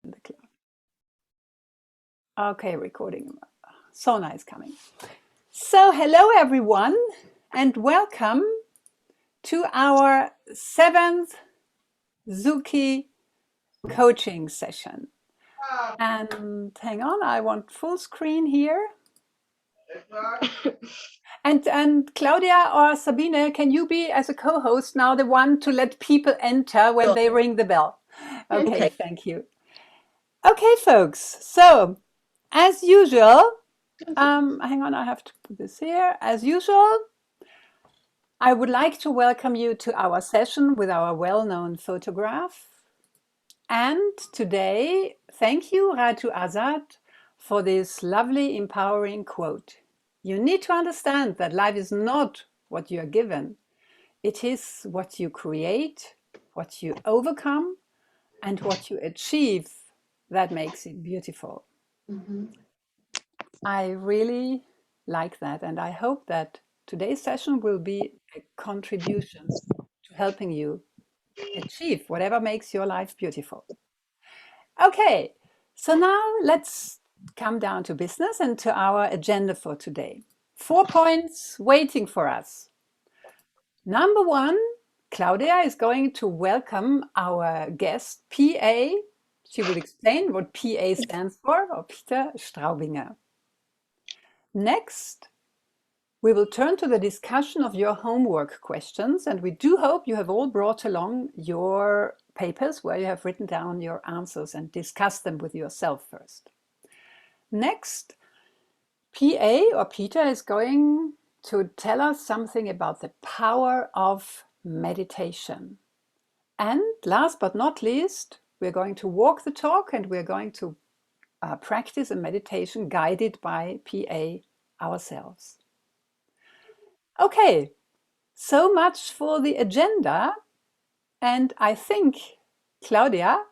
in the cloud. Okay, recording. Sona is coming. So hello everyone and welcome to our 7th ZUKI coaching session. And hang on, I want full screen here. And Claudia or Sabine, can you be as a co-host now the one to let people enter when they ring the bell? Okay, thank you. Okay, folks, so as usual, hang on, I have to put this here. As usual, I would like to welcome you to our session with our well-known photograph. And today, thank you, Ratu Azad, for this lovely, empowering quote. You need to understand that life is not what you are given. It is what you create, what you overcome, and what you achieve that makes it beautiful. Mm-hmm. I really like that, and I hope that today's session will be a contribution to helping you achieve whatever makes your life beautiful. Okay, so now let's come down to business and to our agenda for today. 4 points waiting for us. Number 1, Claudia is going to welcome our guest, PA. She will explain what PA stands for, or Peter Straubinger. Next, we will turn to the discussion of your homework questions, and we do hope you have all brought along your papers where you have written down your answers and discussed them with yourself first. Next, PA or Peter is going to tell us something about the power of meditation. And last but not least, we're going to walk the talk and we're going to practice a meditation guided by PA ourselves. Okay, so much for the agenda. And I think, Claudia,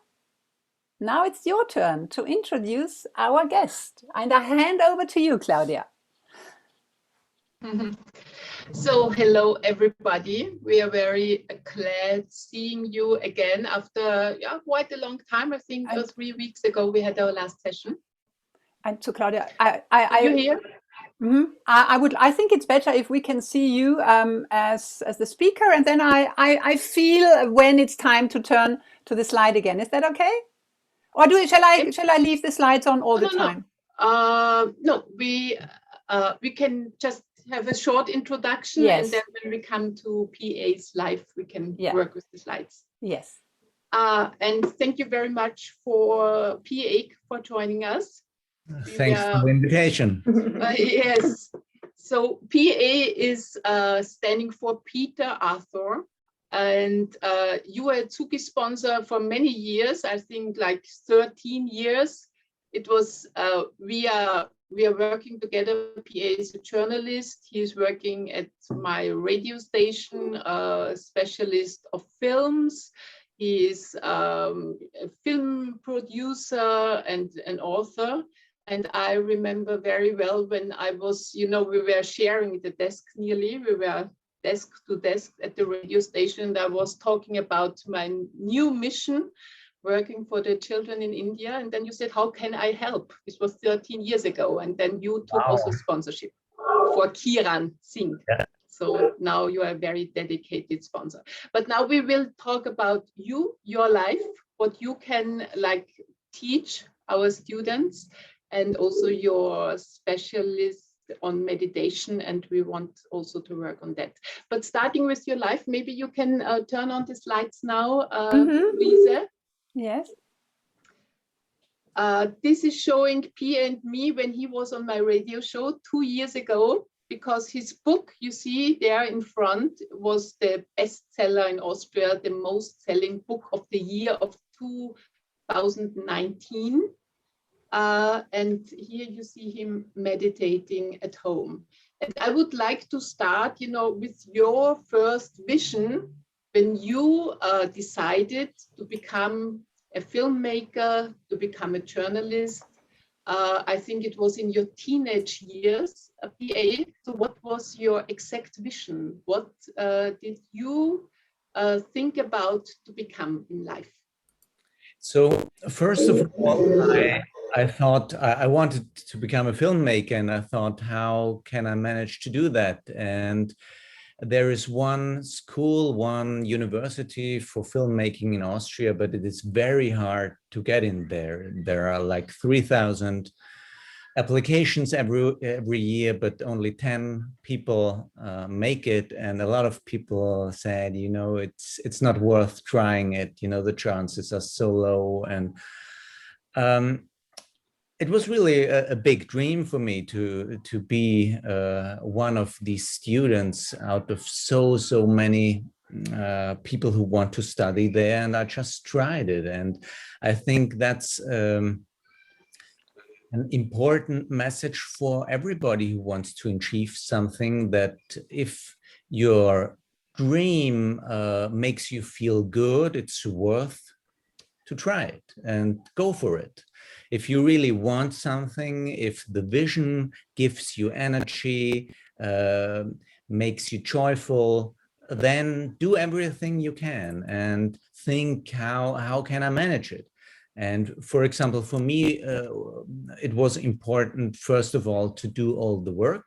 now it's your turn to introduce our guest. And I hand over to you, Claudia. Mm-hmm. So hello everybody, we are very glad seeing you again after quite a long time. I think 3 weeks ago we had our last session. And to Claudia, you here? Mm-hmm. I think it's better if we can see you as the speaker, and then I feel when it's time to turn to the slide again. Is that okay? Or shall I leave the slides on all the time? No, we can just have a short introduction, yes. And then when we come to PA's life, we can work with the slides. Yes. And thank you very much for PA for joining us. Thanks for the invitation. Yes. So PA is standing for Peter Arthur, and you were a ZUKI sponsor for many years. I think like 13 years. It was we are working together. PA is a journalist. He's working at my radio station, a specialist of films. He is a film producer and an author. And I remember very well when I was, we were sharing the desk nearly. We were desk to desk at the radio station. And I was talking about my new mission, working for the children in India. And then you said, how can I help? This was 13 years ago. And then you took also sponsorship for Kiran Singh. Yeah. So now you are a very dedicated sponsor. But now we will talk about you, your life, what you can teach our students, and also your specialist on meditation, and we want also to work on that. But starting with your life, maybe you can turn on the slides now, Lise. Yes. This is showing P and me when he was on my radio show 2 years ago, because his book, you see there in front, was the bestseller in Austria, the most selling book of the year of 2019. And here you see him meditating at home. And I would like to start, with your first vision when you decided to become a filmmaker, to become a journalist. I think it was in your teenage years, PA. So what was your exact vision? What did you think about to become in life? So first of all, I thought I wanted to become a filmmaker, and I thought, how can I manage to do that? And there is one school, one university for filmmaking in Austria, but it is very hard to get in there. There are like 3,000 applications every year, but only 10 people make it. And a lot of people said, you know, it's not worth trying it. You know, the chances are so low. And it was really a big dream for me to be one of these students out of so many people who want to study there, and I just tried it. And I think that's an important message for everybody who wants to achieve something, that if your dream makes you feel good, it's worth to try it and go for it. If you really want something, if the vision gives you energy, makes you joyful, then do everything you can and think, how can I manage it? And for example, for me, it was important, first of all, to do all the work,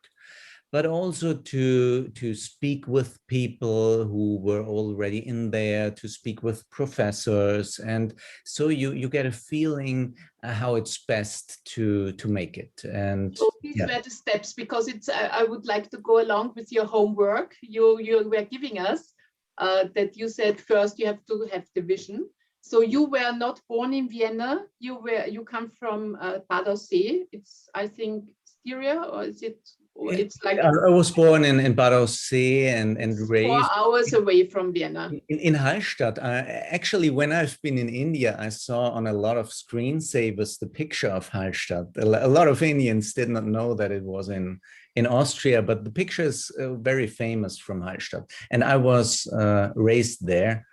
but also to speak with people who were already in there, to speak with professors. And so you get a feeling how it's best to make it. And so these were the steps, because it's I would like to go along with your homework you were giving us, that you said first you have to have the vision. So you were not born in Vienna, you come from Bad Aussee. It's, I think, Styria, or is it? It's like I was born in Bad Aussee and raised 4 hours away from Vienna. In Hallstatt. Actually, when I've been in India, I saw on a lot of screensavers the picture of Hallstatt. A lot of Indians did not know that it was in Austria, but the picture is very famous from Hallstatt. And I was raised there.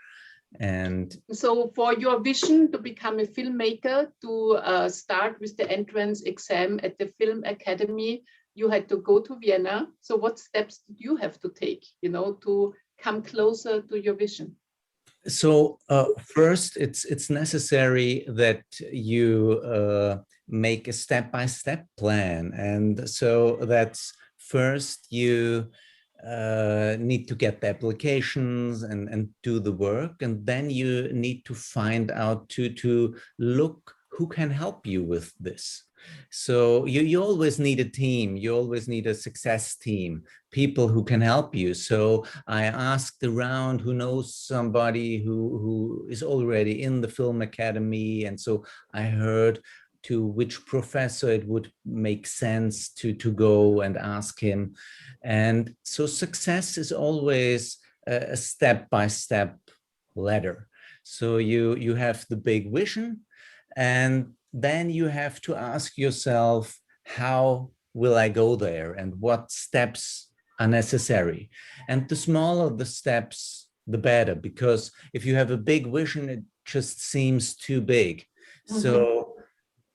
And so for your vision to become a filmmaker, to start with the entrance exam at the Film Academy, you had to go to Vienna. So what steps did you have to take, you know, to come closer to your vision? So first, it's necessary that you make a step-by-step plan. And so that's first you need to get the applications and do the work. And then you need to find out to look who can help you with this. So you always need a team. You always need a success team, people who can help you. So I asked around who knows somebody who is already in the Film Academy. And so I heard to which professor it would make sense to go and ask him. And so success is always a step-by-step ladder. So you have the big vision, and then you have to ask yourself, how will I go there and what steps are necessary? And the smaller the steps, the better, because if you have a big vision, it just seems too big. Mm-hmm. So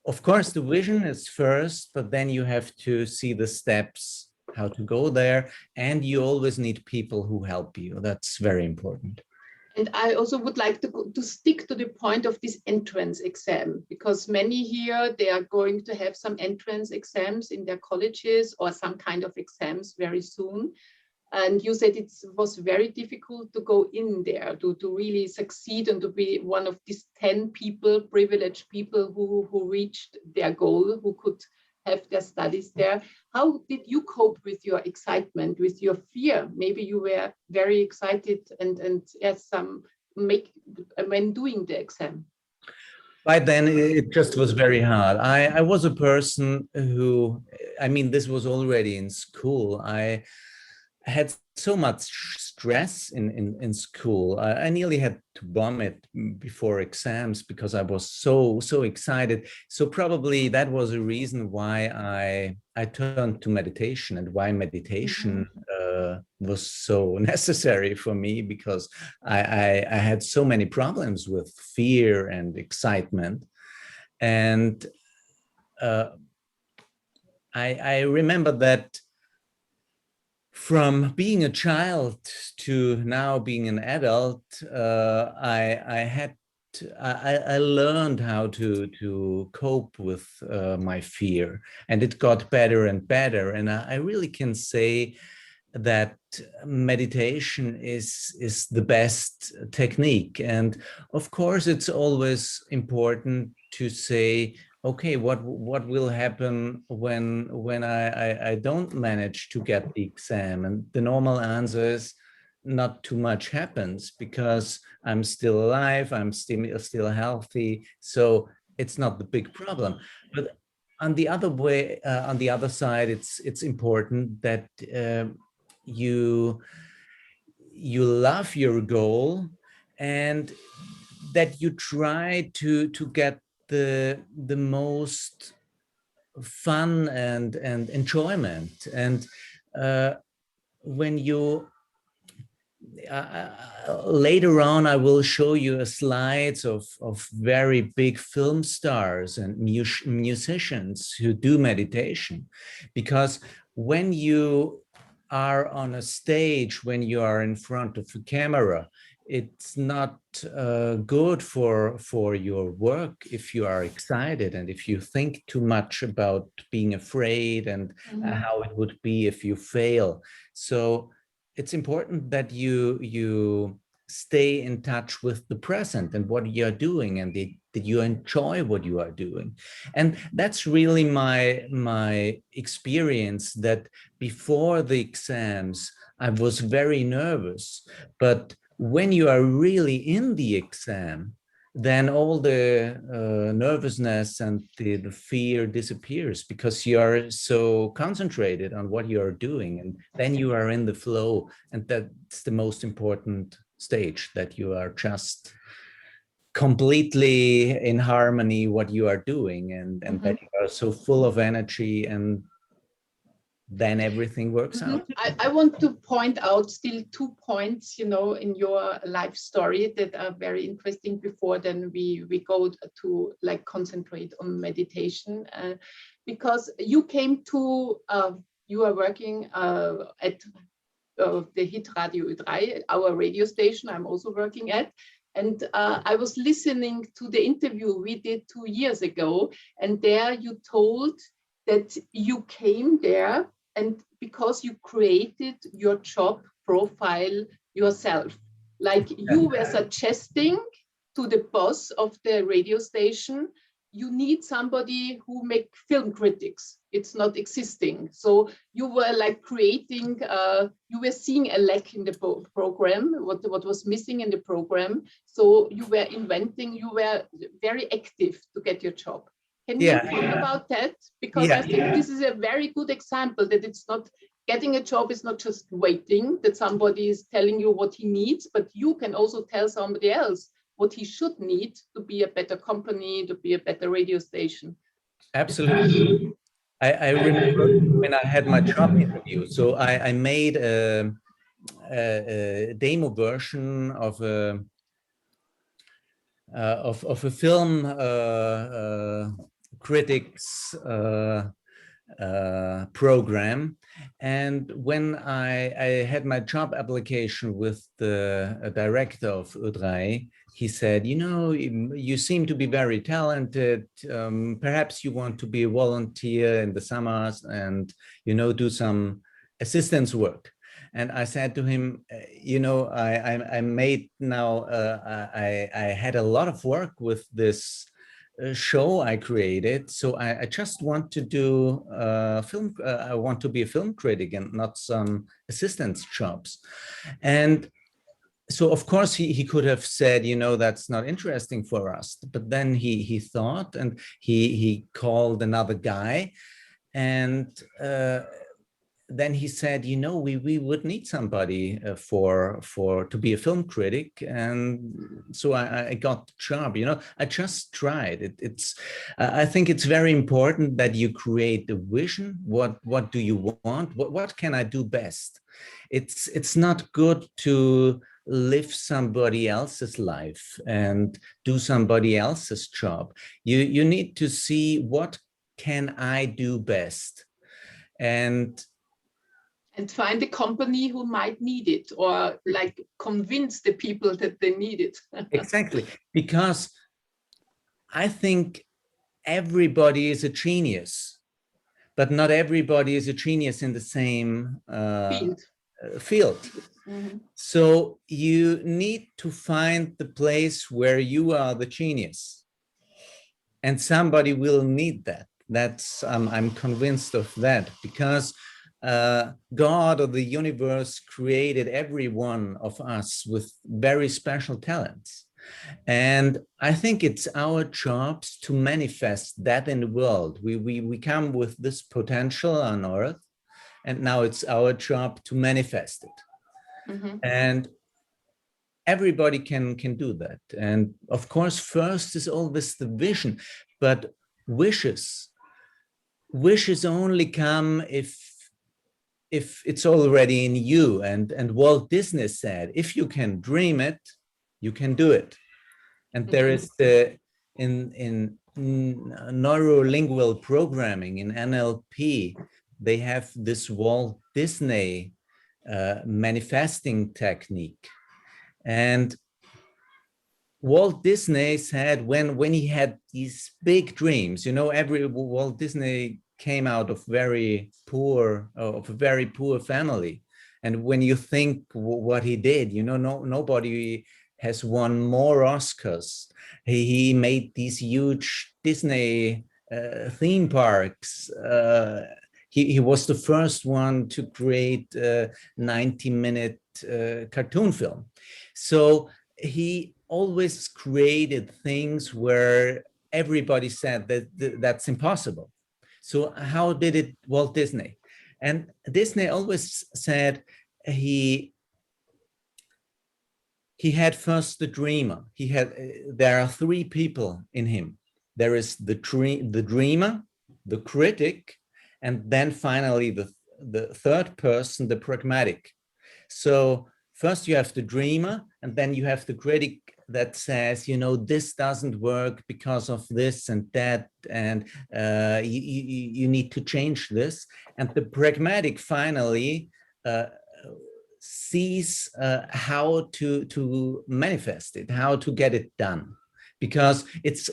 of course, the vision is first, but then you have to see the steps, how to go there. And you always need people who help you. That's very important. And I also would like to stick to the point of this entrance exam, because many here, they are going to have some entrance exams in their colleges or some kind of exams very soon. And you said it was very difficult to go in there, to really succeed and to be one of these 10 people, privileged people who reached their goal, who could have their studies there. How did you cope with your excitement, with your fear? Maybe you were very excited and yes, when doing the exam. By then, it just was very hard. I was a person who, I mean, this was already in school. I had so much stress in school. I nearly had to vomit before exams because I was so excited. So probably that was a reason why I turned to meditation, and why meditation was so necessary for me, because I had so many problems with fear and excitement. And I remember that from being a child to now being an adult, I had I learned how to cope with my fear, and it got better and better. And I really can say that meditation is the best technique. And of course, it's always important to say, okay, what will happen when I don't manage to get the exam? And the normal answer is not too much happens, because I'm still alive, I'm still healthy, so it's not the big problem. But on the other side, it's important that you love your goal, and that you try to get the most fun and enjoyment. And when you later on, I will show you slides of very big film stars and musicians who do meditation. Because when you are on a stage, when you are in front of a camera, it's not good for your work if you are excited and if you think too much about being afraid and how it would be if you fail. So it's important that you stay in touch with the present and what you're doing, and that you enjoy what you are doing. And that's really my experience, that before the exams, I was very nervous. But when you are really in the exam, then all the nervousness and the fear disappears, because you are so concentrated on what you are doing, and then you are in the flow. And that's the most important stage, that you are just completely in harmony what you are doing, and that you are so full of energy, and then everything works out. I want to point out still 2 points, you know, in your life story that are very interesting before then we go to like concentrate on meditation, because you came to, you are working at the Hit Radio 3, our radio station I'm also working at. And I was listening to the interview we did 2 years ago, and there you told that you came there and because you created your job profile yourself. Like you were suggesting to the boss of the radio station, you need somebody who make film critics. It's not existing. So you were like creating, you were seeing a lack in the program, what was missing in the program. So you were inventing, you were very active to get your job. Can you talk about that? Because I think this is a very good example that it's not, getting a job is not just waiting, that somebody is telling you what he needs, but you can also tell somebody else what he should need to be a better company, to be a better radio station. Absolutely. I remember when I had my job interview. So I made a demo version of a film critics program. And when I had my job application with the director of Udrai, he said, you know, you seem to be very talented. Perhaps you want to be a volunteer in the summers and, you know, do some assistance work. And I said to him, you know, I made now, I had a lot of work with this show I created. So I just want to do film. I want to be a film critic and not some assistance jobs. And so, of course, he could have said, you know, that's not interesting for us. But then he thought, and he called another guy, and then he said, you know, we would need somebody to be a film critic. And so I got the job. You know, I just tried. I think it's very important that you create a vision. What do you want? What can I do best? It's not good to live somebody else's life and do somebody else's job. You need to see, what can I do best? And And find a company who might need it, or like convince the people that they need it. Exactly, because I think everybody is a genius, but not everybody is a genius in the same field. Mm-hmm. So you need to find the place where you are the genius, and somebody will need that. That's I'm convinced of that, because God or the universe created every one of us with very special talents. And I think it's our jobs to manifest that in the world. We come with this potential on earth, and now it's our job to manifest it. Mm-hmm. And everybody can do that. And of course, first is always the vision, but wishes only come if it's already in you. And Walt Disney said, if you can dream it, you can do it. And there is in neurolingual programming, in NLP, they have this Walt Disney manifesting technique. And Walt Disney said when he had these big dreams, Walt Disney came out of a very poor family. And when you think what he did, nobody has won more Oscars. He made these huge Disney theme parks. He was the first one to create a 90-minute cartoon film. So he always created things where everybody said that that's impossible. So how did it Walt Disney? And Disney always said he had first the dreamer. There are three people in him. There is the dreamer, the critic, and then finally the third person, the pragmatic. So first you have the dreamer, and then you have the critic that says, this doesn't work because of this and that, and you need to change this. And the pragmatic finally sees how to manifest it, how to get it done. Because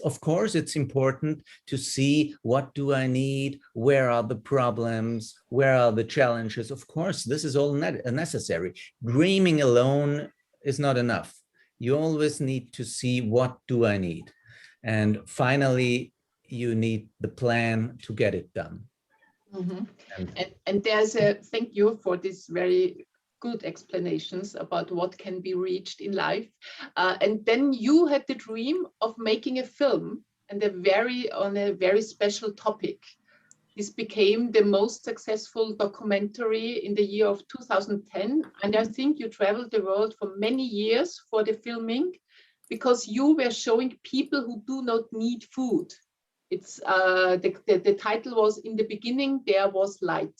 of course, it's important to see, what do I need? Where are the problems? Where are the challenges? Of course, this is all necessary. Dreaming alone is not enough. You always need to see, what do I need? And finally, you need the plan to get it done. Mm-hmm. And there's thank you for this very good explanations about what can be reached in life. And then you had the dream of making a film, and on a very special topic. This became the most successful documentary in the year of 2010. And I think you traveled the world for many years for the filming, because you were showing people who do not need food. It's the title was, In the Beginning, There Was Light.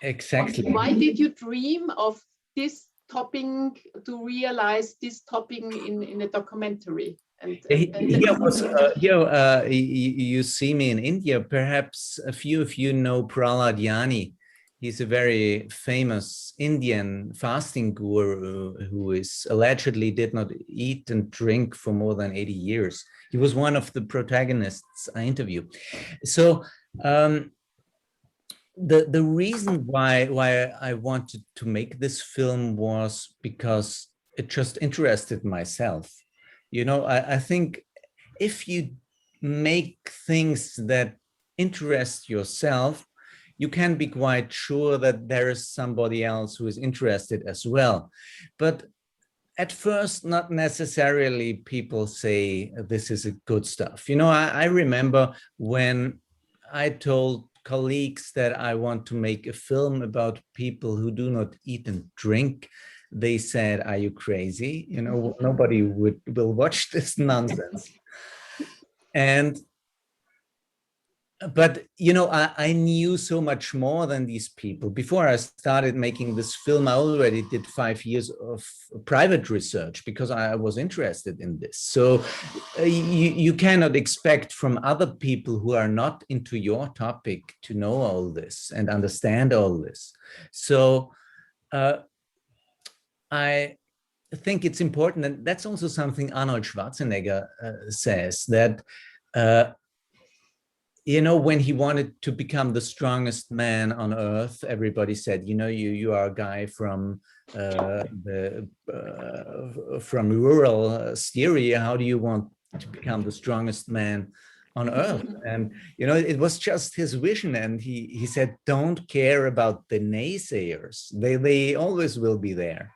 Exactly. Why did you dream of this topic, to realize this topic in a documentary? You see me in India. Perhaps a few of you know Prahlad Yani. He's a very famous Indian fasting guru who allegedly did not eat and drink for more than 80 years. He was one of the protagonists I interviewed. So the reason why I wanted to make this film was because it just interested myself. I think if you make things that interest yourself, you can be quite sure that there is somebody else who is interested as well. But at first, not necessarily people say this is a good stuff. I remember when I told colleagues that I want to make a film about people who do not eat and drink, they said, "Are you crazy? Nobody will watch this nonsense." And but I knew so much more than these people. Before I started making this film, I already did 5 years of private research because I was interested in this. So you cannot expect from other people who are not into your topic to know all this and understand all this. So I think it's important, and that's also something Arnold Schwarzenegger says, that when he wanted to become the strongest man on earth, everybody said, you are a guy from from rural Styria. How do you want to become the strongest man on earth? And it was just his vision, and he said, don't care about the naysayers. They always will be there.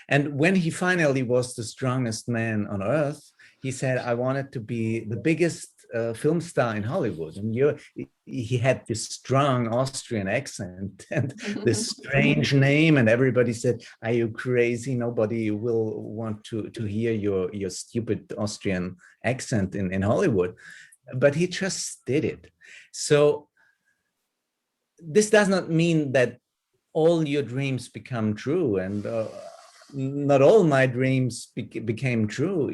And when he finally was the strongest man on earth, he said, I wanted to be the biggest film star in Hollywood. And he had this strong Austrian accent and this strange name, and everybody said, are you crazy? Nobody will want to hear your stupid Austrian accent in Hollywood. But he just did it. So this does not mean that all your dreams become true, and not all my dreams became true.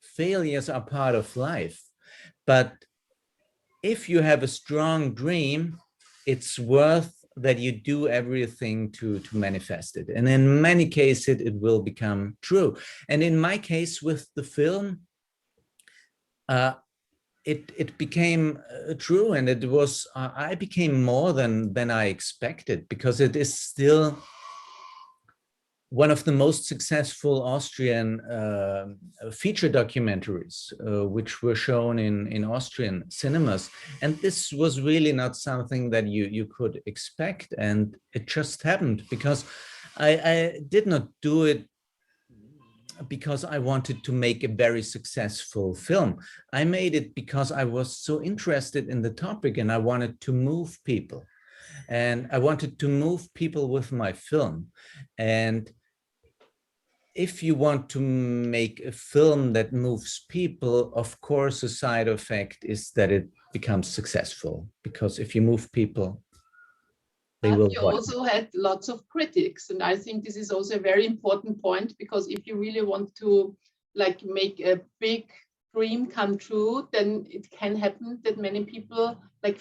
Failures are part of life. But if you have a strong dream, it's worth that you do everything to manifest it. And in many cases, it will become true. And in my case with the film, it became true, and it was, I became more than I expected, because it is still one of the most successful Austrian feature documentaries, which were shown in Austrian cinemas. And this was really not something that you could expect. And it just happened because I did not do it because I wanted to make a very successful film. I made it because I was so interested in the topic, and I wanted to move people. And I wanted to move people with my film. And if you want to make a film that moves people, of course, a side effect is that it becomes successful, because if you move people, they will you watch. also had lots of critics, and I think this is also a very important point, because if you really want to make a big dream come true, then it can happen that many people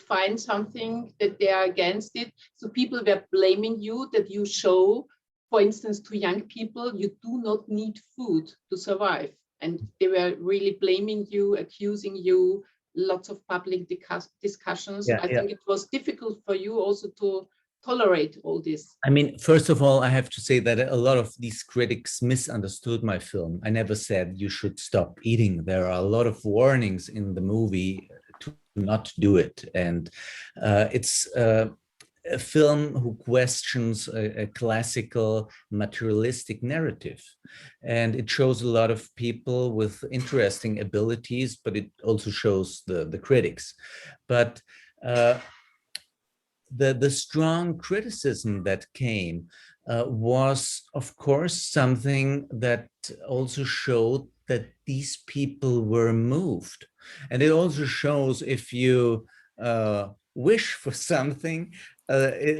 find something that they are against it. So people were blaming you that you show, for instance, to young people, you do not need food to survive. And they were really blaming you, accusing you, lots of public discussions. I think it was difficult for you also to tolerate all this. I mean, first of all, I have to say that a lot of these critics misunderstood my film. I never said you should stop eating. There are a lot of warnings in the movie to not do it. And it's a film who questions a classical materialistic narrative. And it shows a lot of people with interesting abilities, but it also shows the critics. But the strong criticism that came was, of course, something that also showed that these people were moved. And it also shows, if you wish for something,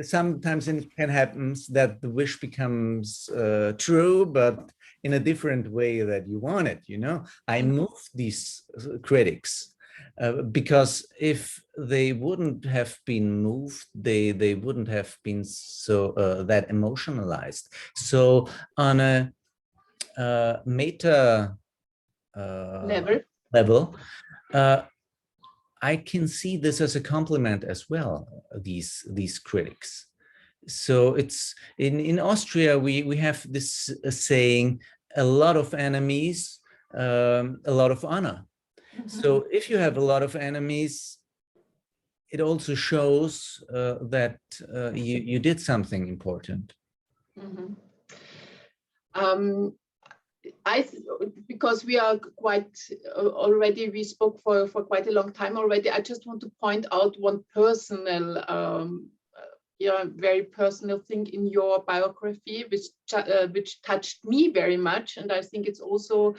sometimes it can happen that the wish becomes true, but in a different way that you want it. I moved these critics because if they wouldn't have been moved, they wouldn't have been so that emotionalized. So on a meta level, I can see this as a compliment as well, these critics. So it's in Austria, we have this saying, a lot of enemies, a lot of honor. So if you have a lot of enemies, it also shows that you did something important. Because we are quite already, we spoke for quite a long time already. I just want to point out one personal very personal thing in your biography, which touched me very much. And I think it's also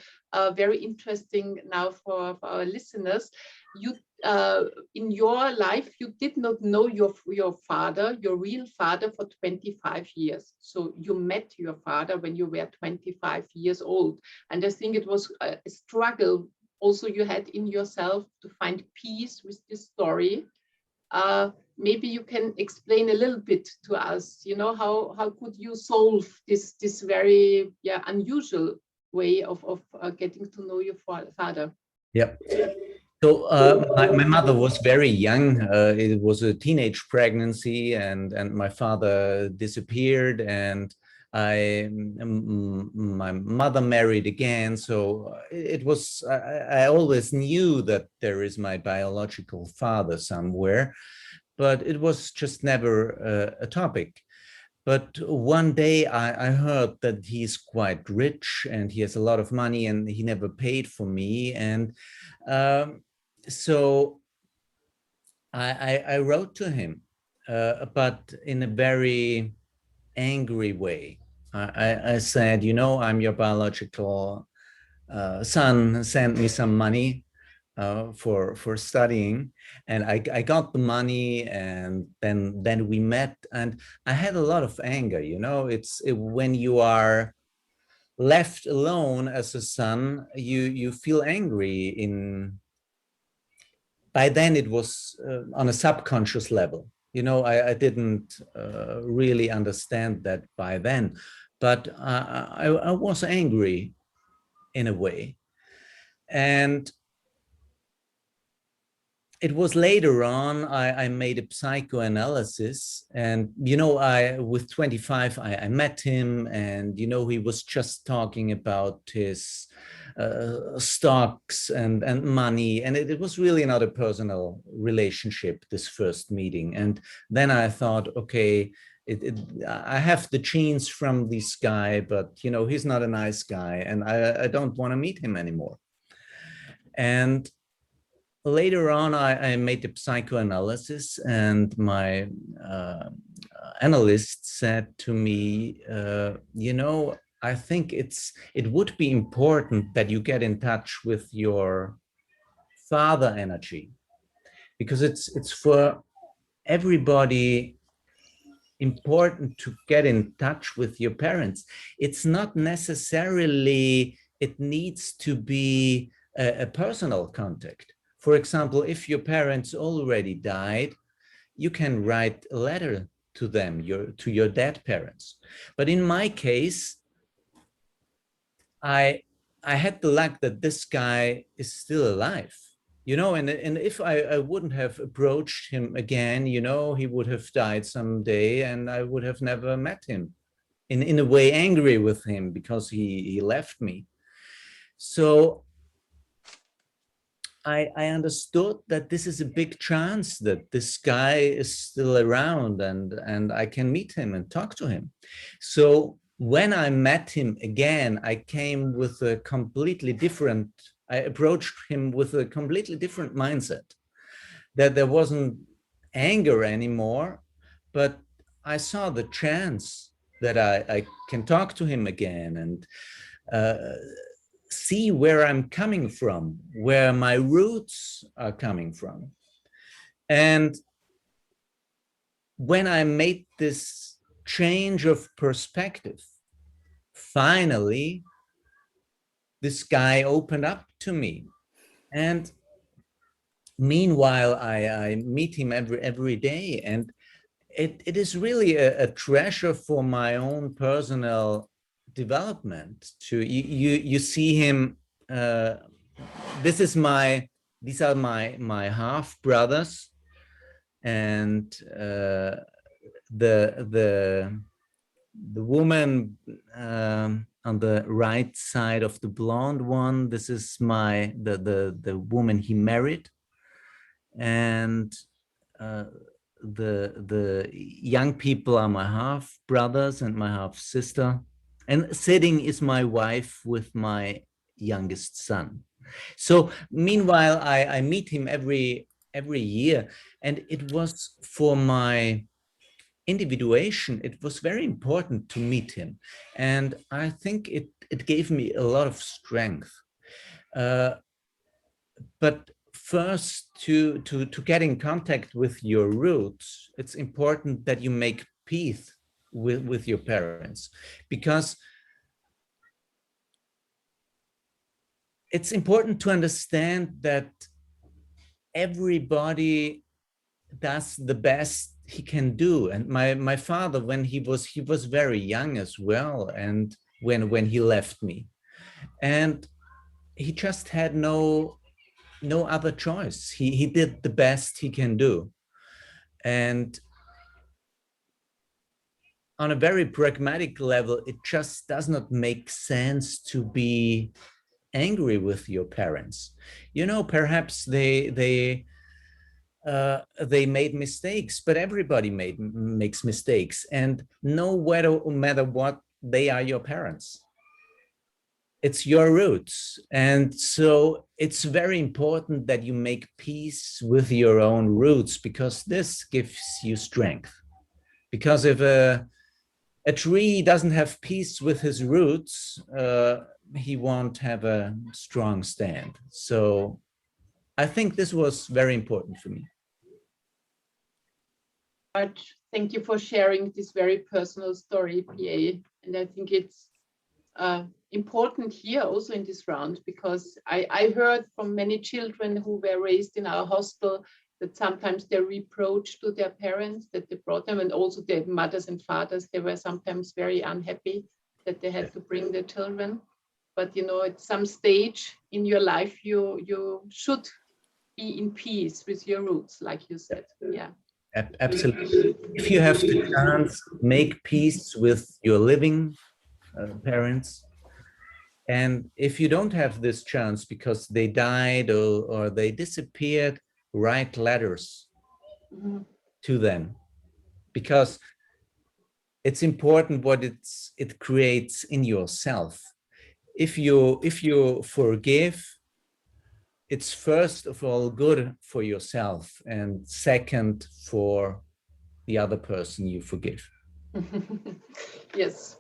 very interesting now for our listeners. You, in your life, you did not know your father, your real father, for 25 years. So you met your father when you were 25 years old. And I think it was a struggle also you had in yourself to find peace with this story. Maybe you can explain a little bit to us, how could you solve this very unusual way of getting to know your father? Yeah. So my mother was very young. It was a teenage pregnancy, and my father disappeared, and my mother married again. So it was, I always knew that there is my biological father somewhere, but it was just never a topic. But one day I heard that he's quite rich and he has a lot of money and he never paid for me. And so I wrote to him, but in a very angry way. I said, I'm your biological son, send me some money for studying, and I got the money, and then we met, and I had a lot of anger. When you are left alone as a son, you feel angry. By then it was on a subconscious level. I didn't really understand that by then, but I was angry in a way. And it was later on I made a psychoanalysis, and with 25 I met him, and he was just talking about his stocks and money, and it was really not a personal relationship, this first meeting. And then I thought, okay, I have the genes from this guy, but he's not a nice guy, and I don't want to meet him anymore. And later on, I made the psychoanalysis, and my analyst said to me, I think it would be important that you get in touch with your father energy, because it's for everybody important to get in touch with your parents. It's not necessarily, it needs to be a personal contact. For example, if your parents already died, you can write a letter to them, to your dead parents. But in my case, I had the luck that this guy is still alive, and if I wouldn't have approached him again, he would have died someday, and I would have never met him. In a way, angry with him because he left me. So I understood that this is a big chance that this guy is still around, and I can meet him and talk to him. So when I met him again, I approached him with a completely different mindset, that there wasn't anger anymore, but I saw the chance that I can talk to him again and see where I'm coming from, where my roots are coming from. And when I made this change of perspective, finally, this guy opened up to me. And meanwhile, I meet him every day. And it is really a treasure for my own personal development. You see him. These are my half brothers, and the woman on the right side of the blonde one, this is the woman he married, and the young people are my half brothers and my half sister, and sitting is my wife with my youngest son. So meanwhile, I meet him every year, and it was for my individuation, it was very important to meet him. And I think it gave me a lot of strength. But first, to get in contact with your roots, it's important that you make peace with your parents, because it's important to understand that everybody does the best he can do. And my father, when he was very young as well, and when he left me, and he just had no other choice. He did the best he can do. And on a very pragmatic level, it just does not make sense to be angry with your parents. You know, perhaps they made mistakes, but everybody makes mistakes, and no matter what, they are your parents. It's your roots. And so it's very important that you make peace with your own roots, because this gives you strength. Because if a tree doesn't have peace with his roots, he won't have a strong stand. So I think this was very important for me. But thank you for sharing this very personal story, PA. And I think it's important here also in this round, because I heard from many children who were raised in our hostel that sometimes they reproach to their parents that they brought them, and also their mothers and fathers, they were sometimes very unhappy that they had to bring their children. But you know, at some stage in your life, you should be in peace with your roots, like you said. Yeah. Absolutely. If you have the chance, make peace with your living parents. And if you don't have this chance because they died or they disappeared, write letters to them, because it's important what it creates in yourself. If you forgive, it's first of all good for yourself, and second for the other person you forgive. Yes.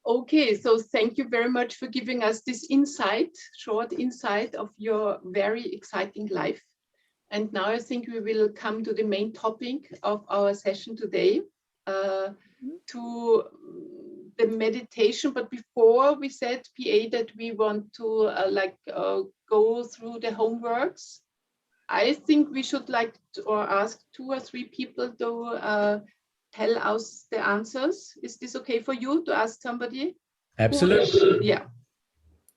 Okay, so thank you very much for giving us this short insight of your very exciting life. And now I think we will come to the main topic of our session today, to the meditation. But before, we said, PA, that we want to go through the homeworks. I think we should ask 2 or 3 people to tell us the answers. Is this okay for you to ask somebody? Absolutely. Yeah.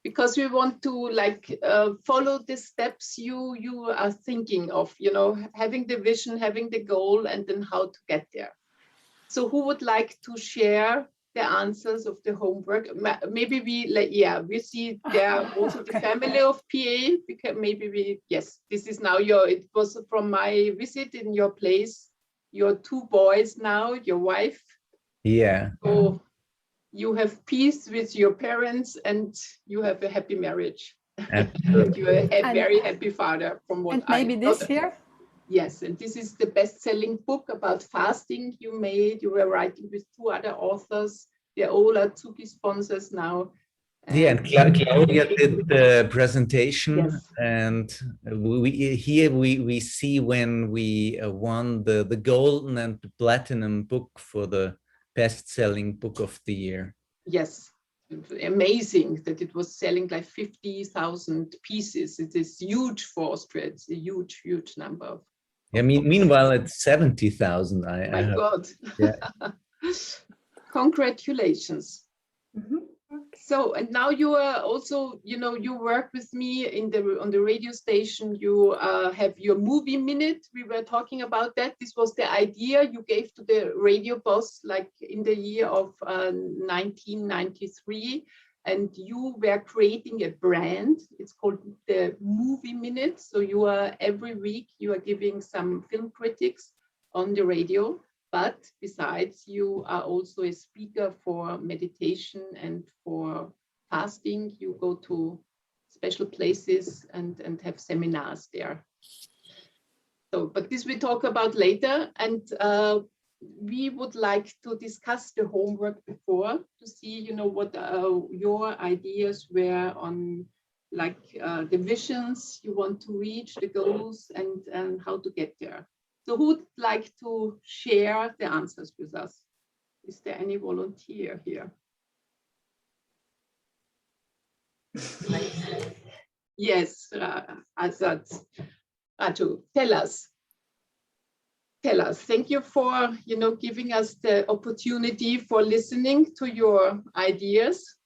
Because we want to follow the steps you are thinking of, you know, having the vision, having the goal, and then how to get there. So who would like to share the answers of the homework? Maybe we see there also the family of PA, because maybe this is now it was from my visit in your place, your 2 boys now, your wife. Yeah. So you have peace with your parents and you have a happy marriage. You're a very happy father from what I know. And maybe this here? Yes, and this is the best-selling book about fasting you made. You were writing with 2 other authors. They all are ZUKI sponsors now. And Claudia did the presentation. Yes. And we see when we won the golden and the platinum book for the best-selling book of the year. Yes, amazing that it was selling like 50,000 pieces. It is huge for Austria. It's a huge, huge number. Yeah, meanwhile, it's 70,000. My God. Yeah. Congratulations. Mm-hmm. So, and now you are also, you know, you work with me on the radio station. You have your movie minute. We were talking about that. This was the idea you gave to the radio boss, like in the year of 1993. And you were creating a brand. It's called the Movie Minute. So you are every week, you are giving some film critics on the radio. But besides, you are also a speaker for meditation and for fasting. You go to special places and have seminars there. So, but this we talk about later. And we would like to discuss the homework before to see, you know, what your ideas were on, like the visions you want to reach, the goals, and how to get there. So who would like to share the answers with us? Is there any volunteer here? Yes, Azad, Raju, tell us. Tell us. Thank you for, you know, giving us the opportunity for listening to your ideas.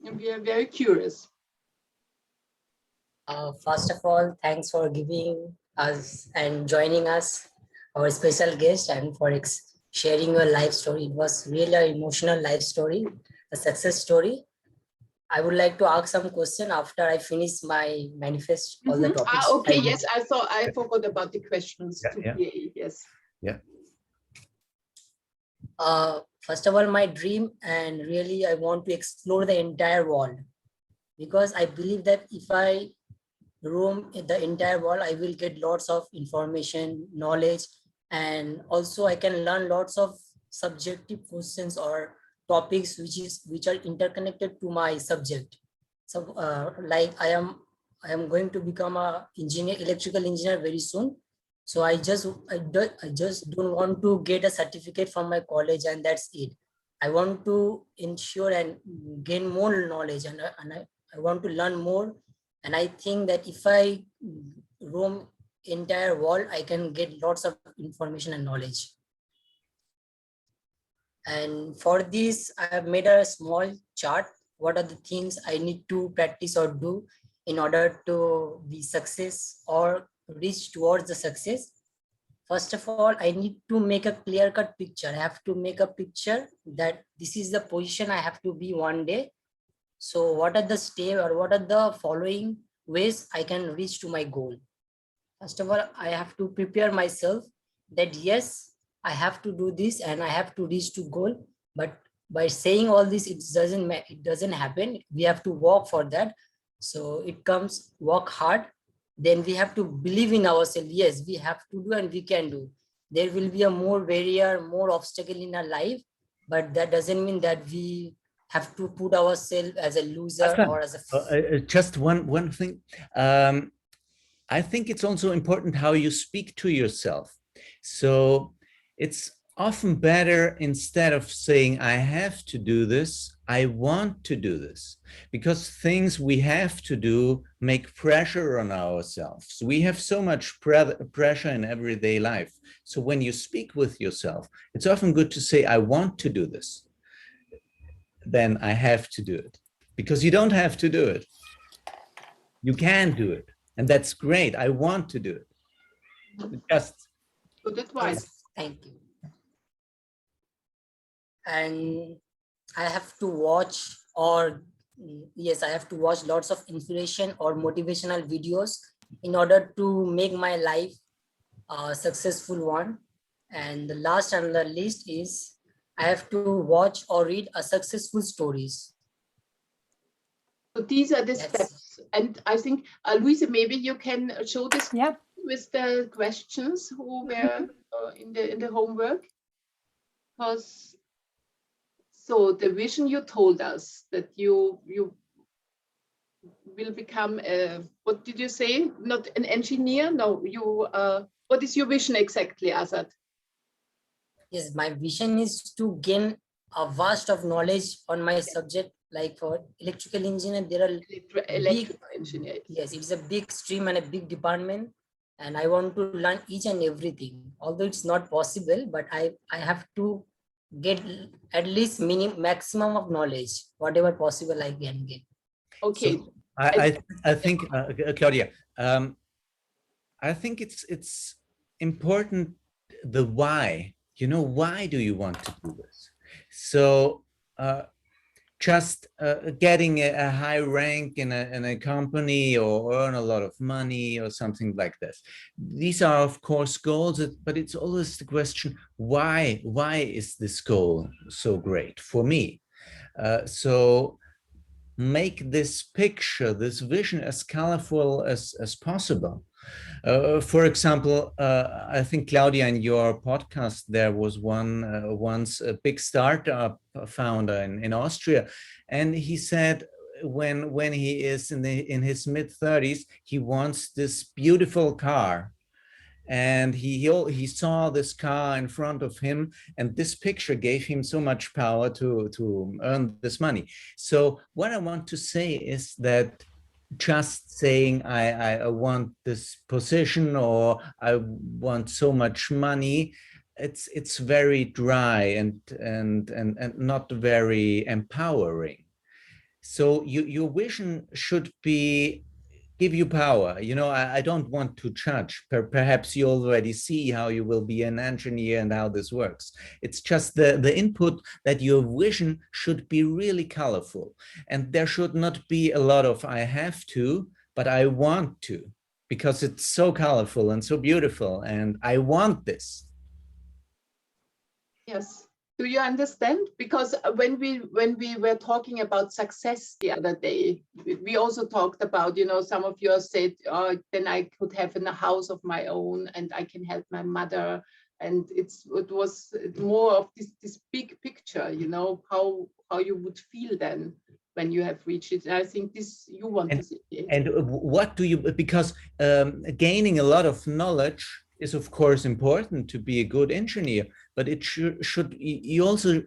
And we are very curious. First of all, thanks for giving us and joining us, our special guest, and for sharing your life story. It was really an emotional life story, a success story. I would like to ask some question after I finish my manifest, all the topics. Okay, yes, I forgot about the questions. Yes. Yeah. First of all, my dream, and really I want to explore the entire world, because I believe that if I roam in the entire world, I will get lots of information, knowledge, and also I can learn lots of subjective questions or topics which are interconnected to my subject. So like I am going to become a electrical engineer very soon. So I just don't want to get a certificate from my college and that's it. I want to ensure and gain more knowledge, and I want to learn more. And I think that if I roam entire world, I can get lots of information and knowledge. And for this, I have made a small chart. What are the things I need to practice or do in order to be success or reach towards the success? First of all, I need to make a clear-cut picture. I have to make a picture that this is the position I have to be one day. So what are the steps or what are the following ways I can reach to my goal? First of all, I have to prepare myself that yes, I have to do this and I have to reach to goal. But by saying all this, it doesn't happen. We have to work for that. So it comes work hard. Then we have to believe in ourselves. Yes, we have to do and we can do. There will be a more barrier, more obstacle in our life, but that doesn't mean that we have to put ourselves as a loser or as a... Just one thing. I think it's also important how you speak to yourself. So it's often better, instead of saying, I have to do this, I want to do this, because things we have to do make pressure on ourselves. We have so much pressure in everyday life. So when you speak with yourself, it's often good to say, I want to do this. Then I have to do it, because you don't have to do it. You can do it. And that's great. I want to do it. Just good advice. Yes, thank you. And I have to watch, or yes, I have to watch lots of inspiration or motivational videos in order to make my life a successful one. And the last on the list is I have to watch or read a successful stories. So these are the steps. And I think, Luisa, maybe you can show this with the questions who were in the homework. Because so the vision you told us that you will become a, what did you say? Not an engineer? No, you. What is your vision exactly, Azad? Yes, my vision is to gain a vast of knowledge on my subject. Like for electrical engineer, there are electrical engineer. Yes, it's a big stream and a big department, and I want to learn each and everything. Although it's not possible, but I have to get at least maximum of knowledge, whatever possible I can get. Okay. So I think, Claudia, I think it's important, the why. You know, why do you want to do this? So just getting a high rank in a company or earn a lot of money or something like this. These are, of course, goals, but it's always the question, why is this goal so great for me? So make this picture, this vision as colorful as possible. For example, I think, Claudia, in your podcast, there was once a big startup founder in Austria, and he said when he is in his mid-30s, he wants this beautiful car. And he saw this car in front of him, and this picture gave him so much power to earn this money. So what I want to say is that just saying I want this position or I want so much money, it's very dry and not very empowering. So your vision should be give you power. You know, I don't want to judge. Perhaps you already see how you will be an engineer and how this works. It's just the input that your vision should be really colorful. And there should not be a lot of I have to, but I want to, because it's so colorful and so beautiful. And I want this. Yes. Do you understand? Because when we were talking about success the other day, we also talked about, you know, some of you said, oh, then I could have a house of my own and I can help my mother. And it was more of this big picture, you know, how you would feel then when you have reached it. And I think this you want to see. And what do you, because gaining a lot of knowledge is of course important to be a good engineer, but it you also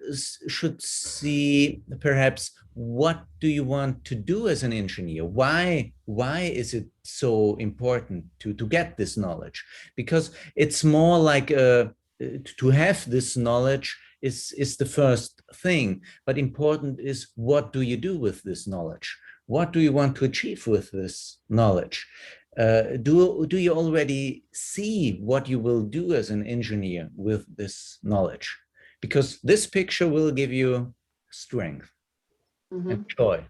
should see perhaps what do you want to do as an engineer? Why is it so important to get this knowledge? Because it's more like to have this knowledge is the first thing, but important is what do you do with this knowledge? What do you want to achieve with this knowledge? Do you already see what you will do as an engineer with this knowledge? Because this picture will give you strength and joy.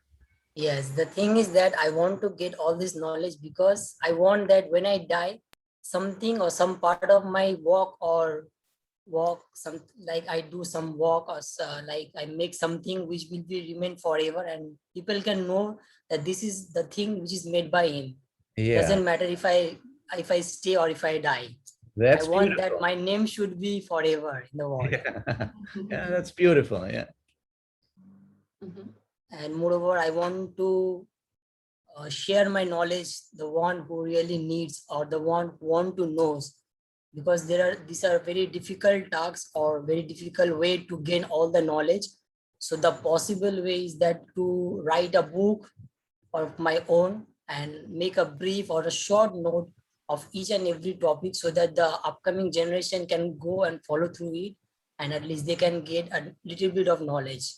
Yes, the thing is that I want to get all this knowledge because I want that when I die, something or some part of my walk, some like I do some walk or like I make something which will be remain forever, and people can know that this is the thing which is made by him. Yeah. Doesn't matter if I stay or if I die. That's I want beautiful. that my name should be forever in the world. Yeah, that's beautiful. Yeah. And moreover, I want to share my knowledge, the one who really needs or the one who want to knows, because these are very difficult tasks or very difficult way to gain all the knowledge. So the possible way is that to write a book of my own and make a brief or a short note of each and every topic so that the upcoming generation can go and follow through it, and at least they can get a little bit of knowledge.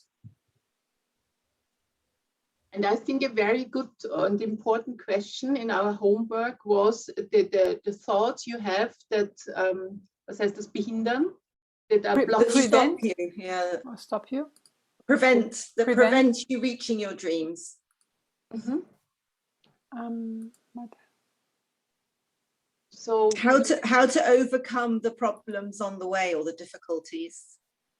And I think a very good and important question in our homework was the thoughts you have that, was heißt das, behindern? That are blocking. Stop you, yeah. Or stop you? Prevent you reaching your dreams. So how to overcome the problems on the way or the difficulties.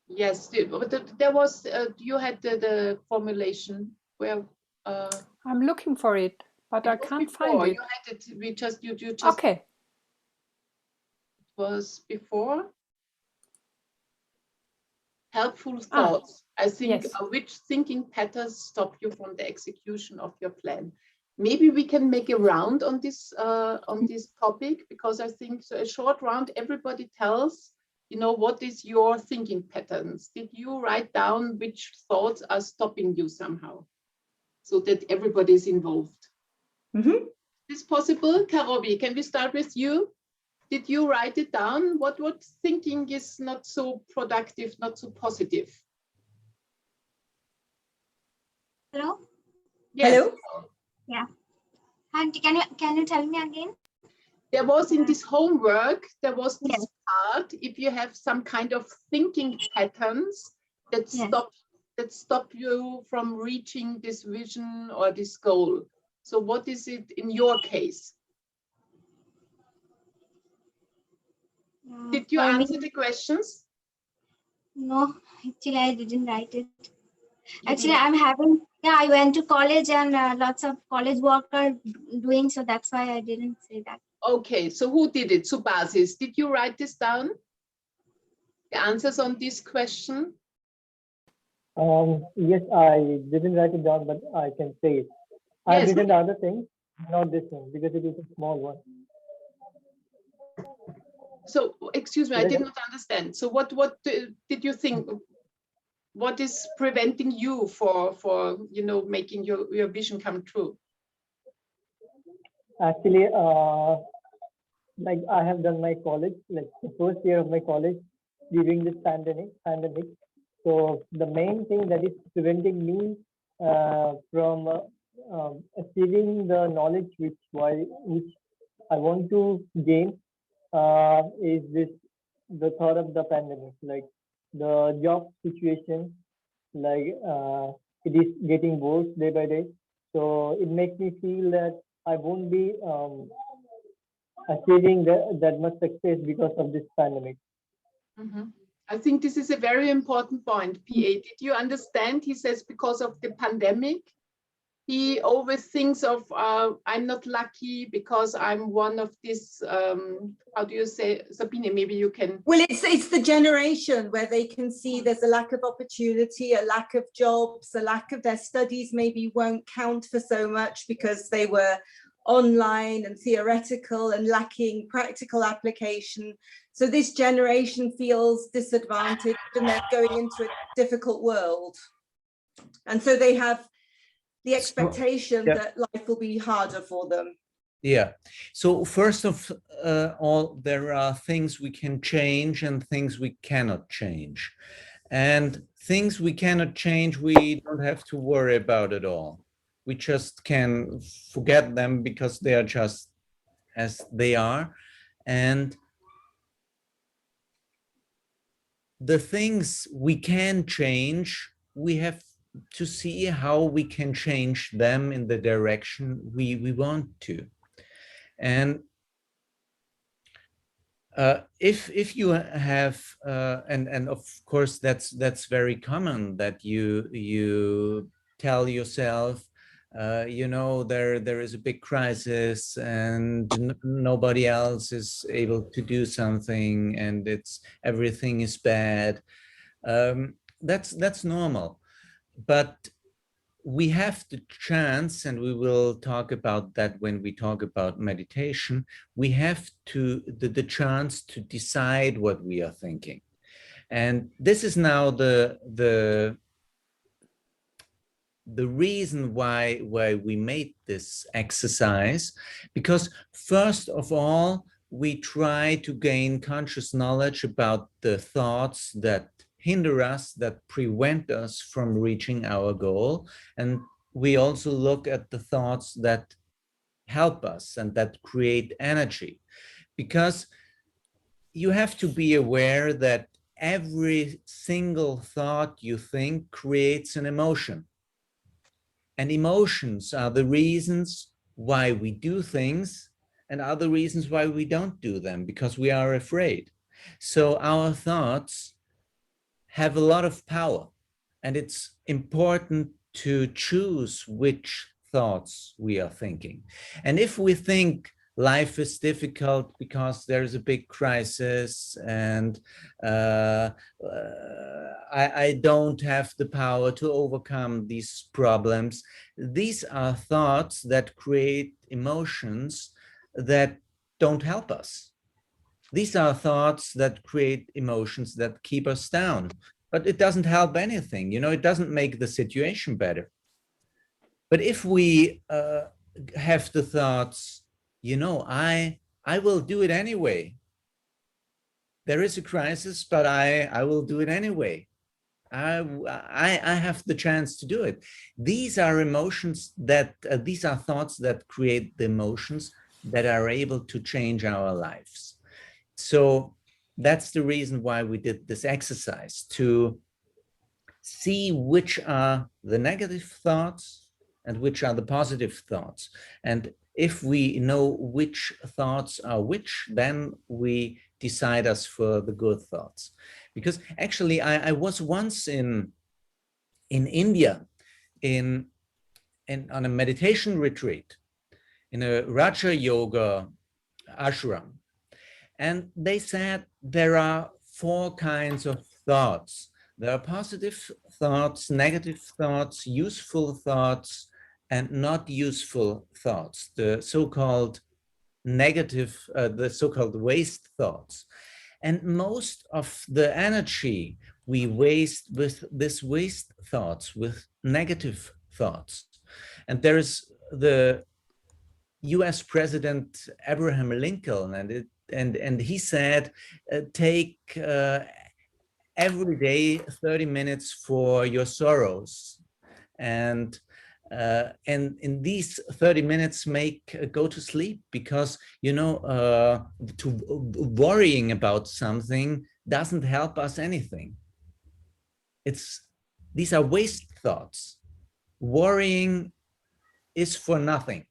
Yes, but there was you had the formulation where I'm looking for it, but I can't find it. You had it. You just okay. It was before. Helpful thoughts. I think yes. Which thinking patterns stop you from the execution of your plan? Maybe we can make a round on this topic, because I think so a short round. Everybody tells, you know, what is your thinking patterns? Did you write down which thoughts are stopping you somehow, so that everybody is involved? Is this possible? Karobi, can we start with you? Did you write it down? What thinking is not so productive, not so positive? Hello? Yes. Hello? Yeah. And can you tell me again? There was in this homework, there was this part, if you have some kind of thinking patterns that stop you from reaching this vision or this goal. So what is it in your case? Did you answer the questions? No, actually I didn't write it. Actually, I went to college and lots of college work are doing, so that's why I didn't say that. Okay, so who did it? Subasis, did you write this down? The answers on this question? Yes, I didn't write it down, but I can say it. I've Yes. written the other thing, not this one, because it is a small one. So, excuse me, I Yes. did not understand. So what did you think? What is preventing you for you know, making your vision come true? Actually, like I have done my college, like the first year of my college during this pandemic. So the main thing that is preventing me from achieving the knowledge which I want to gain is the thought of the pandemic, like the job situation, like it is getting worse day by day. So it makes me feel that I won't be achieving that much success because of this pandemic. Mm-hmm. I think this is a very important point, PA. Did you understand? He says because of the pandemic, he always thinks of, I'm not lucky because I'm one of this, how do you say, Sabine, maybe you can. Well, it's the generation where they can see there's a lack of opportunity, a lack of jobs, a lack of their studies maybe won't count for so much because they were online and theoretical and lacking practical application. So this generation feels disadvantaged and they're going into a difficult world. And so they have the expectation that life will be harder for them. Yeah. So first of all, there are things we can change and things we cannot change. And things we cannot change, we don't have to worry about at all. We just can forget them because they are just as they are. And the things we can change, we have to see how we can change them in the direction we want to. And if you have and of course that's very common, that you tell yourself, you know, there is a big crisis and nobody else is able to do something and everything is bad. That's normal, but we have the chance, and we will talk about that when we talk about meditation, we have the chance to decide what we are thinking. And this is now the reason why we made this exercise, because first of all, we try to gain conscious knowledge about the thoughts that hinder us, that prevent us from reaching our goal. And we also look at the thoughts that help us and that create energy, because you have to be aware that every single thought you think creates an emotion. And emotions are the reasons why we do things and are the reasons why we don't do them, because we are afraid. So our thoughts have a lot of power, and it's important to choose which thoughts we are thinking. And if we think life is difficult because there's a big crisis and I don't have the power to overcome these problems, these are thoughts that create emotions that don't help us. These are thoughts that create emotions that keep us down, but it doesn't help anything. You know, it doesn't make the situation better. But if we have the thoughts, you know, I will do it anyway. There is a crisis, but I will do it anyway. I have the chance to do it. These are emotions that, these are thoughts that create the emotions that are able to change our lives. So that's the reason why we did this exercise, to see which are the negative thoughts and which are the positive thoughts. And if we know which thoughts are which, then we decide us for the good thoughts. Because actually, I was once in India on a meditation retreat, in a Raja Yoga ashram. And they said there are 4 kinds of thoughts. There are positive thoughts, negative thoughts, useful thoughts, and not useful thoughts, the so-called negative, the so-called waste thoughts. And most of the energy we waste with this waste thoughts, with negative thoughts. And there is the US President Abraham Lincoln, and he said, take every day 30 minutes for your sorrows. And in these 30 minutes go to sleep, because worrying about something doesn't help us anything. These are waste thoughts. Worrying is for nothing.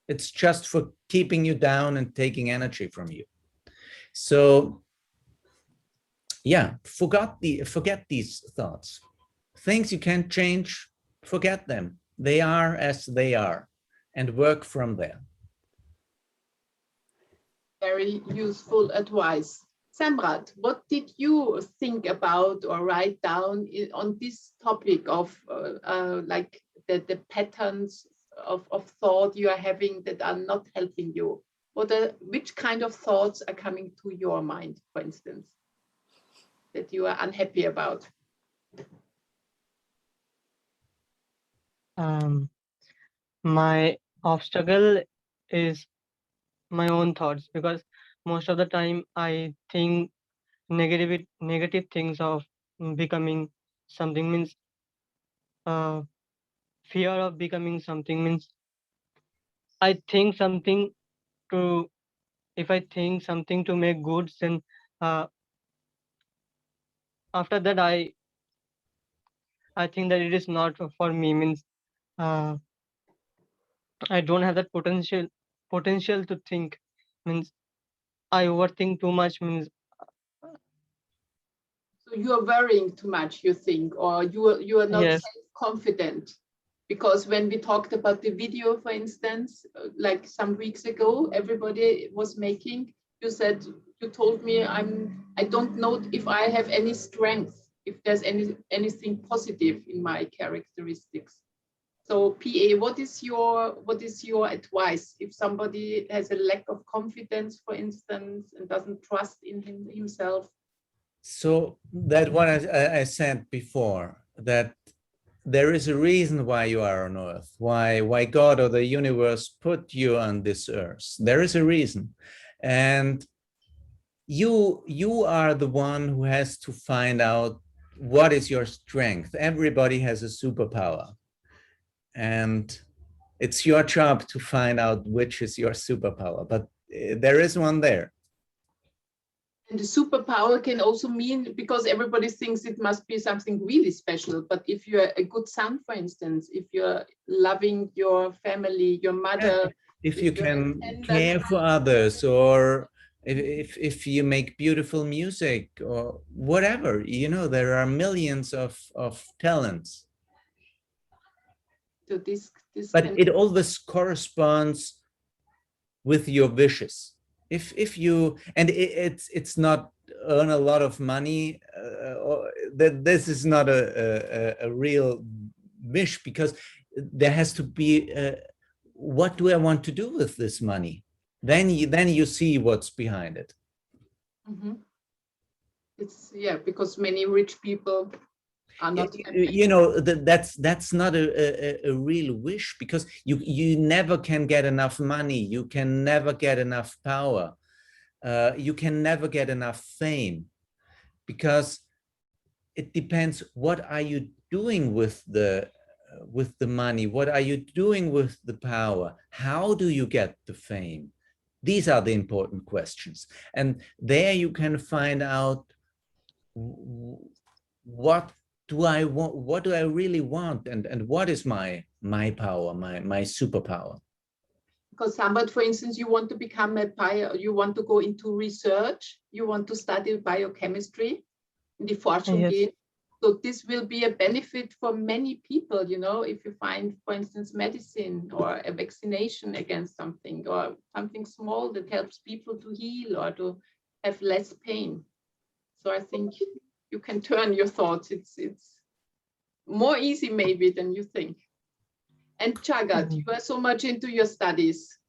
It's just for keeping you down and taking energy from you. So yeah, forget these thoughts. Things you can't change, forget them. They are as they are, and work from there. Very useful advice. Samrat, what did you think about or write down on this topic of like the patterns of thought you are having that are not helping you? Which kind of thoughts are coming to your mind, for instance, that you are unhappy about? My obstacle is my own thoughts, because most of the time I think negative things of becoming something, means fear of becoming something, means I think something to, if I think something to make goods, then after that I think that it is not for me, means I don't have that potential to think, means I overthink too much, means. So you are worrying too much, you think, or you are not Yes. self-confident. Because when we talked about the video, for instance, like some weeks ago, everybody was making, you told me I don't know if I have any strength, if there's anything positive in my characteristics. So PA, what is your advice if somebody has a lack of confidence, for instance, and doesn't trust in himself? So that what I said before, that there is a reason why you are on earth, why God or the universe put you on this earth. There is a reason. And you are the one who has to find out what is your strength. Everybody has a superpower. And it's your job to find out which is your superpower, but there is one there. And the superpower can also mean, because everybody thinks it must be something really special, but if you're a good son, for instance, if you're loving your family, your mother, if you can care for others, or if you make beautiful music or whatever, there are millions of talents. So this but it always corresponds with your wishes. If you, and it's not earn a lot of money, this is not a real wish, because there has to be what do I want to do with this money? Then you see what's behind it. Mm-hmm. It's because many rich people are not happy. That's not a real wish, because you never can get enough money, you can never get enough power, you can never get enough fame, because it depends what are you doing with the money, what are you doing with the power, how do you get the fame? These are the important questions, and there you can find out what do I want, what do I really want, and what is my power, my superpower. Because somebody, for instance, you want to become you want to go into research, you want to study biochemistry, in die Forschung Yes. gehen. So this will be a benefit for many people, you know, if you find, for instance, medicine or a vaccination against something or something small that helps people to heal or to have less pain. So I think you can turn your thoughts. It's more easy maybe than you think. And Jagat, you are so much into your studies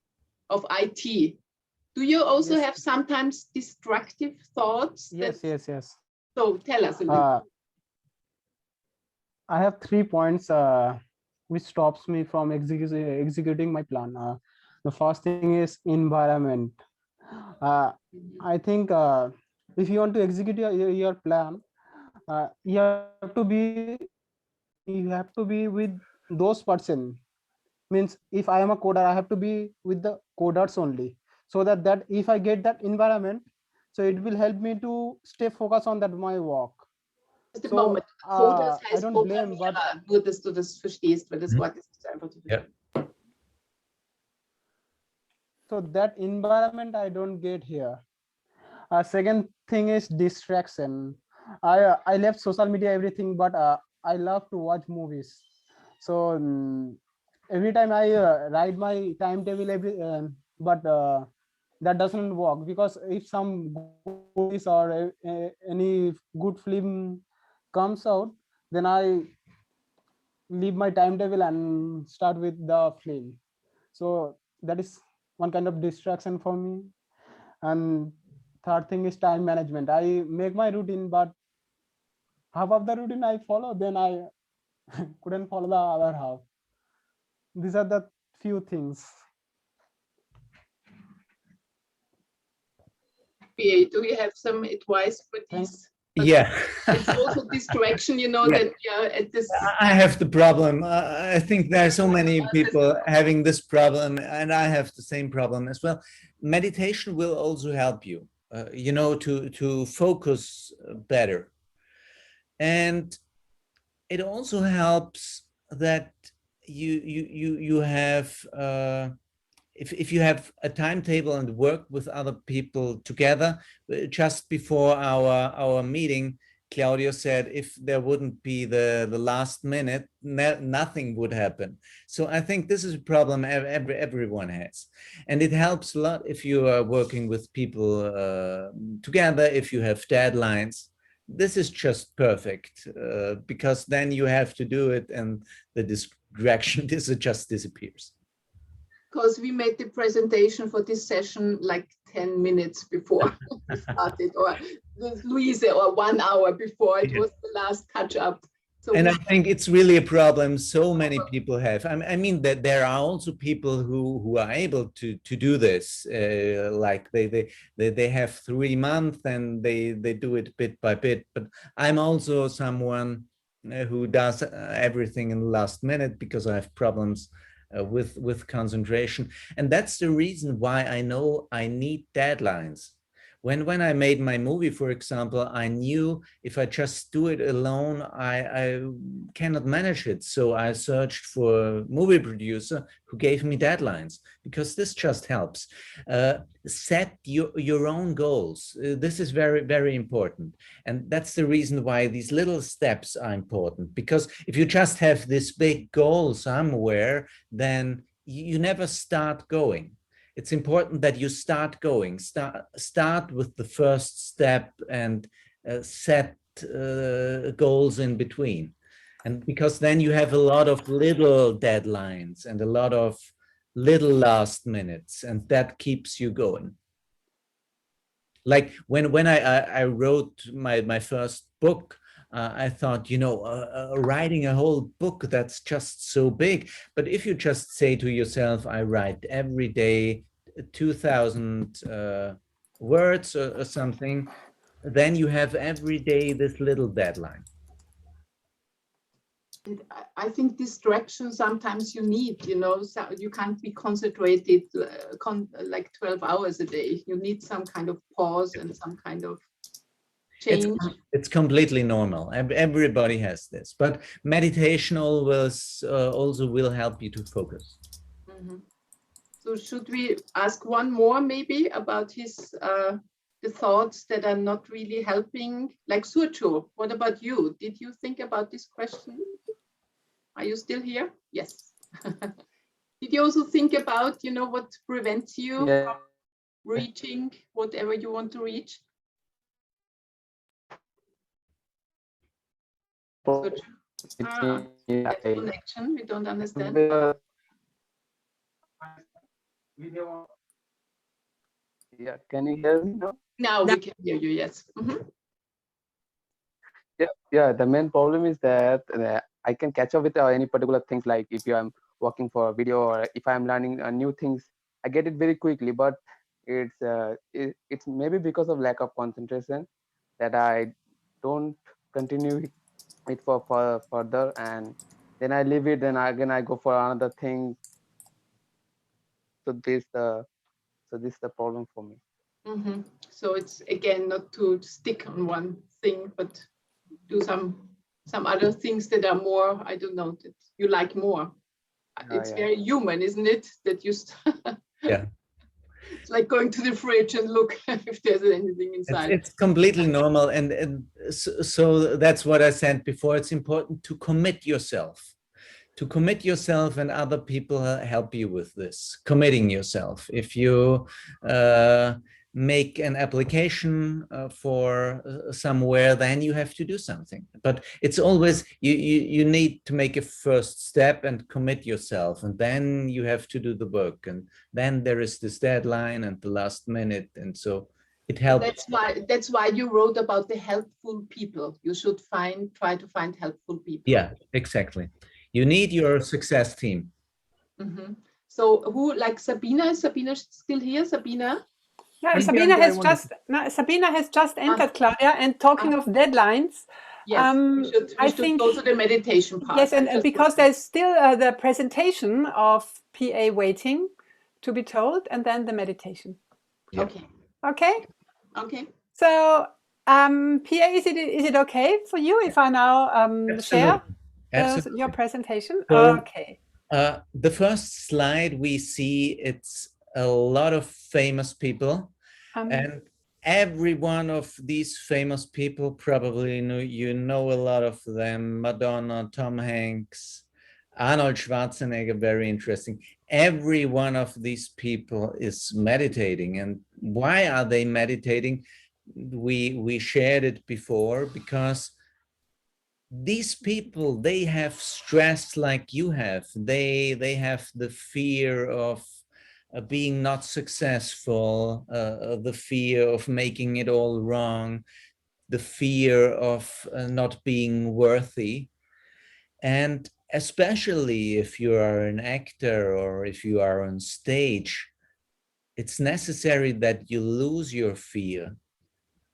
of IT. Do you also Yes. have sometimes destructive thoughts? Yes, yes. So tell us a little. I have 3 points which stops me from executing my plan. The first thing is environment. I think if you want to execute your plan, you have to be with those person. Means if I am a coder, I have to be with the coders only, so that if I get that environment, so it will help me to stay focused on that my work. Just a So, Moment. Coders I heißt don't blame, but Programmierer, nur dass du das verstehst, weil das Wort ist nicht so einfach zu verstehen. so that environment I don't get here. Second thing is distraction. I left social media everything, but I love to watch movies. So every time I write my timetable but that doesn't work, because if some movies or any good film comes out, then I leave my timetable and start with the film. So that is one kind of distraction for me. And third thing is time management. I make my routine, but half of the routine I follow, then I couldn't follow the other half. These are the few things. Do you have some advice for this? Yeah. It's also distraction, you know, that at this. I have the problem. I think there are so many people having this problem, and I have the same problem as well. Meditation will also help you, you know, to focus better. And it also helps that you have, if you have a timetable and work with other people together. Just before our meeting, Claudio said if there wouldn't be the last minute, nothing would happen. So I think this is a problem everyone has. And it helps a lot if you are working with people together, if you have deadlines. This is just perfect because then you have to do it and the distraction just disappears. Because we made the presentation for this session like 10 minutes before we started, or Louise, or 1 hour before. It was the last touch up. So and I think it's really a problem so many people have. I mean that there are also people who are able to do this, like they have 3 months and they do it bit by bit. But I'm also someone who does everything in the last minute because I have problems with concentration. And that's the reason why I know I need deadlines. When I made my movie, for example, I knew if I just do it alone, I cannot manage it. So I searched for a movie producer who gave me deadlines, because this just helps. Set your own goals. This is very, very important. And that's the reason why these little steps are important, because if you just have this big goal somewhere, then you never start going. It's important that you start going, start with the first step and set goals in between. And because then you have a lot of little deadlines and a lot of little last minutes, and that keeps you going. Like when I wrote my first book, I thought, you know, writing a whole book, that's just so big. But if you just say to yourself, I write every day 2,000 words or something, then you have every day this little deadline. I think distraction sometimes you need, you know, so you can't be concentrated like 12 hours a day. You need some kind of pause and some kind of change. It's completely normal. Everybody has this, but meditation always also will help you to focus. Mm-hmm. So should we ask one more maybe about his the thoughts that are not really helping? Like Surcho, what about you? Did you think about this question? Are you still here? Yes. Did you also think about, you know, what prevents you from reaching whatever you want to reach? Surcho? Connection, we don't understand. Yeah, can you hear me now? Now we can hear you, yes. Yeah, the main problem is that I can catch up with any particular things, like if I'm working for a video or if I'm learning new things, I get it very quickly, but it's maybe because of lack of concentration that I don't continue it for further, and then I leave it, then again I go for another thing. So this is the problem for me. So it's again not to stick on one thing, but do some other things that are more, I don't know, that you like more. It's very human, isn't it? That you Yeah. It's like going to the fridge and look if there's anything inside. It's completely normal, and so that's what I said before. It's important to commit yourself. To commit yourself, and other people help you with this, committing yourself. If you make an application for somewhere, then you have to do something. But it's always, you need to make a first step and commit yourself, and then you have to do the work. And then there is this deadline and the last minute, and so it helps. That's why you wrote about the helpful people. You should try to find helpful people. Yeah, exactly. You need your success team. So who, like Sabina? Is Sabina still here? Sabina? No, Sabina has just entered, Claudia. And talking of deadlines, yes, we should go to the meditation part. Yes, and because there's still the presentation of PA waiting to be told, and then the meditation. Yeah. Okay. So, PA, is it okay for you if I now share your presentation? So, okay. The first slide we see, it's a lot of famous people, and every one of these famous people, probably you know a lot of them: Madonna, Tom Hanks, Arnold Schwarzenegger, very interesting. Every one of these people is meditating. And why are they meditating? We shared it before, because these people, they have stress like you have. They have the fear of being not successful, the fear of making it all wrong, the fear of not being worthy. And especially if you are an actor or if you are on stage, it's necessary that you lose your fear,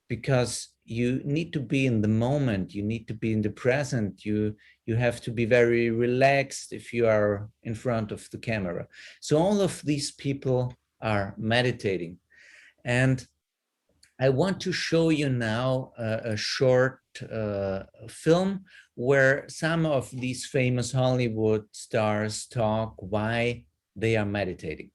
because you need to be in the moment, you need to be in the present, you have to be very relaxed if you are in front of the camera. So all of these people are meditating. And I want to show you now a short film where some of these famous Hollywood stars talk why they are meditating.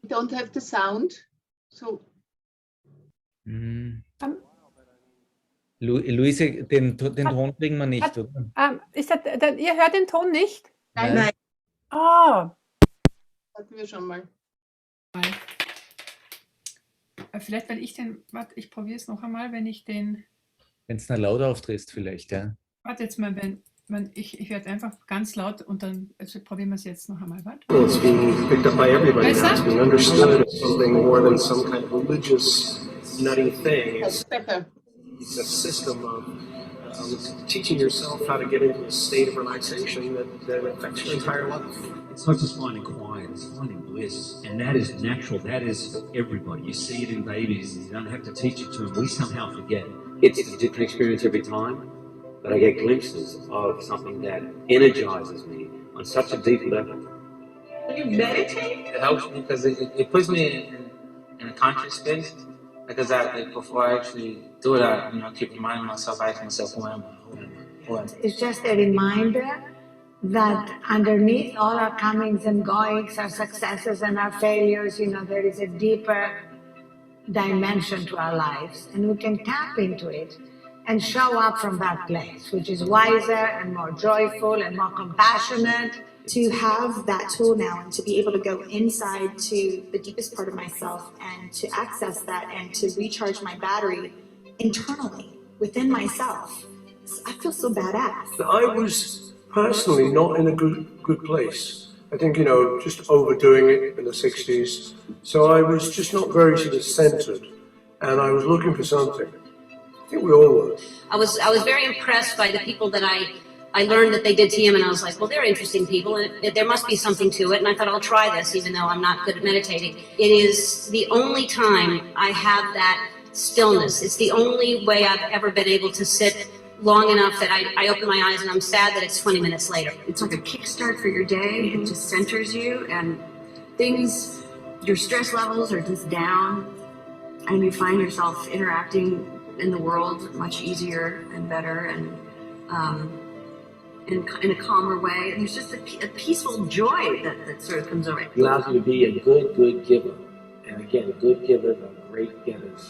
Don't have the sound, so. Luise, den Ton kriegen wir nicht, oder? Ihr hört den Ton nicht? Nein. Oh. Hatten wir schon mal. Vielleicht, weil ich den, warte, ich probiere es noch einmal, wenn ich den... Wenn es laut aufdrehst vielleicht, ja. Warte jetzt mal, ich werde einfach ganz laut und dann probieren wir es jetzt noch einmal. Warte. It's being picked up by everybody. It's being understood as something more than some kind of religious nutty thing. It's a system of teaching yourself how to get into a state of relaxation that affects your entire life. It's not just finding quiet, it's finding bliss. And that is natural, that is everybody. You see it in babies, you don't have to teach it to them. We somehow forget. It's a different experience every time, but I get glimpses of something that energizes me on such a deep level. You meditate? It helps me because it puts me in a conscious space Because before I actually do it, I keep reminding myself, asking myself, who am I? Who am I? Who am I? It's just a reminder that underneath all our comings and goings, our successes and our failures, there is a deeper dimension to our lives, and we can tap into it and show up from that place, which is wiser and more joyful and more compassionate. To have that tool now and to be able to go inside to the deepest part of myself and to access that and to recharge my battery internally within myself. I feel so badass. I was personally not in a good place. I think, just overdoing it in the 60s. So I was just not very sort of centered, and I was looking for something. I think we all were. I was very impressed by the people that I learned that they did TM, and I was like, well, they're interesting people, and there must be something to it. And I thought, I'll try this, even though I'm not good at meditating. It is the only time I have that stillness. It's the only way I've ever been able to sit long enough that I open my eyes and I'm sad that it's 20 minutes later. It's like a kickstart for your day. It just centers you, and your stress levels are just down, and you find yourself interacting in the world much easier and better, and in a calmer way. And there's just a peaceful joy that sort of comes over. It allows you to be a good giver. And again, good givers are great getters.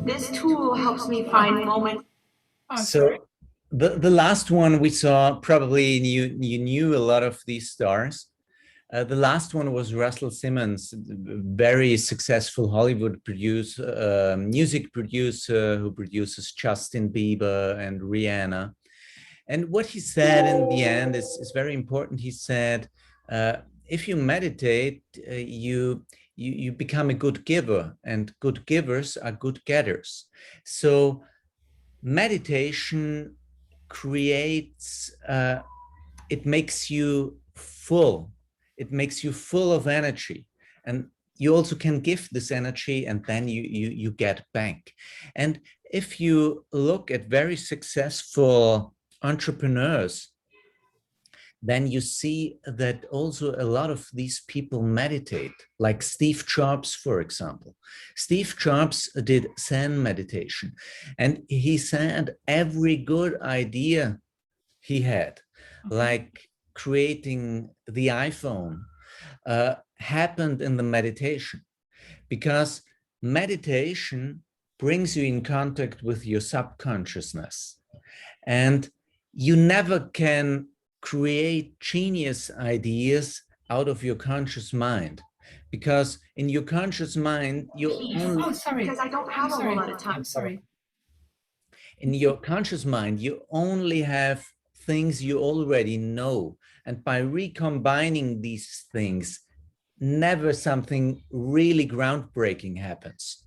This tool helps me find moments. So the last one we saw, probably you knew a lot of these stars. The last one was Russell Simmons, very successful Hollywood music producer who produces Justin Bieber and Rihanna. And what he said in the end is very important. He said, if you meditate, you become a good giver, and good givers are good getters. So meditation creates, it makes you full. It makes you full of energy, and you also can give this energy, and then you get back. And if you look at very successful entrepreneurs, then you see that also a lot of these people meditate, like Steve Jobs, for example. Steve Jobs did Zen meditation, and he said every good idea he had, like creating the iPhone, happened in the meditation, because meditation brings you in contact with your subconsciousness, and you never can create genius ideas out of your conscious mind, because in your conscious mind you only Because I don't have a whole lot of time. Sorry. In your conscious mind you only have things you already know, and by recombining these things, never something really groundbreaking happens.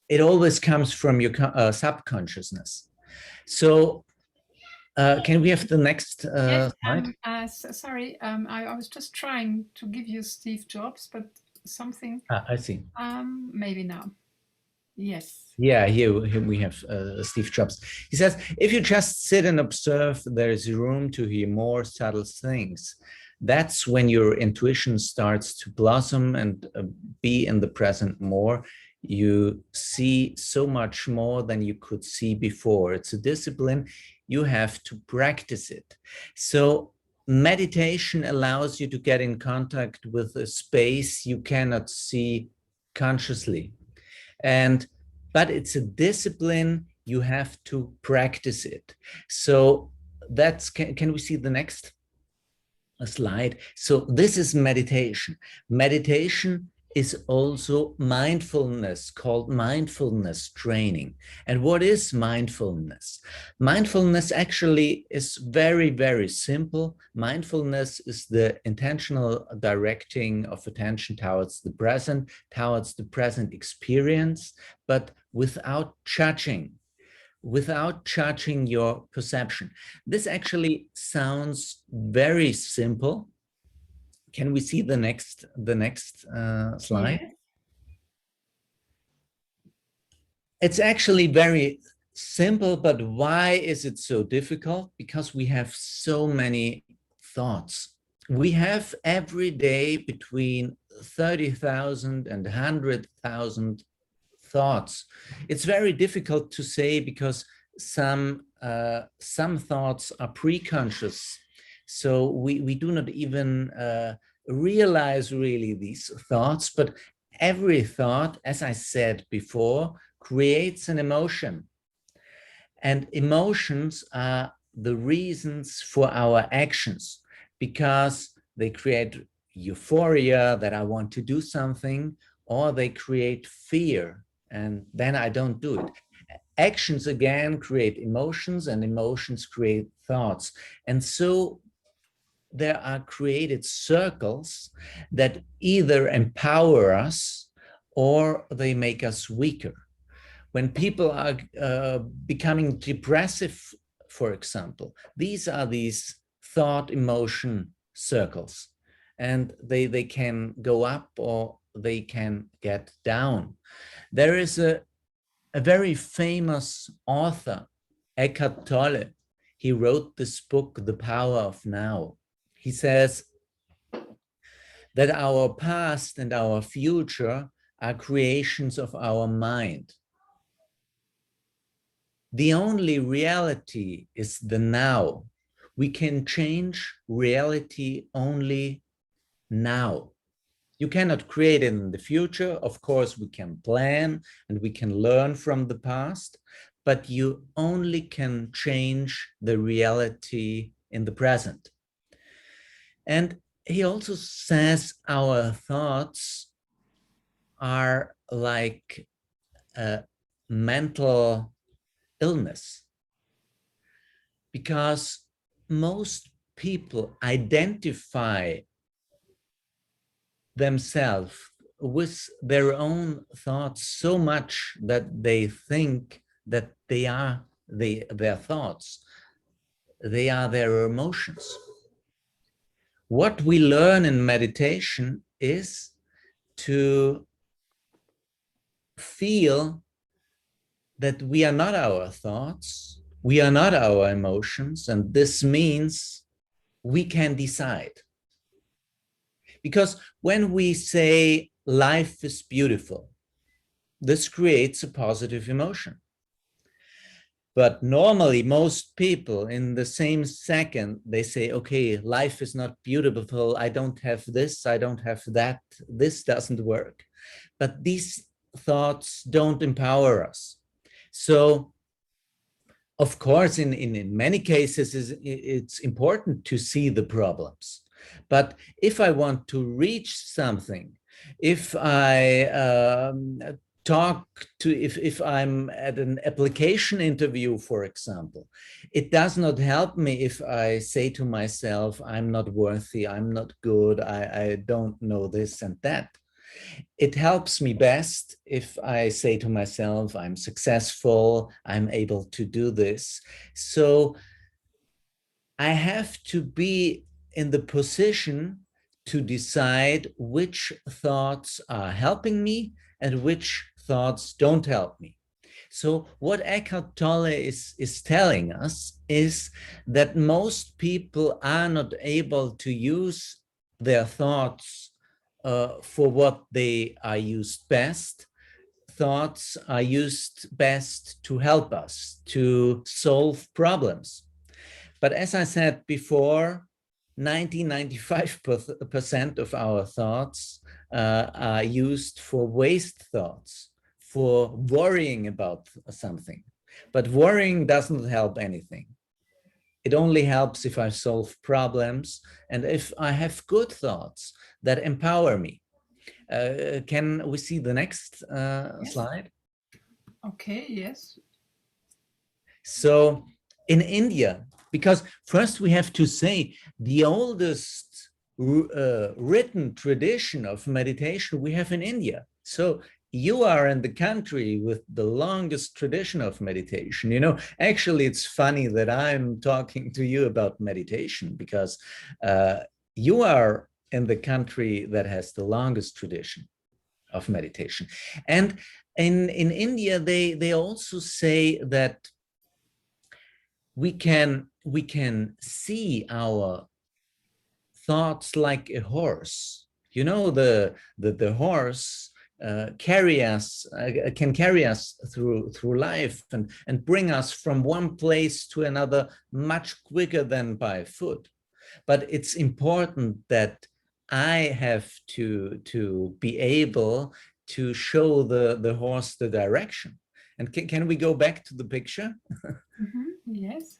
It always comes from your subconsciousness. So can we have the next slide? Sorry, I was just trying to give you Steve Jobs, but something. I see. Maybe now. Yes. Yeah, here we have Steve Jobs. He says, if you just sit and observe, there is room to hear more subtle things. That's when your intuition starts to blossom and be in the present more. You see so much more than you could see before. It's a discipline. You have to practice it. So meditation allows you to get in contact with a space you cannot see consciously. But it's a discipline, you have to practice it. So that's, can we see the next slide? So this is meditation. Meditation is also mindfulness, called mindfulness training. And what is mindfulness? Mindfulness actually is very, very simple. Mindfulness is the intentional directing of attention towards the present experience, but without judging your perception. This actually sounds very simple. Can we see the next slide? Yes. It's actually very simple, but why is it so difficult? Because we have so many thoughts. We have every day between 30,000 and 100,000 thoughts. It's very difficult to say because some thoughts are pre-conscious, so we do not even realize really these thoughts, but every thought, as I said before, creates an emotion. And emotions are the reasons for our actions because they create euphoria that I want to do something, or they create fear and then I don't do it. Actions again create emotions, and emotions create thoughts. And so there are created circles that either empower us or they make us weaker. When people are becoming depressive, for example, these are these thought emotion circles, and they can go up or they can get down. There is a very famous author, Eckhart Tolle. He wrote this book, The Power of Now. He says that our past and our future are creations of our mind. The only reality is the now. We can change reality only now. You cannot create it in the future. Of course, we can plan and we can learn from the past, but you only can change the reality in the present. And he also says our thoughts are like a mental illness, because most people identify themselves with their own thoughts so much that they think that they are their thoughts, they are their emotions. What we learn in meditation is to feel that we are not our thoughts, we are not our emotions, and this means we can decide. Because when we say life is beautiful, this creates a positive emotion. But normally, most people in the same second, they say, okay, life is not beautiful. I don't have this, I don't have that. This doesn't work. But these thoughts don't empower us. So, of course, in many cases, it's important to see the problems. But if I want to reach something, if I if I'm at an application interview, for example, it does not help me if I say to myself, I'm not worthy, I'm not good, I don't know this and that. It helps me best if I say to myself, I'm successful, I'm able to do this. So I have to be in the position to decide which thoughts are helping me and which thoughts don't help me. So what Eckhart Tolle is telling us is that most people are not able to use their thoughts for what they are used best. Thoughts are used best to help us to solve problems. But as I said before, 95% of our thoughts are used for waste thoughts, for worrying about something. But worrying doesn't help anything. It only helps if I solve problems and if I have good thoughts that empower me. Can we see the next slide? Okay, yes. So in India, because first we have to say the oldest written tradition of meditation we have in India. So you are in the country with the longest tradition of meditation. You know, actually, it's funny that I'm talking to you about meditation because you are in the country that has the longest tradition of meditation. And in India, they also say that we can see our thoughts like a horse. You know, the horse can carry us through life and bring us from one place to another much quicker than by foot. But it's important that I have to be able to show the horse the direction. And can we go back to the picture? Yes.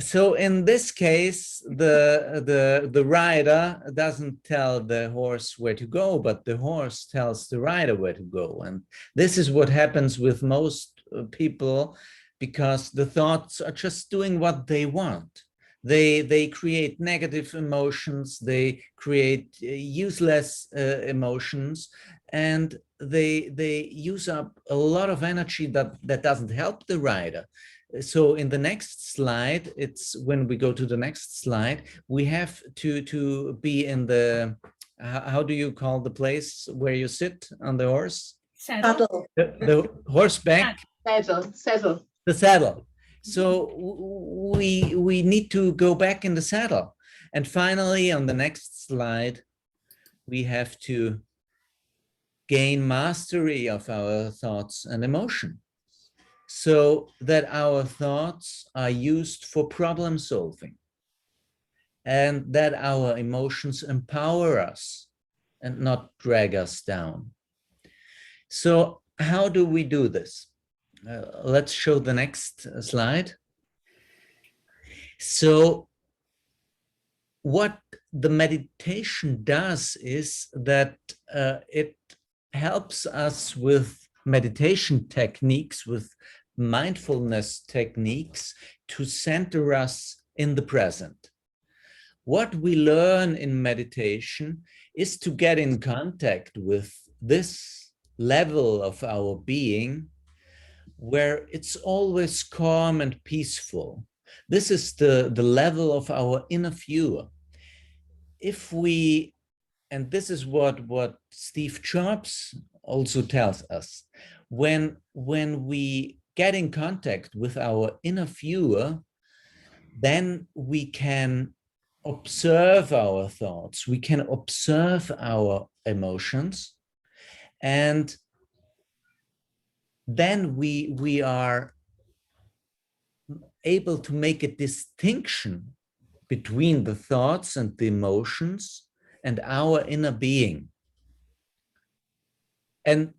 So in this case, the rider doesn't tell the horse where to go, but the horse tells the rider where to go. And this is what happens with most people, because the thoughts are just doing what they want. They create negative emotions, they create useless emotions, and they use up a lot of energy that doesn't help the rider. So in the next slide, it's when we go to the next slide, we have to be in the, how do you call the place where you sit on the horse? Saddle. The horseback. Saddle. The saddle. So we need to go back in the saddle. And finally, on the next slide, we have to gain mastery of our thoughts and emotion, so that our thoughts are used for problem solving and that our emotions empower us and not drag us down. So how do we do this? Let's show the next slide. So what the meditation does is that it helps us with meditation techniques, with mindfulness techniques, to center us in the present. What we learn in meditation is to get in contact with this level of our being where it's always calm and peaceful. This is the level of our inner viewer. If we, and this is what Steve Jobs also tells us, when we get in contact with our inner viewer, then we can observe our thoughts, we can observe our emotions, and then we are able to make a distinction between the thoughts and the emotions and our inner being. And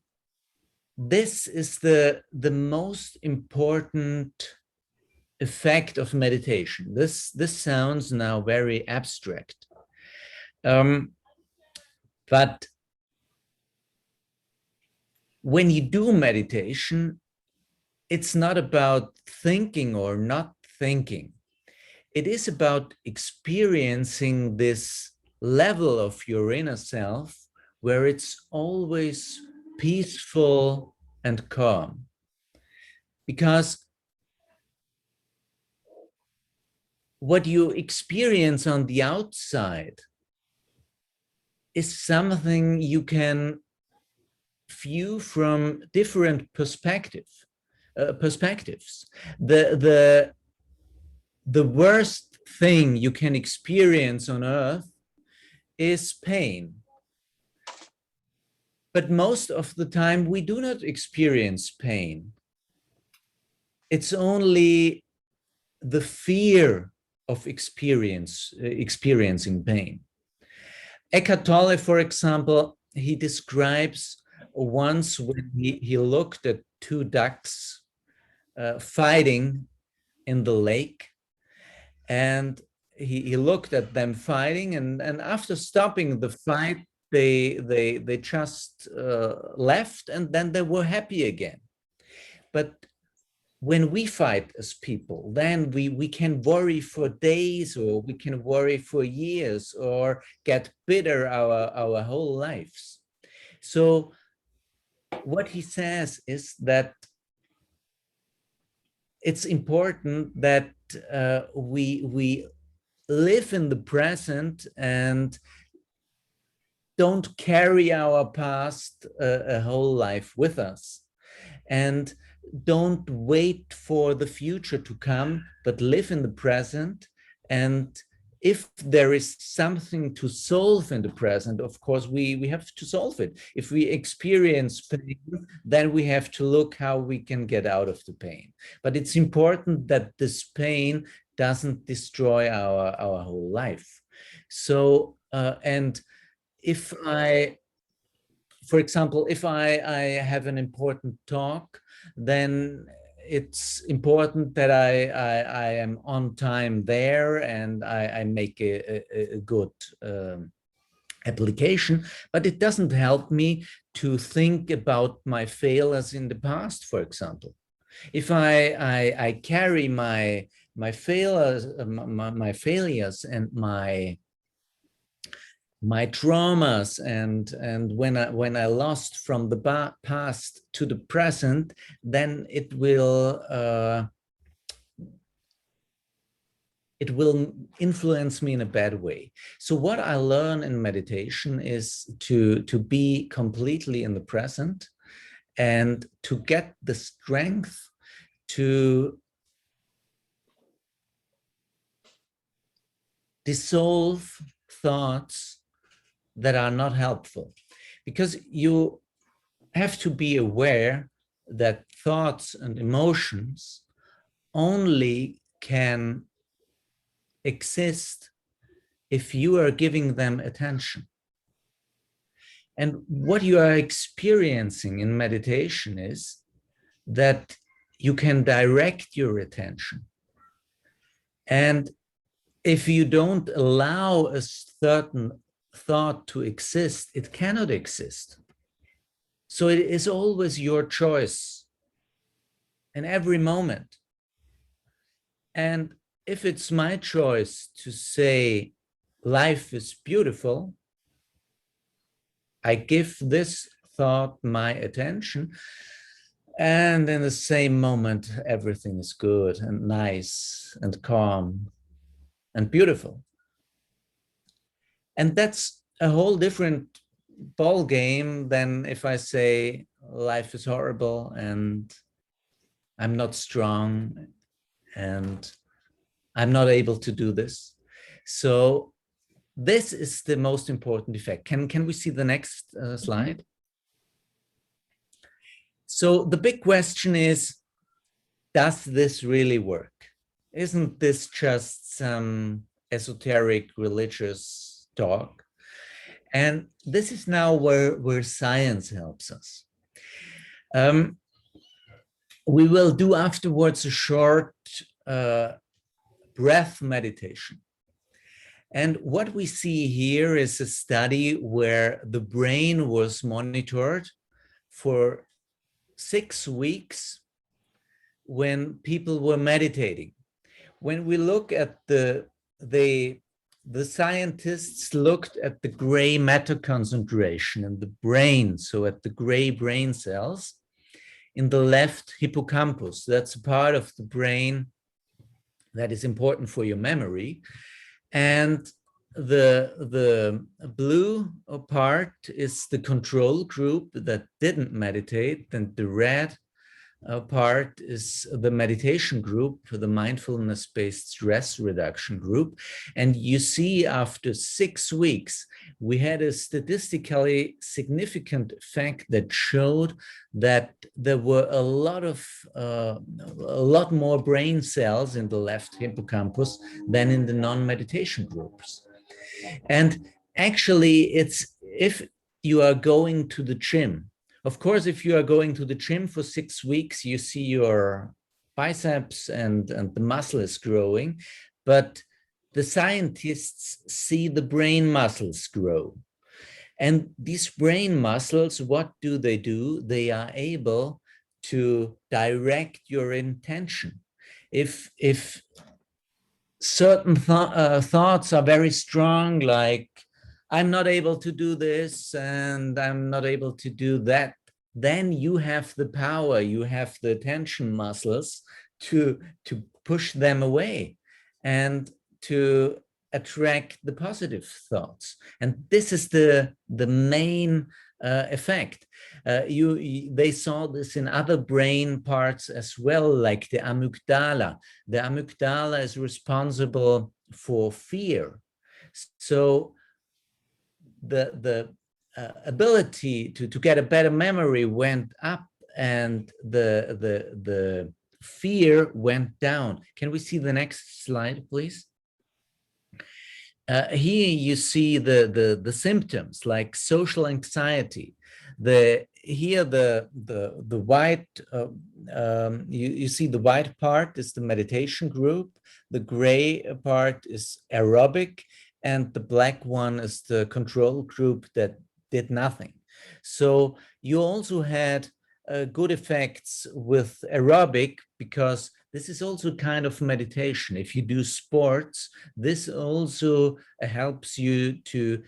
this is the most important effect of meditation. This sounds now very abstract, but when you do meditation, it's not about thinking or not thinking. It is about experiencing this level of your inner self where it's always peaceful and calm. Because what you experience on the outside is something you can view from different perspectives. The worst thing you can experience on earth is pain. But most of the time we do not experience pain. It's only the fear of experiencing pain. Eckhart Tolle, for example, he describes once when he looked at two ducks fighting in the lake, and he looked at them fighting, and after stopping the fight, they just left, and then they were happy again. But when we fight as people, then we can worry for days, or we can worry for years, or get bitter our whole lives. So what he says is that it's important that we live in the present and don't carry our past a whole life with us, and don't wait for the future to come, but live in the present and if there is something to solve in the present, of course, we have to solve it. If we experience pain, then we have to look how we can get out of the pain. But it's important that this pain doesn't destroy our whole life. So, and if for example, if I have an important talk, then it's important that I am on time there and I make a good application, but it doesn't help me to think about my failures in the past, for example. If I carry my failures, my failures and my traumas and when I lost from the past to the present, then it will influence me in a bad way. So what I learn in meditation is to be completely in the present and to get the strength to dissolve thoughts that are not helpful, because you have to be aware that thoughts and emotions only can exist if you are giving them attention. And what you are experiencing in meditation is that you can direct your attention. And if you don't allow a certain thought to exist, it cannot exist. So it is always your choice in every moment. And if it's my choice to say life is beautiful, I give this thought my attention, and in the same moment everything is good and nice and calm and beautiful. And that's a whole different ball game than if I say life is horrible and I'm not strong and I'm not able to do this. So this is the most important effect. Can we see the next slide? So the big question is, does this really work? Isn't this just some esoteric religious talk? And this is now where science helps us. We will do afterwards a short breath meditation. And what we see here is a study where the brain was monitored for 6 weeks when people were meditating. When we look at the scientists looked at the gray matter concentration in the brain, so at the gray brain cells in the left hippocampus. That's a part of the brain that is important for your memory. And the blue part is the control group that didn't meditate, and the red part is the meditation group, the mindfulness-based stress reduction group. And you see, after 6 weeks, we had a statistically significant effect that showed that there were a lot more brain cells in the left hippocampus than in the non-meditation groups. And actually, it's if you are going to the gym. Of course, if you are going to the gym for 6 weeks, you see your biceps and the muscle is growing, but the scientists see the brain muscles grow. And these brain muscles, what do? They are able to direct your intention. If certain thoughts are very strong, like, I'm not able to do this and I'm not able to do that, then you have the power, you have the attention muscles to push them away and to attract the positive thoughts. And this is the main effect. They saw this in other brain parts as well, like the amygdala. The amygdala is responsible for fear. So the ability to get a better memory went up, and the fear went down. Can we see the next slide, please? Here you see the symptoms like social anxiety. Here the white you see the white part is the meditation group, the gray part is aerobic, and the black one is the control group that did nothing. So you also had good effects with aerobic, because this is also kind of meditation. If you do sports, this also helps you to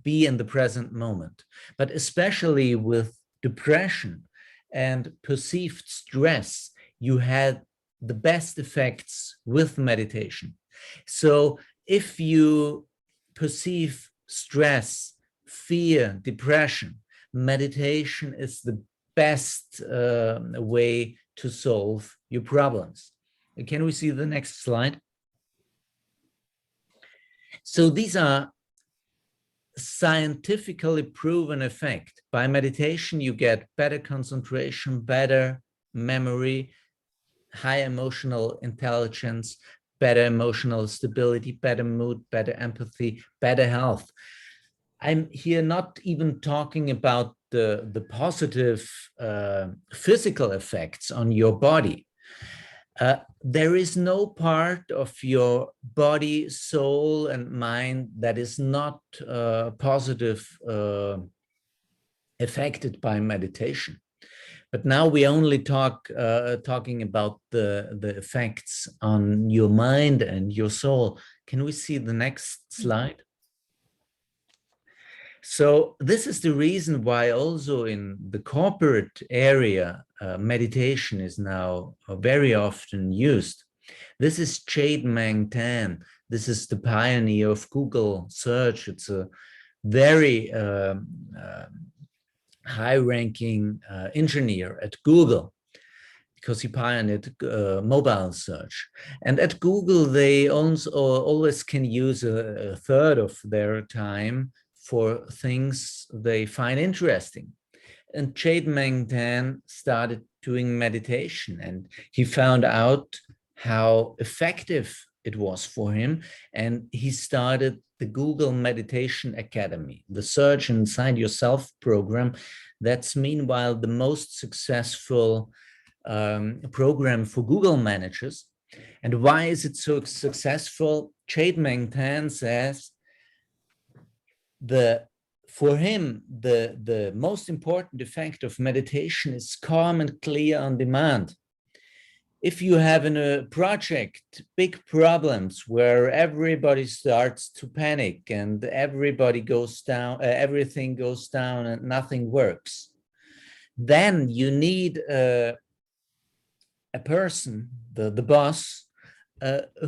be in the present moment. But especially with depression and perceived stress, you had the best effects with meditation. So if you perceive stress, fear, depression, meditation is the best way to solve your problems. Can we see the next slide? So these are scientifically proven effect. By meditation, you get better concentration, better memory, high emotional intelligence, better emotional stability, better mood, better empathy, better health. I'm here not even talking about the positive physical effects on your body. There is no part of your body, soul, and mind that is not positive affected by meditation. But now we only talking about the effects on your mind and your soul. Can we see the next slide? So this is the reason why also in the corporate area, meditation is now very often used. This is Jade Meng Tan. This is the pioneer of Google search. It's a very high-ranking engineer at Google, because he pioneered mobile search. And at Google, they also always can use a third of their time for things they find interesting. And Jade Meng Tan started doing meditation, and he found out how effective it was for him. And he started the Google Meditation Academy, the Search Inside Yourself program. That's meanwhile the most successful program for Google managers. And why is it so successful? Jade Meng Tan says, for him, the most important effect of meditation is calm and clear on demand. If you have in a project big problems where everybody starts to panic and everybody goes down, everything goes down and nothing works, then you need a person, the boss,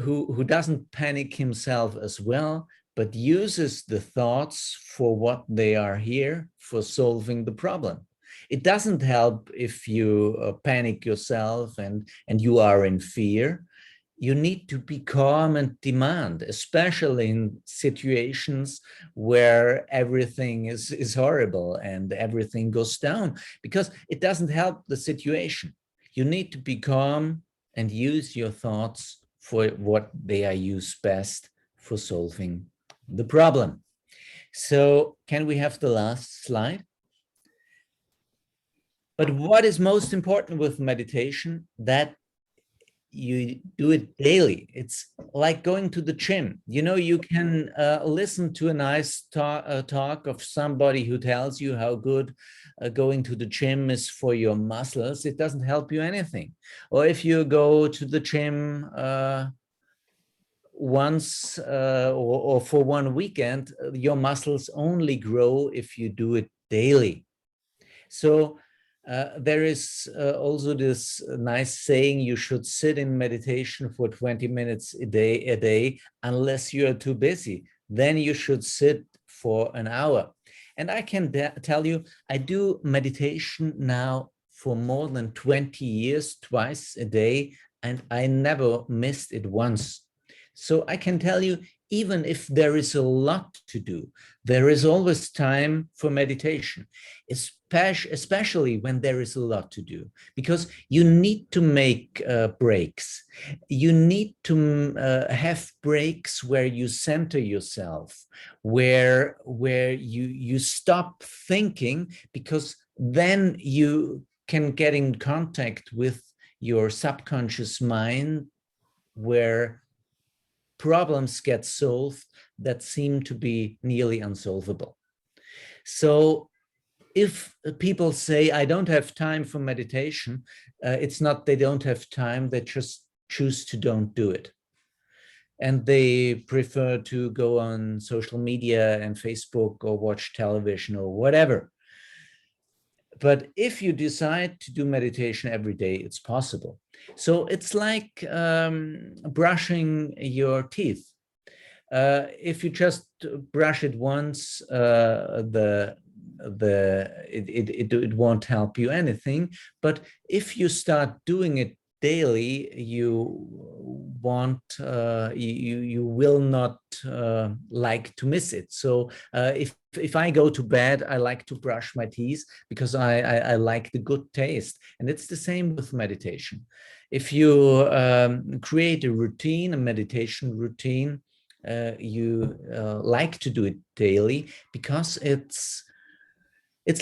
who doesn't panic himself as well, but uses the thoughts for what they are here for, solving the problem. It doesn't help if you panic yourself and you are in fear. You need to be calm and demand, especially in situations where everything is horrible and everything goes down, because it doesn't help the situation. You need to be calm and use your thoughts for what they are used best for solving the problem. So can we have the last slide? But what is most important with meditation? That you do it daily. It's like going to the gym. You know, you can listen to a nice talk of somebody who tells you how good going to the gym is for your muscles. It doesn't help you anything. Or if you go to the gym once or for one weekend, your muscles only grow if you do it daily. So there is also this nice saying, you should sit in meditation for 20 minutes a day, unless you are too busy. Then you should sit for an hour. And I can tell you, I do meditation now for more than 20 years, twice a day, and I never missed it once. So I can tell you, even if there is a lot to do, there is always time for meditation, especially when there is a lot to do, because you need to make breaks. You need to have breaks where you center yourself, where you stop thinking, because then you can get in contact with your subconscious mind, where problems get solved that seem to be nearly unsolvable. So if people say, I don't have time for meditation, it's not they don't have time, they just choose to don't do it. And they prefer to go on social media and Facebook or watch television or whatever. But if you decide to do meditation every day, it's possible. So it's like brushing your teeth. If you just brush it once, it won't help you anything. But if you start doing it daily, you will not like to miss it. So if I go to bed, I like to brush my teeth because I like the good taste. And it's the same with meditation. If you create a routine, a meditation routine, you like to do it daily, because it's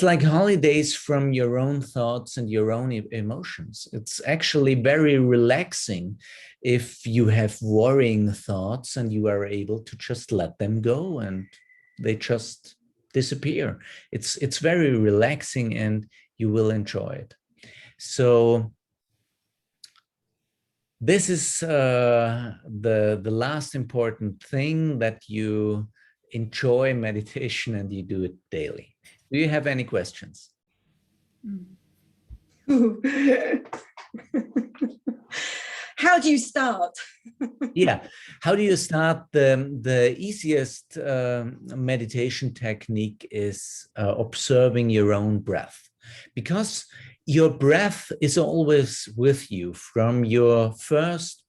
like holidays from your own thoughts and your own emotions. It's actually very relaxing if you have worrying thoughts and you are able to just let them go and they just disappear. It's very relaxing and you will enjoy it. So this is the last important thing, that you enjoy meditation and you do it daily. Do you have any questions? How do you start? Yeah, how do you start? The easiest meditation technique is observing your own breath, because your breath is always with you from your first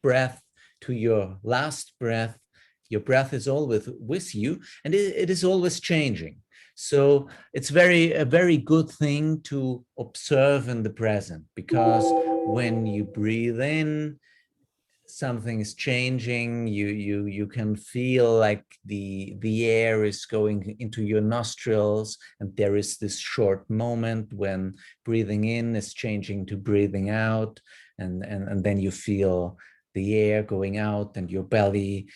breath to your last breath. Your breath is always with you, and it is always changing. So it's a very good thing to observe in the present, because when you breathe in, something is changing. You can feel like the air is going into your nostrils, and there is this short moment when breathing in is changing to breathing out, and then you feel the air going out and your belly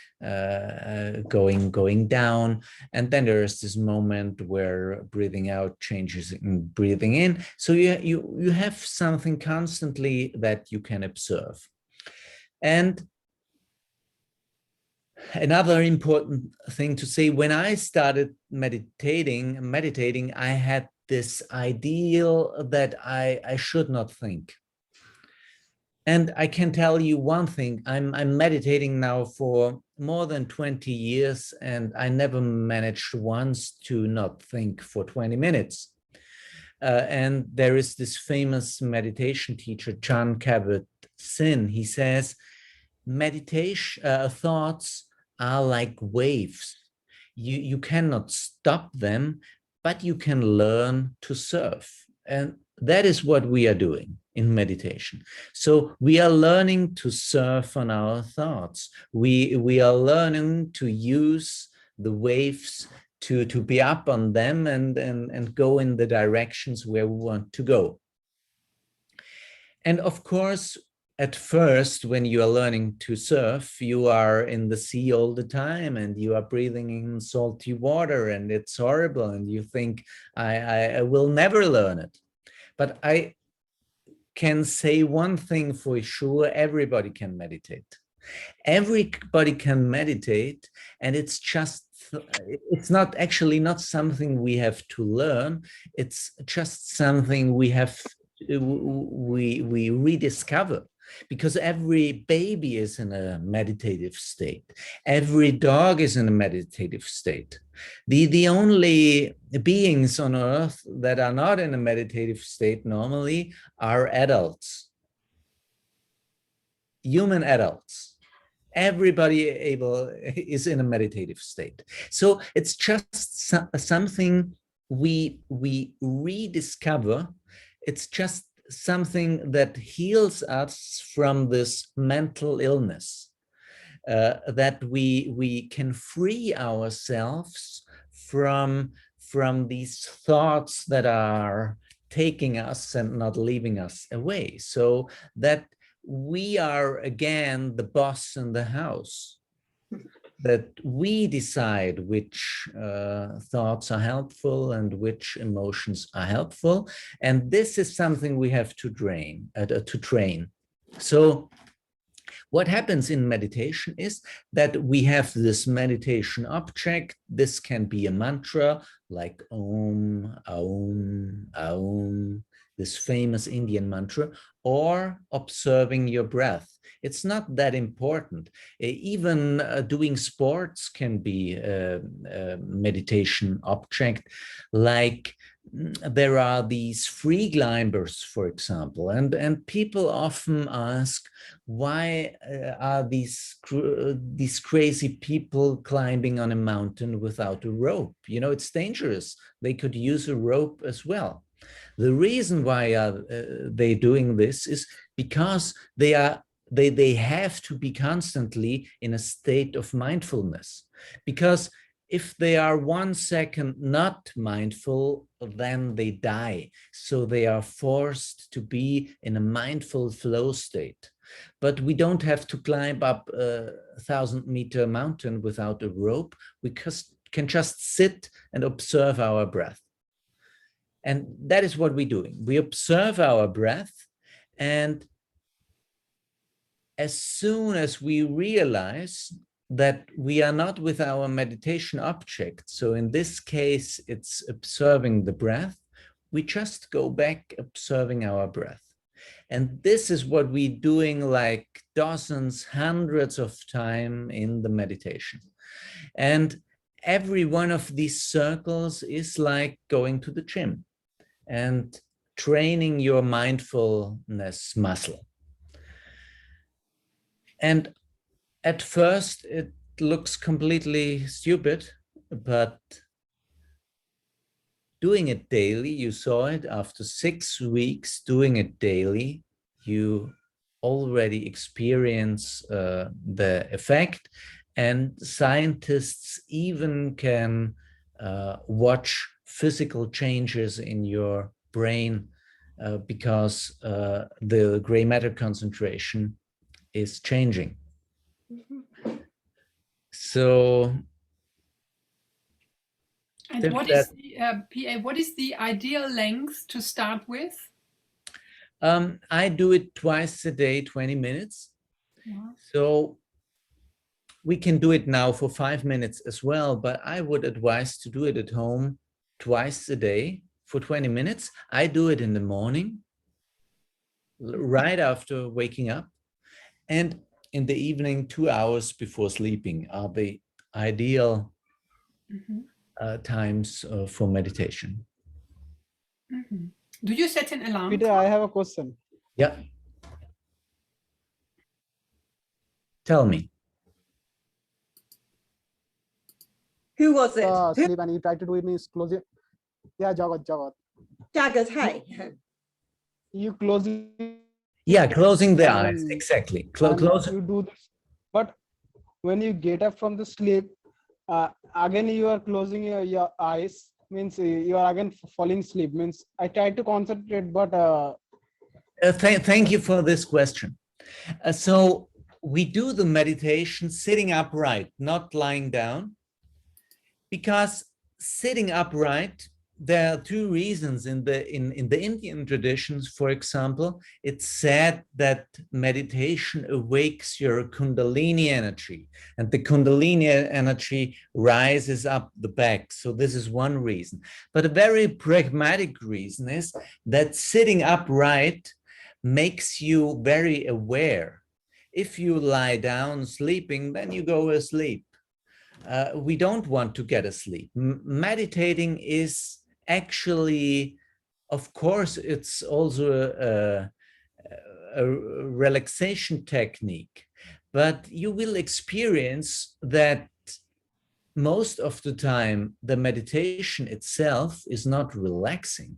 going down, and then there is this moment where breathing out changes in breathing in. So you have something constantly that you can observe. And another important thing to say, when I started meditating, I had this ideal that I should not think. And I can tell you one thing, I'm meditating now for more than 20 years, and I never managed once to not think for 20 minutes. And there is this famous meditation teacher, John Kabat-Zinn. He says, meditation thoughts are like waves. You cannot stop them, but you can learn to surf. And that is what we are doing in meditation. So we are learning to surf on our thoughts. We are learning to use the waves to be up on them and go in the directions where we want to go. And of course, at first, when you are learning to surf, you are in the sea all the time and you are breathing in salty water and it's horrible and you think, I will never learn it. But I can say one thing for sure, everybody can meditate. Everybody can meditate, and it's not actually not something we have to learn. It's just something we rediscover, because every baby is in a meditative state. Every dog is in a meditative state. The only beings on earth that are not in a meditative state normally are adults, human adults. Everybody is in a meditative state. So it's just something we rediscover. It's just something that heals us from this mental illness, that we can free ourselves from these thoughts that are taking us and not leaving us away, so that we are again the boss in the house, that we decide which thoughts are helpful and which emotions are helpful. And this is something we have to train. So what happens in meditation is that we have this meditation object. This can be a mantra like Om, Aum, Aum, this famous Indian mantra, or observing your breath. It's not that important. Even doing sports can be a meditation object, like there are these free climbers, for example, and people often ask, why are these crazy people climbing on a mountain without a rope? You know, it's dangerous. They could use a rope as well. The reason why are they doing this is because they have to be constantly in a state of mindfulness, because if they are 1 second not mindful, then they die. So they are forced to be in a mindful flow state. But we don't have to climb up a 1,000-meter mountain without a rope. We can just sit and observe our breath. And that is what we're doing. We observe our breath, and as soon as we realize that we are not with our meditation object, so in this case, it's observing the breath, we just go back observing our breath. And this is what we're doing like dozens, hundreds of times in the meditation. And every one of these circles is like going to the gym and training your mindfulness muscle. And at first, it looks completely stupid, but doing it daily, you saw it after 6 weeks, doing it daily, you already experience the effect. And scientists even can watch physical changes in your brain because the gray matter concentration is changing. So, and what is the PA? What is the ideal length to start with? I do it twice a day, 20 minutes. Yeah. So we can do it now for 5 minutes as well, but I would advise to do it at home twice a day for 20 minutes. I do it in the morning, right after waking up, and in the evening, 2 hours before sleeping are the ideal times for meditation. Do you set an alarm? Peter, I have a question. Yeah. Tell me. Who was it? Sleep and you try to do it means close it. Yeah, Jagat. Jagat, hey. You close. Yeah, closing the eyes, exactly. Close. You do this, but when you get up from the sleep, again you are closing your eyes. Means you are again falling asleep. Means I try to concentrate, but. Thank you for this question. So we do the meditation sitting upright, not lying down, because sitting upright, there are 2 reasons. In the Indian traditions, for example, it's said that meditation awakes your Kundalini energy, and the Kundalini energy rises up the back. So this is one reason. But a very pragmatic reason is that sitting upright makes you very aware. If you lie down sleeping, then you go asleep. We don't want to get asleep. Meditating is actually, of course, it's also a relaxation technique, but you will experience that most of the time the meditation itself is not relaxing.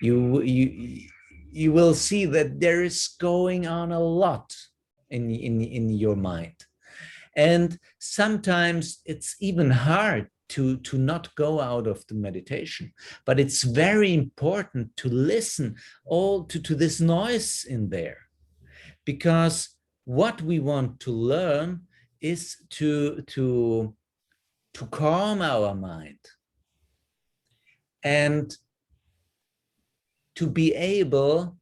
You will see that there is going on a lot in your mind, and sometimes it's even hard to not go out of the meditation. But it's very important to listen all to this noise in there, because what we want to learn is to calm our mind and to be able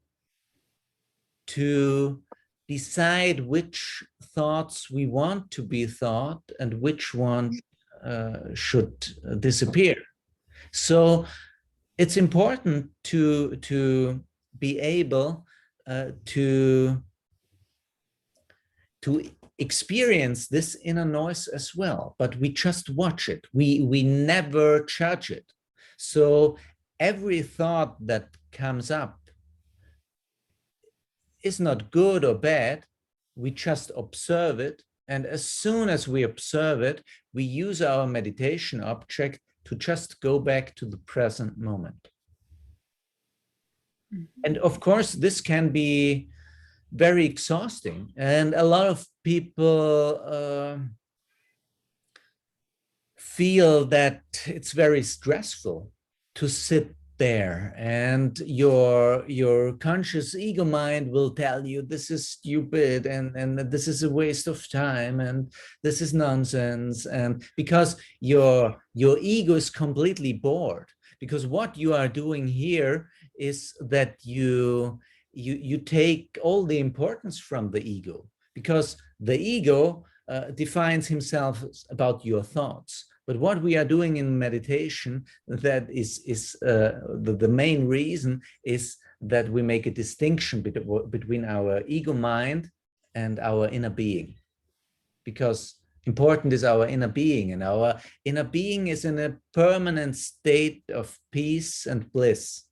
to decide which thoughts we want to be thought and which one should disappear. So it's important to be able to experience this inner noise as well, but we just watch it. We never judge it. So every thought that comes up is not good or bad. We just observe it. And as soon as we observe it, we use our meditation object to just go back to the present moment. And of course, this can be very exhausting. And a lot of people feel that it's very stressful to sit there, and your conscious ego mind will tell you this is stupid and this is a waste of time and this is nonsense, and because your ego is completely bored, because what you are doing here is that you take all the importance from the ego, because the ego defines himself about your thoughts. But what we are doing in meditation, that is the main reason is that we make a distinction between our ego mind and our inner being, because important is our inner being, and our inner being is in a permanent state of peace and bliss.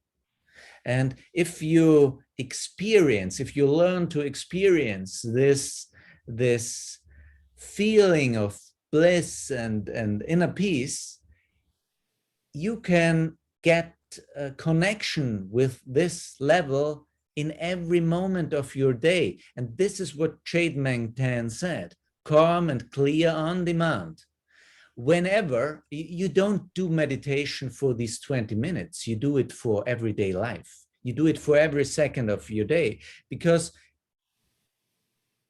And if you learn to experience this feeling of bliss and inner peace, you can get a connection with this level in every moment of your day. And this is what Chade Meng Tan said, calm and clear on demand. Whenever you don't do meditation for these 20 minutes, you do it for everyday life. You do it for every second of your day, because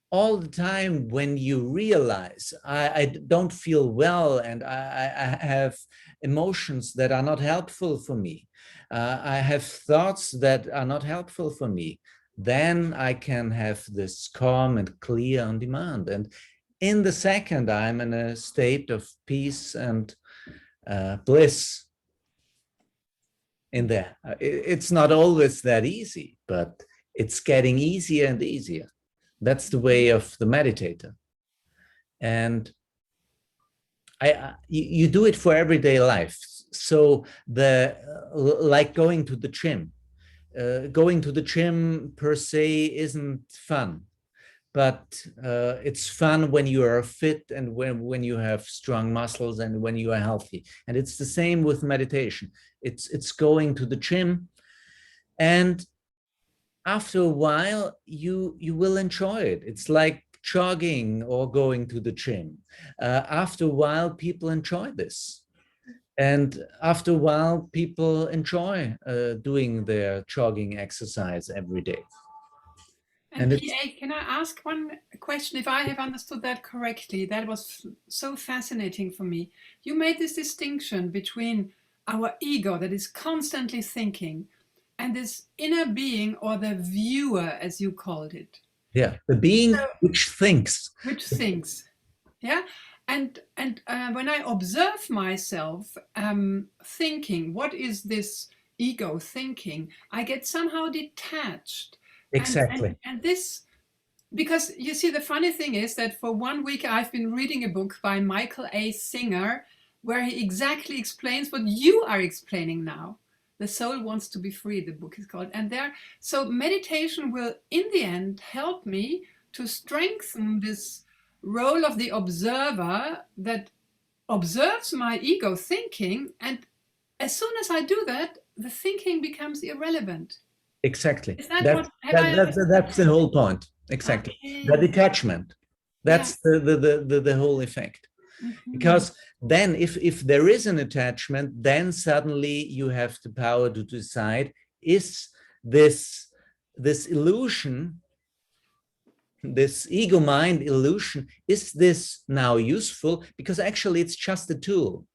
all the time when you realize I don't feel well and I have emotions that are not helpful for me, I have thoughts that are not helpful for me, then I can have this calm and clear on demand. And in the second, I'm in a state of peace and bliss in there. It's not always that easy, but it's getting easier and easier. That's the way of the meditator. And you do it for everyday life. So like going to the gym. Going to the gym per se isn't fun, but it's fun when you are fit and when you have strong muscles and when you are healthy. And it's the same with meditation. It's going to the gym, and after a while, you will enjoy it. It's like jogging or going to the gym. After a while, people enjoy this. And after a while, people enjoy doing their jogging exercise every day. And PA, can I ask one question? If I have understood that correctly, that was so fascinating for me. You made this distinction between our ego that is constantly thinking and this inner being, or the viewer, as you called it. Yeah, the being which thinks. Which thinks, yeah. And when I observe myself thinking, what is this ego thinking? I get somehow detached. Exactly. And this, because you see, the funny thing is that for 1 week I've been reading a book by Michael A. Singer, where he exactly explains what you are explaining now. The Soul Wants to Be Free, the book is called. And so meditation will, in the end, help me to strengthen this role of the observer that observes my ego thinking, and as soon as I do that, the thinking becomes irrelevant. Exactly. Is that That's, what that's the whole point. Exactly. Okay. The detachment. That's the whole effect. Because then if there is an attachment, then suddenly you have the power to decide, is this illusion, this ego mind illusion, is this now useful? Because actually it's just a tool.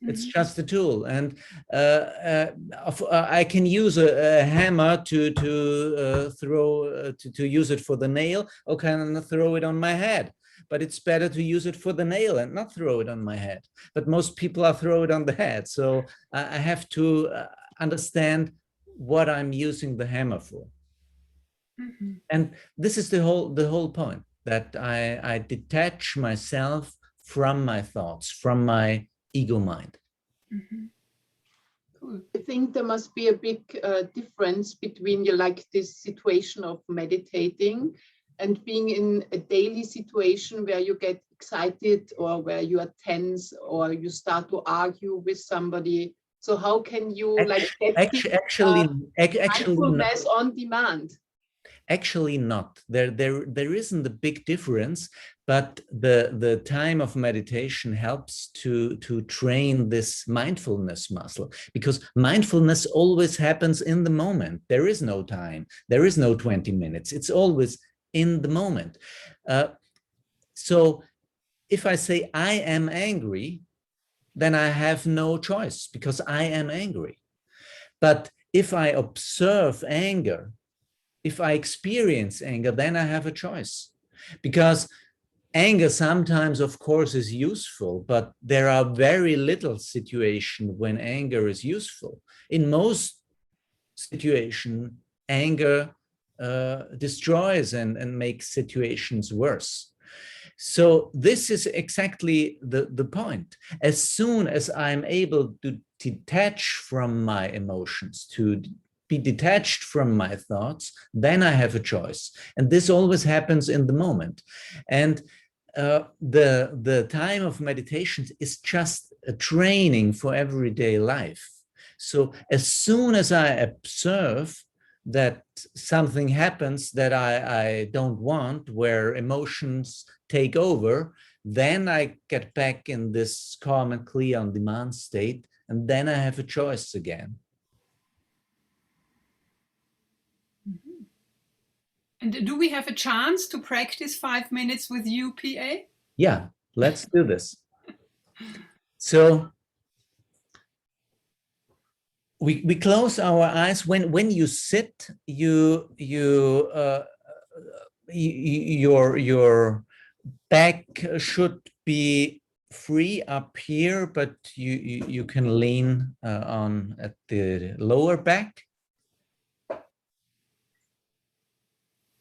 It's just a tool, and I can use a hammer to throw to use it for the nail, or can I throw it on my head? But it's better to use it for the nail and not throw it on my head. But most people are throw it on the head, so I have to understand what I'm using the hammer for. And this is the whole point, that I detach myself from my thoughts, from my ego mind. Cool. I think there must be a big difference between this situation of meditating and being in a daily situation where you get excited or where you are tense or you start to argue with somebody. So how can you actually mindfulness on demand? Actually not. There isn't a big difference, but the time of meditation helps to train this mindfulness muscle, because mindfulness always happens in the moment. There is no time. There is no 20 minutes. It's always in the moment. So if I say I am angry, then I have no choice, because I am angry. But if I observe anger, if I experience anger, then I have a choice, because anger sometimes, of course, is useful, but there are very little situations when anger is useful. In most situations, anger destroys and makes situations worse. So this is exactly the point. As soon as I'm able to detach from my emotions, to be detached from my thoughts, then I have a choice. And this always happens in the moment. And the time of meditation is just a training for everyday life. So as soon as I observe that something happens that I don't want, where emotions take over, then I get back in this calm and clear on demand state, and then I have a choice again. And do we have a chance to practice 5 minutes with you, PA? Yeah, let's do this. So we close our eyes. When you sit, your back should be free up here, but you can lean on at the lower back.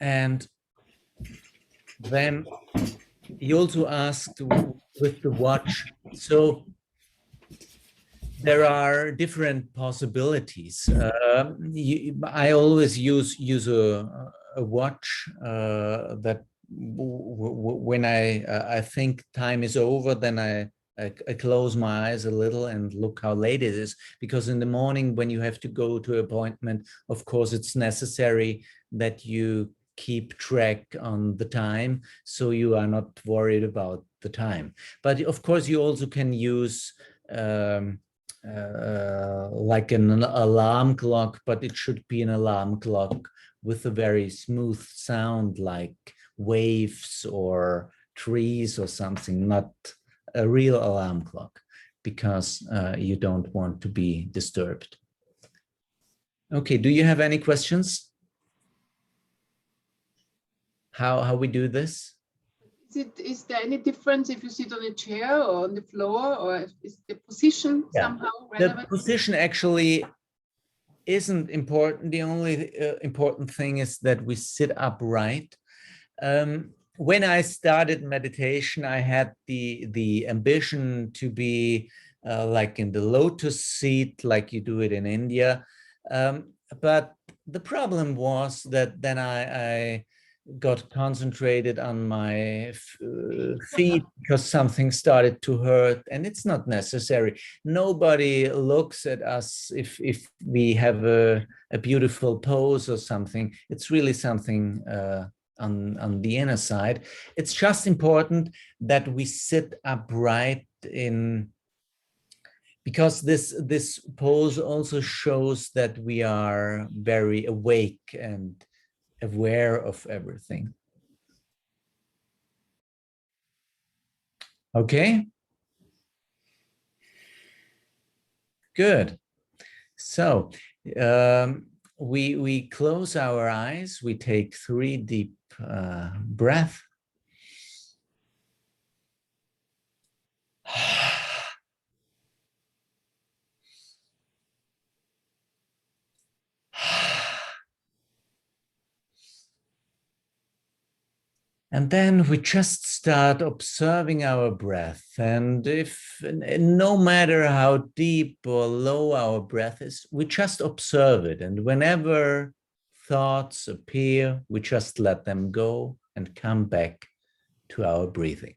And then you also asked with the watch. So there are different possibilities. I always use a watch that when I think time is over, then I close my eyes a little and look how late it is. Because in the morning, when you have to go to an appointment, of course, it's necessary that you keep track on the time, so you are not worried about the time. But of course, you also can use like an alarm clock, but it should be an alarm clock with a very smooth sound, like waves or trees or something, not a real alarm clock, because you don't want to be disturbed. Okay, do you have any questions? How we do this? Is there any difference if you sit on a chair or on the floor, or is the position somehow relevant? The position actually isn't important. The only important thing is that we sit upright. When I started meditation, I had the ambition to be like in the lotus seat, like you do it in India. But the problem was that then I got concentrated on my feet because something started to hurt, and it's not necessary. Nobody looks at us if we have a beautiful pose or something. It's really something on the inner side. It's just important that we sit upright because this pose also shows that we are very awake and aware of everything. Okay. Good. So we close our eyes. We take 3 deep breaths. And then we just start observing our breath. And no matter how deep or low our breath is, we just observe it. And whenever thoughts appear, we just let them go and come back to our breathing.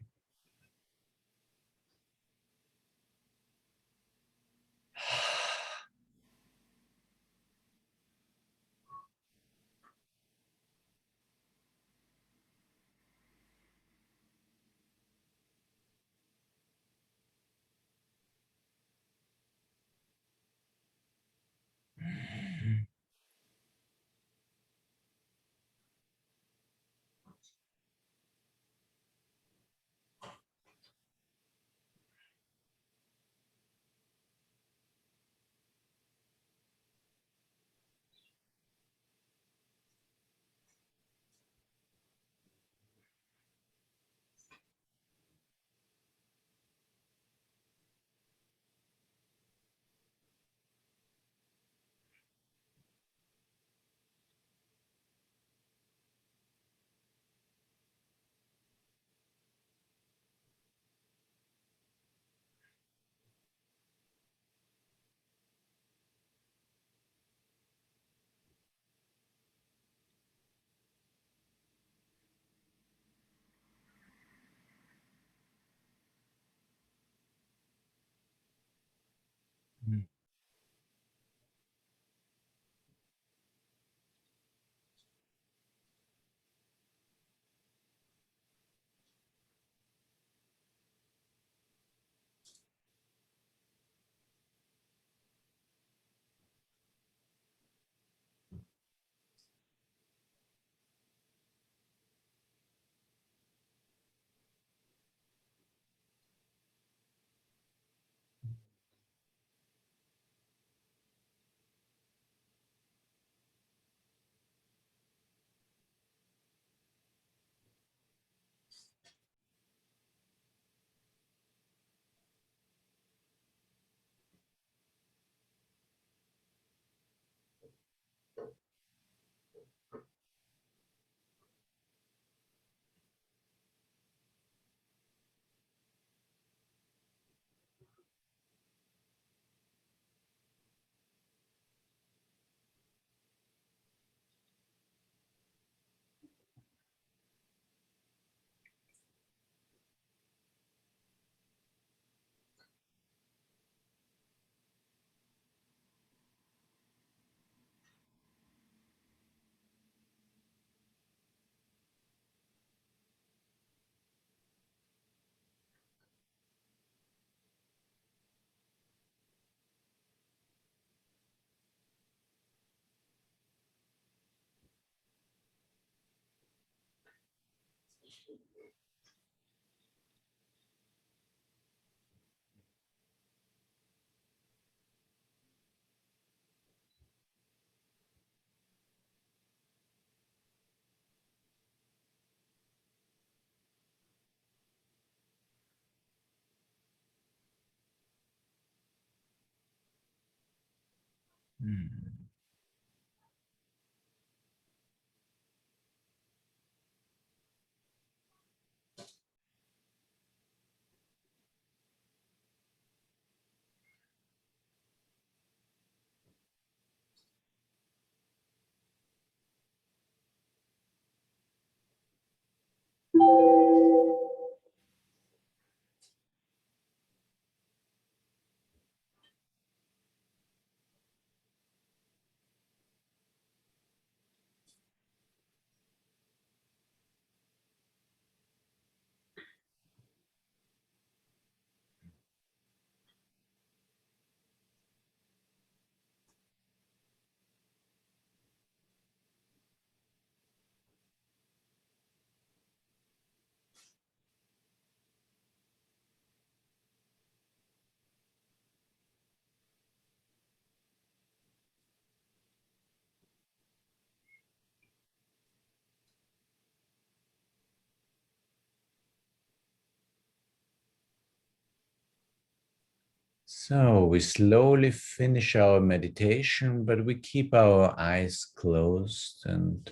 So we slowly finish our meditation, but we keep our eyes closed and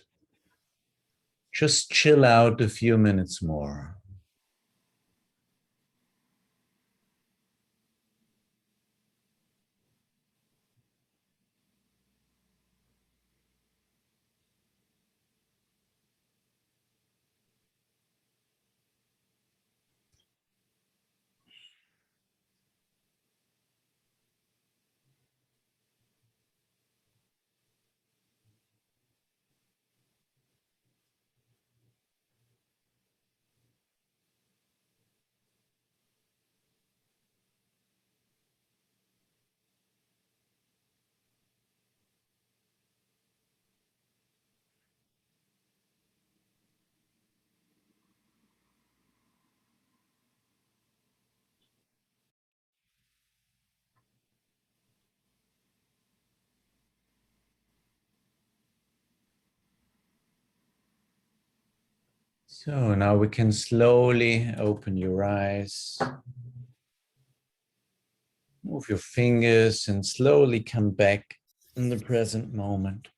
just chill out a few minutes more. So now we can slowly open your eyes, move your fingers and slowly come back in the present moment.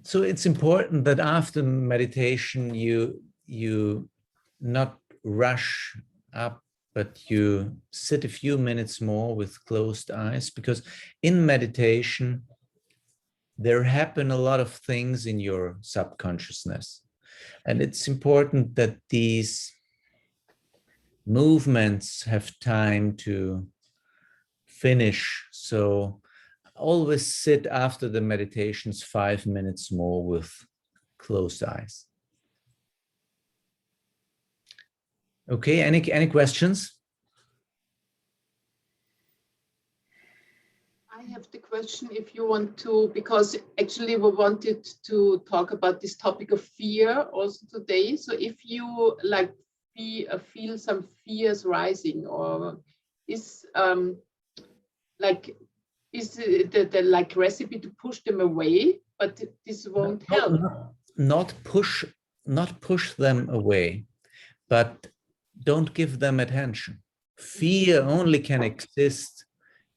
So it's important that after meditation you not rush up, but you sit a few minutes more with closed eyes, because in meditation there happen a lot of things in your subconsciousness. And it's important that these movements have time to finish. So always sit after the meditations 5 minutes more with closed eyes. Okay, any questions? I have the question, if you want to, because actually we wanted to talk about this topic of fear also today. So if you like feel some fears rising, or is the like recipe to push them away, but this won't help. Not push them away, but don't give them attention. Fear only can exist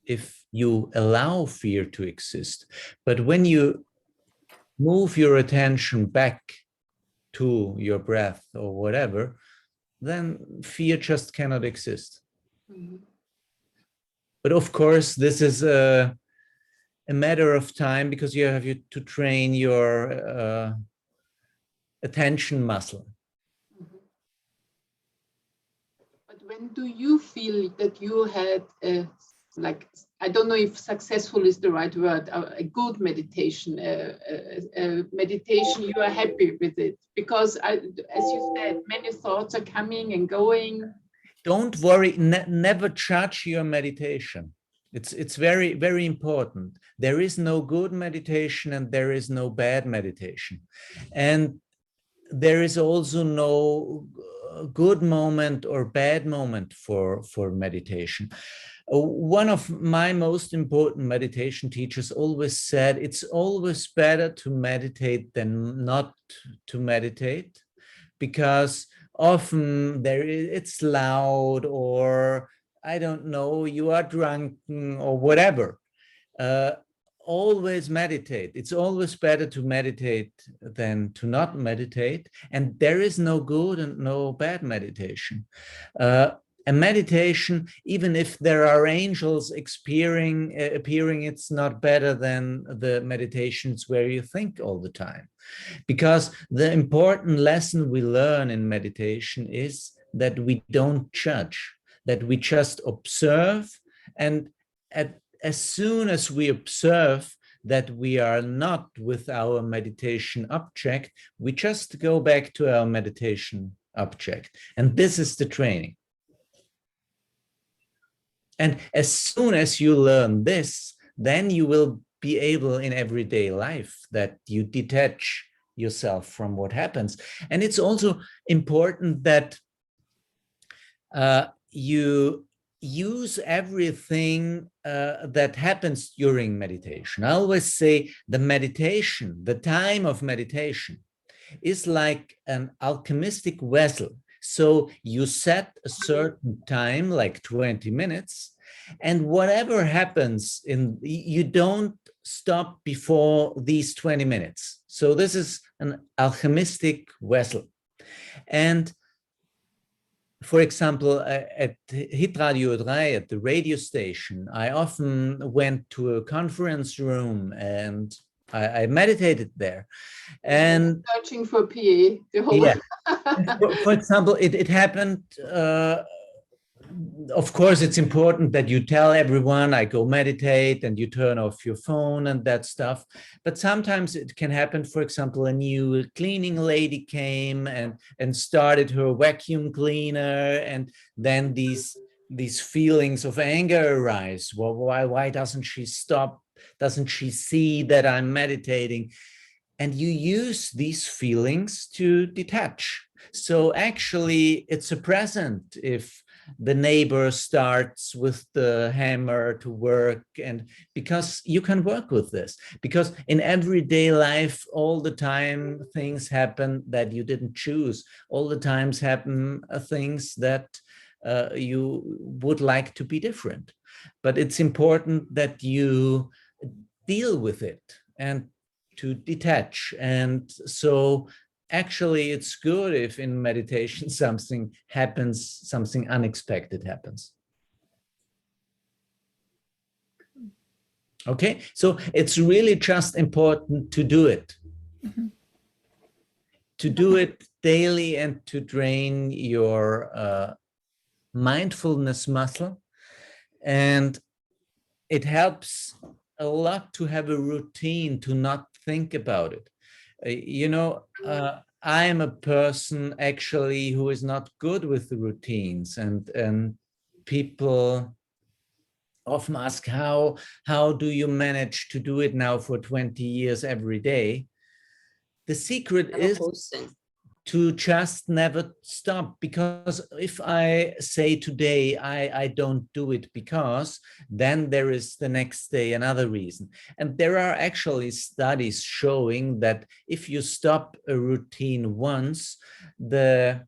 if you allow fear to exist. But when you move your attention back to your breath or whatever, then fear just cannot exist. Mm-hmm. But of course, this is a matter of time, because you have to train your attention muscle. Mm-hmm. But when do you feel that you had I don't know if successful is the right word, a good meditation, meditation, you are happy with it? Because as you said, many thoughts are coming and going. Don't worry, never judge your meditation. It's very, very important. There is no good meditation and there is no bad meditation. And there is also no good moment or bad moment for meditation. One of my most important meditation teachers always said, it's always better to meditate than not to meditate, because often it's loud, or I don't know, you are drunk or whatever. Always meditate. It's always better to meditate than to not meditate. And there is no good and no bad meditation. a meditation, even if there are angels appearing, it's not better than the meditations where you think all the time. Because the important lesson we learn in meditation is that we don't judge, that we just observe, and as soon as we observe that we are not with our meditation object, we just go back to our meditation object. And this is the training. And as soon as you learn this, then you will be able in everyday life that you detach yourself from what happens. And it's also important that you use everything that happens during meditation. I always say the meditation, the time of meditation, is like an alchemistic vessel. So you set a certain time, like 20 minutes, and whatever happens, you don't stop before these 20 minutes. So this is an alchemistic vessel. And for example, at Hitradio 3, at the radio station, I often went to a conference room and I meditated there. And searching for PA the whole yeah. For example, it happened, of course, it's important that you tell everyone, I go meditate, and you turn off your phone and that stuff. But sometimes it can happen, for example, a new cleaning lady came and started her vacuum cleaner, and then these feelings of anger arise. Well, why doesn't she stop? Doesn't she see that I'm meditating? And you use these feelings to detach. So actually, it's a present if the neighbor starts with the hammer to work, and because you can work with this, because in everyday life, all the time things happen that you didn't choose. All the times happen things that you would like to be different. But it's important that you deal with it and to detach. And so actually it's good if in meditation something happens, something unexpected happens. Okay, so it's really just important to do it. Mm-hmm. To do it daily and to train your mindfulness muscle. And it helps a lot to have a routine, to not think about it. I am a person actually who is not good with the routines, and people often ask, how do you manage to do it now for 20 years every day? The secret is to just never stop, because if I say today I don't do it because, then there is the next day another reason. And there are actually studies showing that if you stop a routine once, the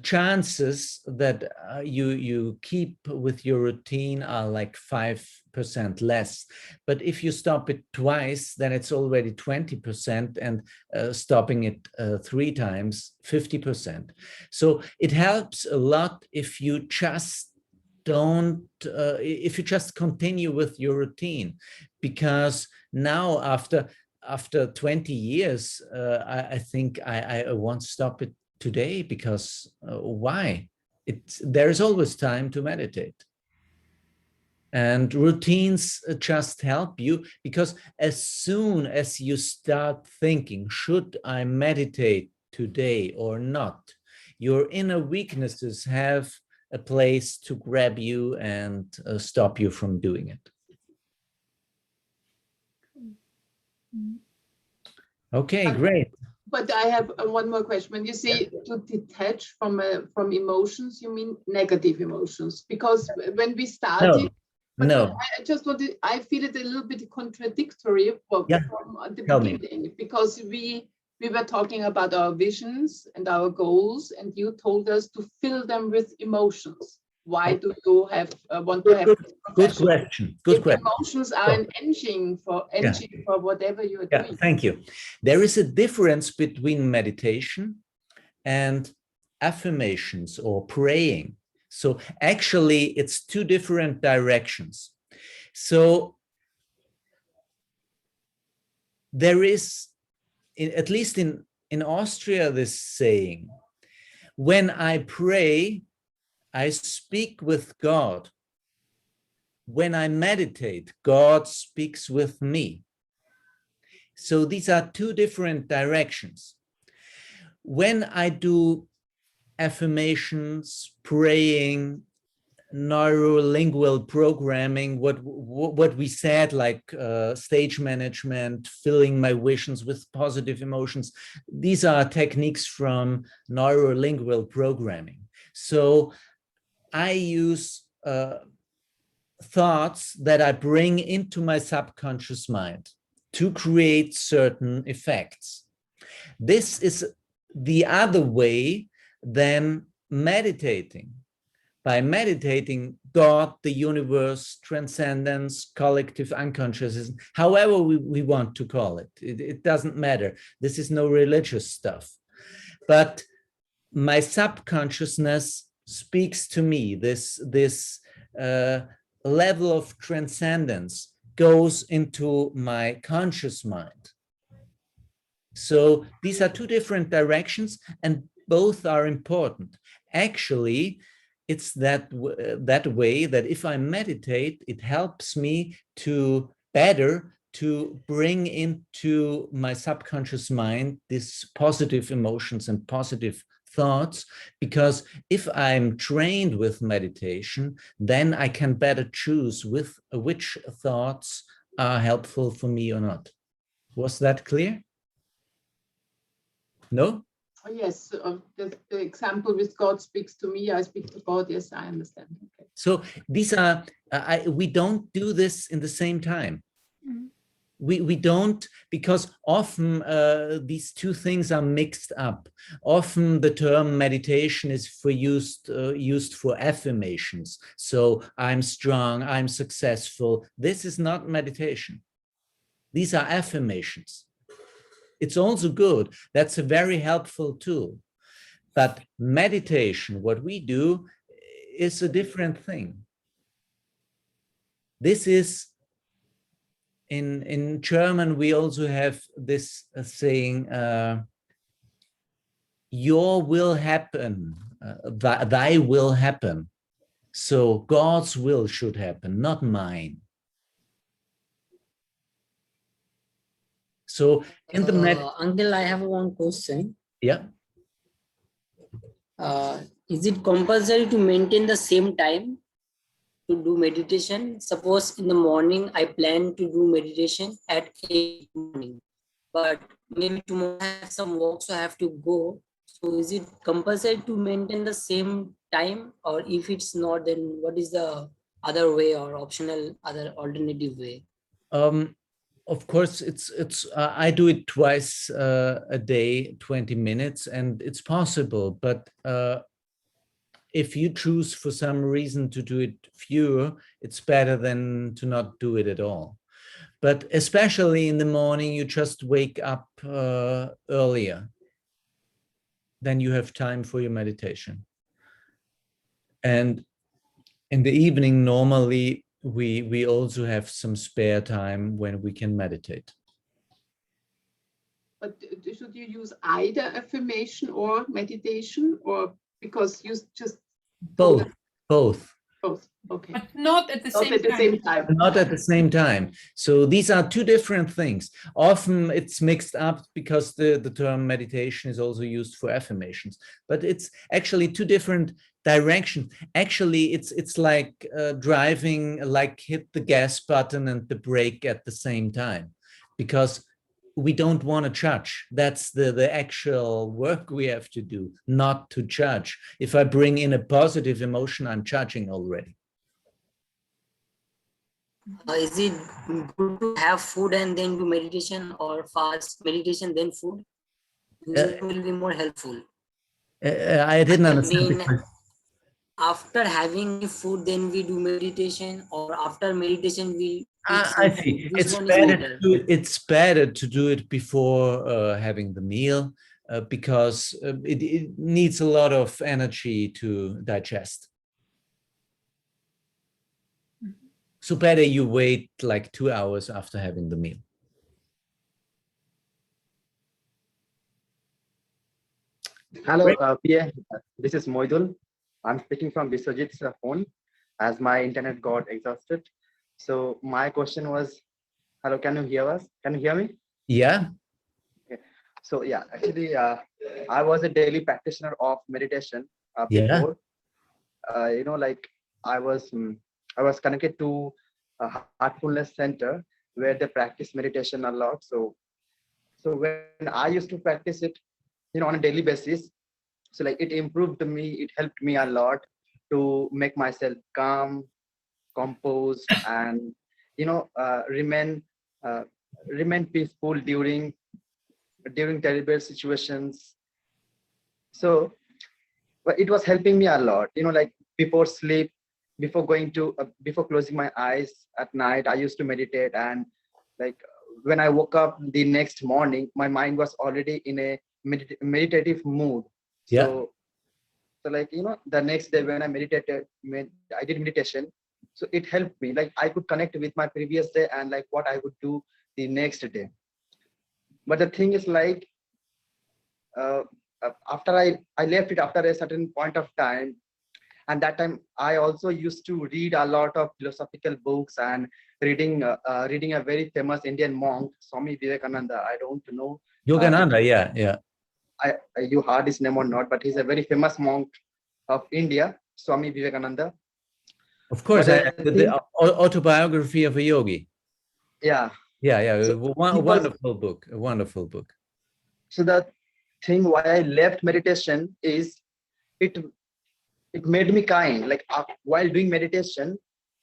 chances that you keep with your routine are like 5% less. But if you stop it twice, then it's already 20%, and stopping it 3 times, 50%. So it helps a lot if you just if you just continue with your routine, because now after 20 years, I think I won't stop it today, because why? There is always time to meditate. And routines just help you, because as soon as you start thinking, should I meditate today or not, your inner weaknesses have a place to grab you and stop you from doing it. Okay, great. But I have one more question. When you say to detach from emotions, you mean negative emotions? Because when we started, no. I just wanted, I feel it a little bit contradictory from the beginning, because we were talking about our visions and our goals, and you told us to fill them with emotions. Why do you want to have good question? Good question. Emotions are an engine for whatever you are doing. Thank you. There is a difference between meditation and affirmations or praying. So actually, it's two different directions. So there is, at least in Austria, this saying, when I pray, I speak with God. When I meditate, God speaks with me. So these are two different directions. When I do affirmations, praying, neurolingual programming, what we said, like stage management, filling my visions with positive emotions, these are techniques from neurolingual programming. So I use thoughts that I bring into my subconscious mind to create certain effects. This is the other way than meditating. By meditating, God, the universe, transcendence, collective unconsciousness, however we want to call it, it doesn't matter. This is no religious stuff. But my subconsciousness speaks to me. This level of transcendence goes into my conscious mind. So these are two different directions, and both are important. Actually, it's that way that if I meditate, it helps me to better to bring into my subconscious mind these positive emotions and positive thoughts, because if I'm trained with meditation, then I can better choose with which thoughts are helpful for me or not. Was that clear? No? Oh, yes, the example with God speaks to me, I speak to God. Yes, I understand. Okay. So these are, we don't do this in the same time. Mm-hmm. We don't, because often these two things are mixed up. Often the term meditation is used for affirmations. So I'm strong, I'm successful. This is not meditation. These are affirmations. It's also good. That's a very helpful tool. But meditation, what we do, is a different thing. This is, in German, we also have this saying, your will happen, thy will happen. So God's will should happen, not mine. So in the Uncle, I have one question. Yeah. Is it compulsory to maintain the same time to do meditation? Suppose in the morning I plan to do meditation at 8 morning, but maybe tomorrow I have some work, so I have to go. So is it compulsory to maintain the same time, or if it's not, then what is the other way or optional other alternative way? Of course, I do it twice a day, 20 minutes, and it's possible. But if you choose for some reason to do it fewer, it's better than to not do it at all. But especially in the morning, you just wake up earlier. Then you have time for your meditation. And in the evening, normally, we also have some spare time when we can meditate. But should you use either affirmation or meditation, or because you just both? Both, okay. But not at the same time. Not at the same time. So these are two different things. Often it's mixed up because the term meditation is also used for affirmations, but it's actually two different directions. Actually, it's like driving, like hit the gas button and the brake at the same time, because we don't want to judge. That's the actual work we have to do, not to judge. If I bring in a positive emotion, I'm judging already. Is it good to have food and then do meditation, or fast meditation then food? It will be more helpful. I didn't understand. After having food, then we do meditation, or after meditation we I see. It's better to do it before having the meal, because it needs a lot of energy to digest. So better you wait like 2 hours after having the meal. Hello, PA. This is Moidul. I'm speaking from Biswajit's phone as my internet got exhausted. So my question was, hello, can you hear us? Can you hear me? Yeah. Okay. So yeah, actually, I was a daily practitioner of meditation Yeah. before. You know, like I was connected to a heartfulness center where they practice meditation a lot. So when I used to practice it, you know, on a daily basis, so like it improved me, it helped me a lot to make myself calm, composed, and you know, remain peaceful during terrible situations. So but it was helping me a lot, you know, like before sleep, before going to before closing my eyes at night, I used to meditate. And like when I woke up the next morning, my mind was already in a meditative mood. Yeah. So like, you know, the next day when I I did meditation, so it helped me, like I could connect with my previous day and like what I would do the next day. But the thing is like, after I left it after a certain point of time, and that time I also used to read a lot of philosophical books and reading a very famous Indian monk, Swami Vivekananda. I don't know Yogananda, yeah. You heard his name or not, but he's a very famous monk of India, Swami Vivekananda. Of course, the autobiography of a yogi. Yeah. So a wonderful book. So the thing why I left meditation is it made me kind. Like while doing meditation,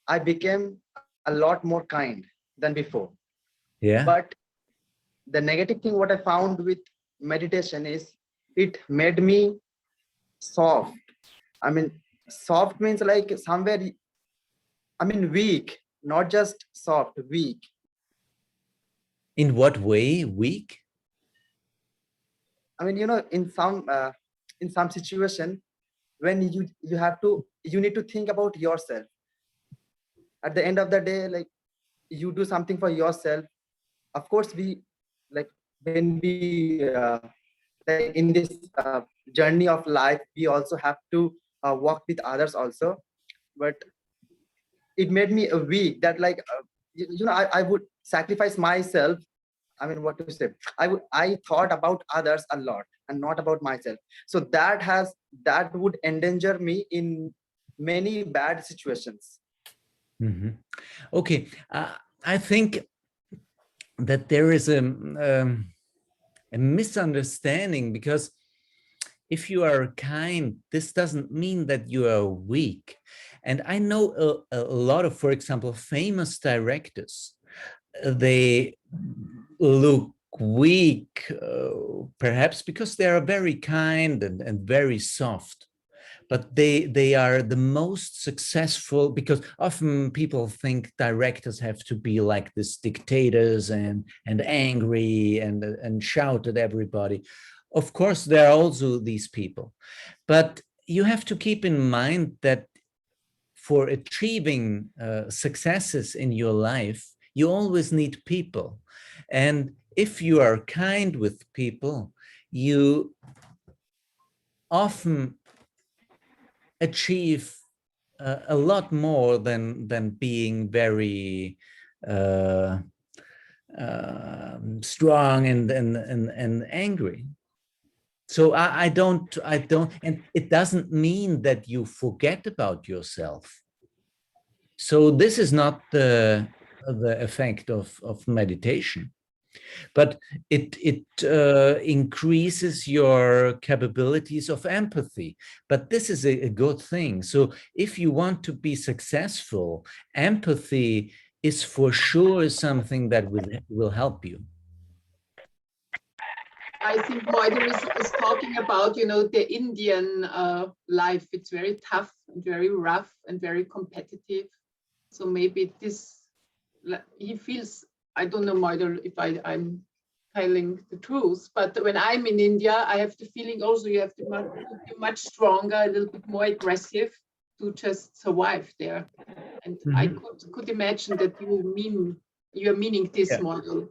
I became a lot more kind than before. Yeah. But the negative thing what I found with meditation is it made me soft. I mean, soft means like somewhere, I mean, weak, not just soft, weak. In what way weak? I mean, you know, in some situation when you need to think about yourself. At the end of the day, like you do something for yourself. Of course, we like when we like in this journey of life, we also have to work with others also. But it made me weak that like you know, I would sacrifice myself. I mean, what to say? I thought about others a lot and not about myself. So that would endanger me in many bad situations. Mm-hmm. Okay, I think that there is a misunderstanding, because if you are kind, this doesn't mean that you are weak. And I know a lot of, for example, famous directors. They look weak, perhaps because they are very kind and very soft. But they are the most successful, because often people think directors have to be like this dictators and angry and shout at everybody. Of course, there are also these people, but you have to keep in mind that for achieving successes in your life, you always need people. And if you are kind with people, you often achieve a lot more than being very strong and angry. So I don't, and it doesn't mean that you forget about yourself. So this is not the effect of meditation, but it increases your capabilities of empathy. But this is a good thing. So if you want to be successful, empathy is for sure something that will help you. I think Moidul is talking about, you know, the Indian life. It's very tough and very rough and very competitive. So maybe he feels, I don't know, Moidul, if I'm telling the truth, but when I'm in India, I have the feeling also you have to be much stronger, a little bit more aggressive. to just survive there. And I could imagine that you're meaning this model.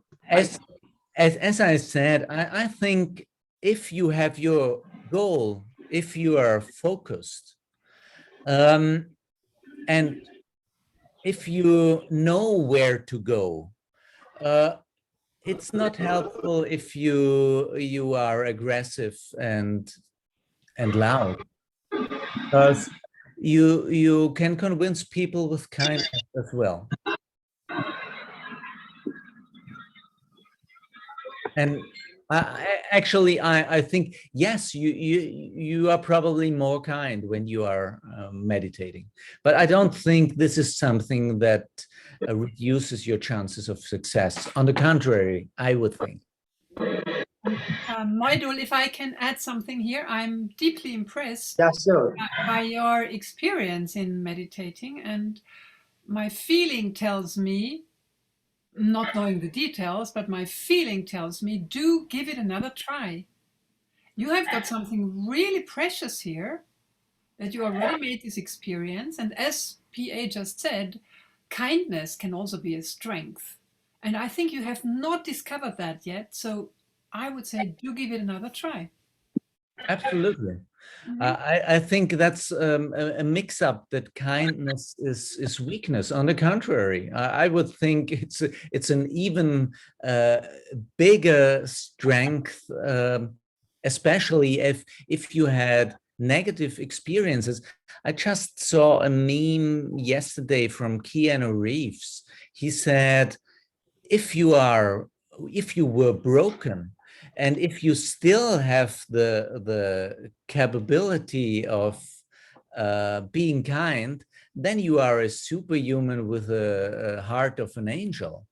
As I said, I think if you have your goal, if you are focused, and if you know where to go, it's not helpful if you are aggressive and loud, because you can convince people with kindness as well. And I think, yes, you are probably more kind when you are meditating, but I don't think this is something that reduces your chances of success. On the contrary, I would think. Moidul, if I can add something here, I'm deeply impressed by your experience in meditating, and my feeling tells me, not knowing the details, but my feeling tells me, do give it another try. You have got something really precious here, that you already made this experience, and as PA just said, kindness can also be a strength. And I think you have not discovered that yet, so I would say do give it another try. Absolutely. I think that's a mix-up, that kindness is weakness. On the contrary, I would think it's an even bigger strength, especially if you had negative experiences. I just saw a meme yesterday from Keanu Reeves. He said, if you were broken, and if you still have the capability of being kind, then you are a superhuman with a heart of an angel.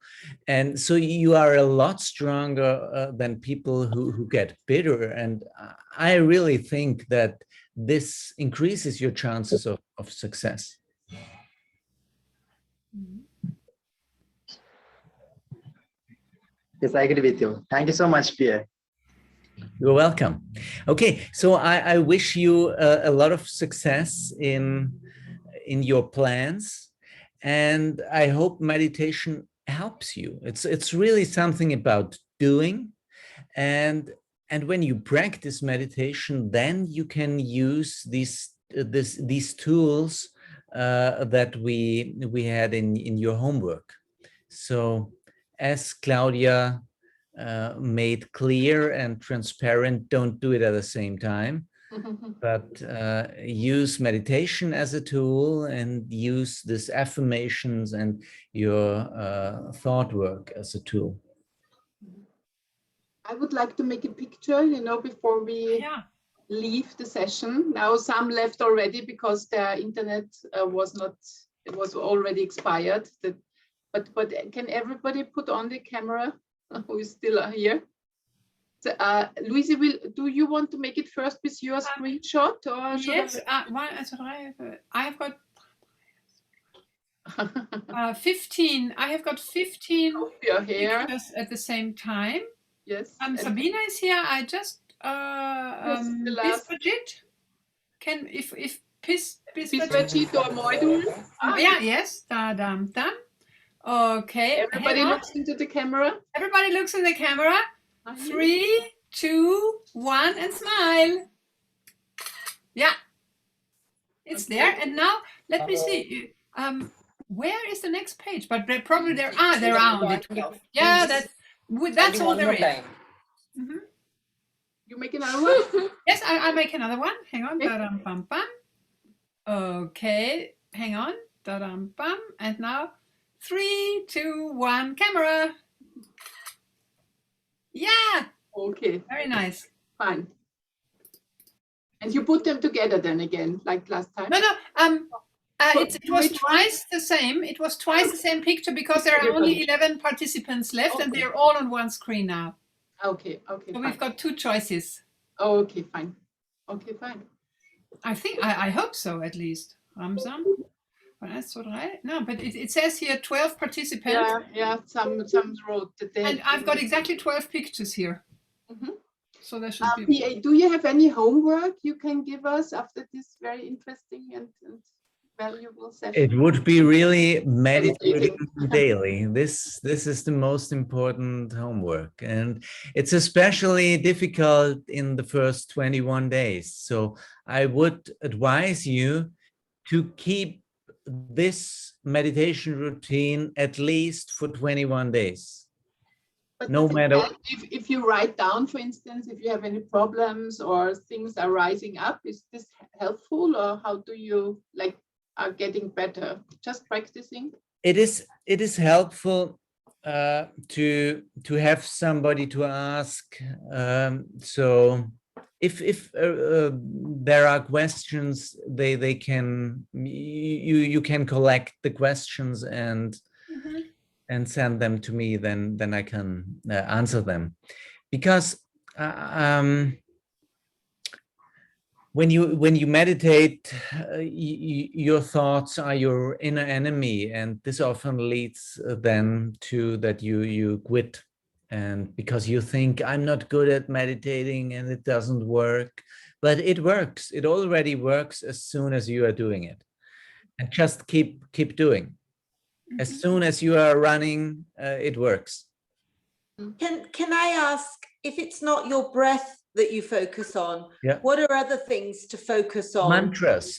And so you are a lot stronger than people who get bitter. And I really think that this increases your chances of success. Yes, I agree with you. Thank you so much, Pierre. You're welcome. Okay, so I wish you a lot of success in your plans, and I hope meditation helps you. It's really something about doing, and when you practice meditation, then you can use these tools that we had in your homework. So, as Claudia made clear and transparent, don't do it at the same time, but use meditation as a tool, and use these affirmations and your thought work as a tool. I would like to make a picture, before we leave the session. Now some left already because their internet was already expired. But can everybody put on the camera who is still here? So, Louise, do you want to make it first with your screenshot? Or yes, I have got 15. I have got 15 pictures at the same time. Yes. Sabina is here. I just Bisbajit. Can if Bisbajit or Moidul? Yeah, yes. Done. Okay. Everybody looks into the camera. Everybody looks in the camera. 3, 2, 1, and smile. Yeah, it's there. And now let me see. Where is the next page? But probably they're around it. Yeah, that's all there is. You make another one? Yes, I make another one. Hang on. Da-dum, bum, bum. Okay, hang on. Da-dum, bum. And now 3, 2, 1, camera. Yeah. Okay. Very nice. Fine. And you put them together then again, like last time? No. It was twice the same. It was twice the same picture because there are only 11 participants left, and they're all on one screen now. Okay. So we've got 2 choices. Oh, okay, fine. Okay, fine. I hope so, at least. Ramsam. No, but it says here 12 participants. Yeah. Some wrote that they. And I've got exactly 12 pictures here. So there should be. Do you have any homework you can give us after this very interesting and valuable session? It would be really meditating daily. This is the most important homework, and it's especially difficult in the first 21 days. So I would advise you to keep this meditation routine at least for 21 days. But No matter if you write down, for instance, if you have any problems or things are rising up, is this helpful, or how do you are getting better? Just practicing? it is helpful to have somebody to ask. So if there are questions, they can you can collect the questions and send them to me. Then I can answer them, because when you meditate, your thoughts are your inner enemy, and this often leads then to that you quit, and because you think, I'm not good at meditating and it doesn't work. But it works. It already works as soon as you are doing it, and just keep doing. As soon as you are running, it works. Can I ask, if it's not your breath that you focus on, what are other things to focus on?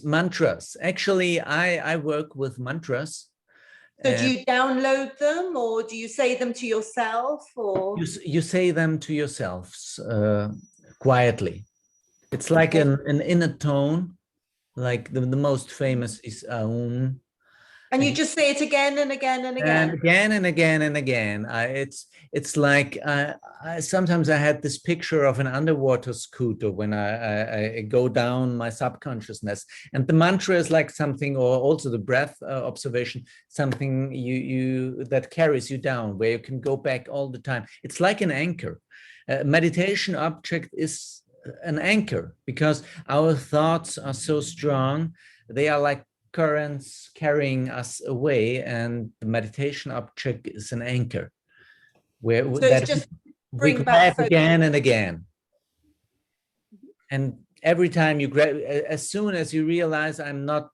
Mantras. Actually, I work with mantras. So do you download them, or do you say them to yourself, or you say them to yourselves quietly? It's like an inner tone, like the most famous is Aum. And you just say it again and again and again. And again and again and again. It's like sometimes I had this picture of an underwater scooter when I go down my subconsciousness, and the mantra is like something, or also the breath observation, something you that carries you down, where you can go back all the time. It's like an anchor. Meditation object is an anchor, because our thoughts are so strong. They are like currents carrying us away, and the meditation object is an anchor where so that it's just we grab again and again. And every time you grab, as soon as you realize I'm not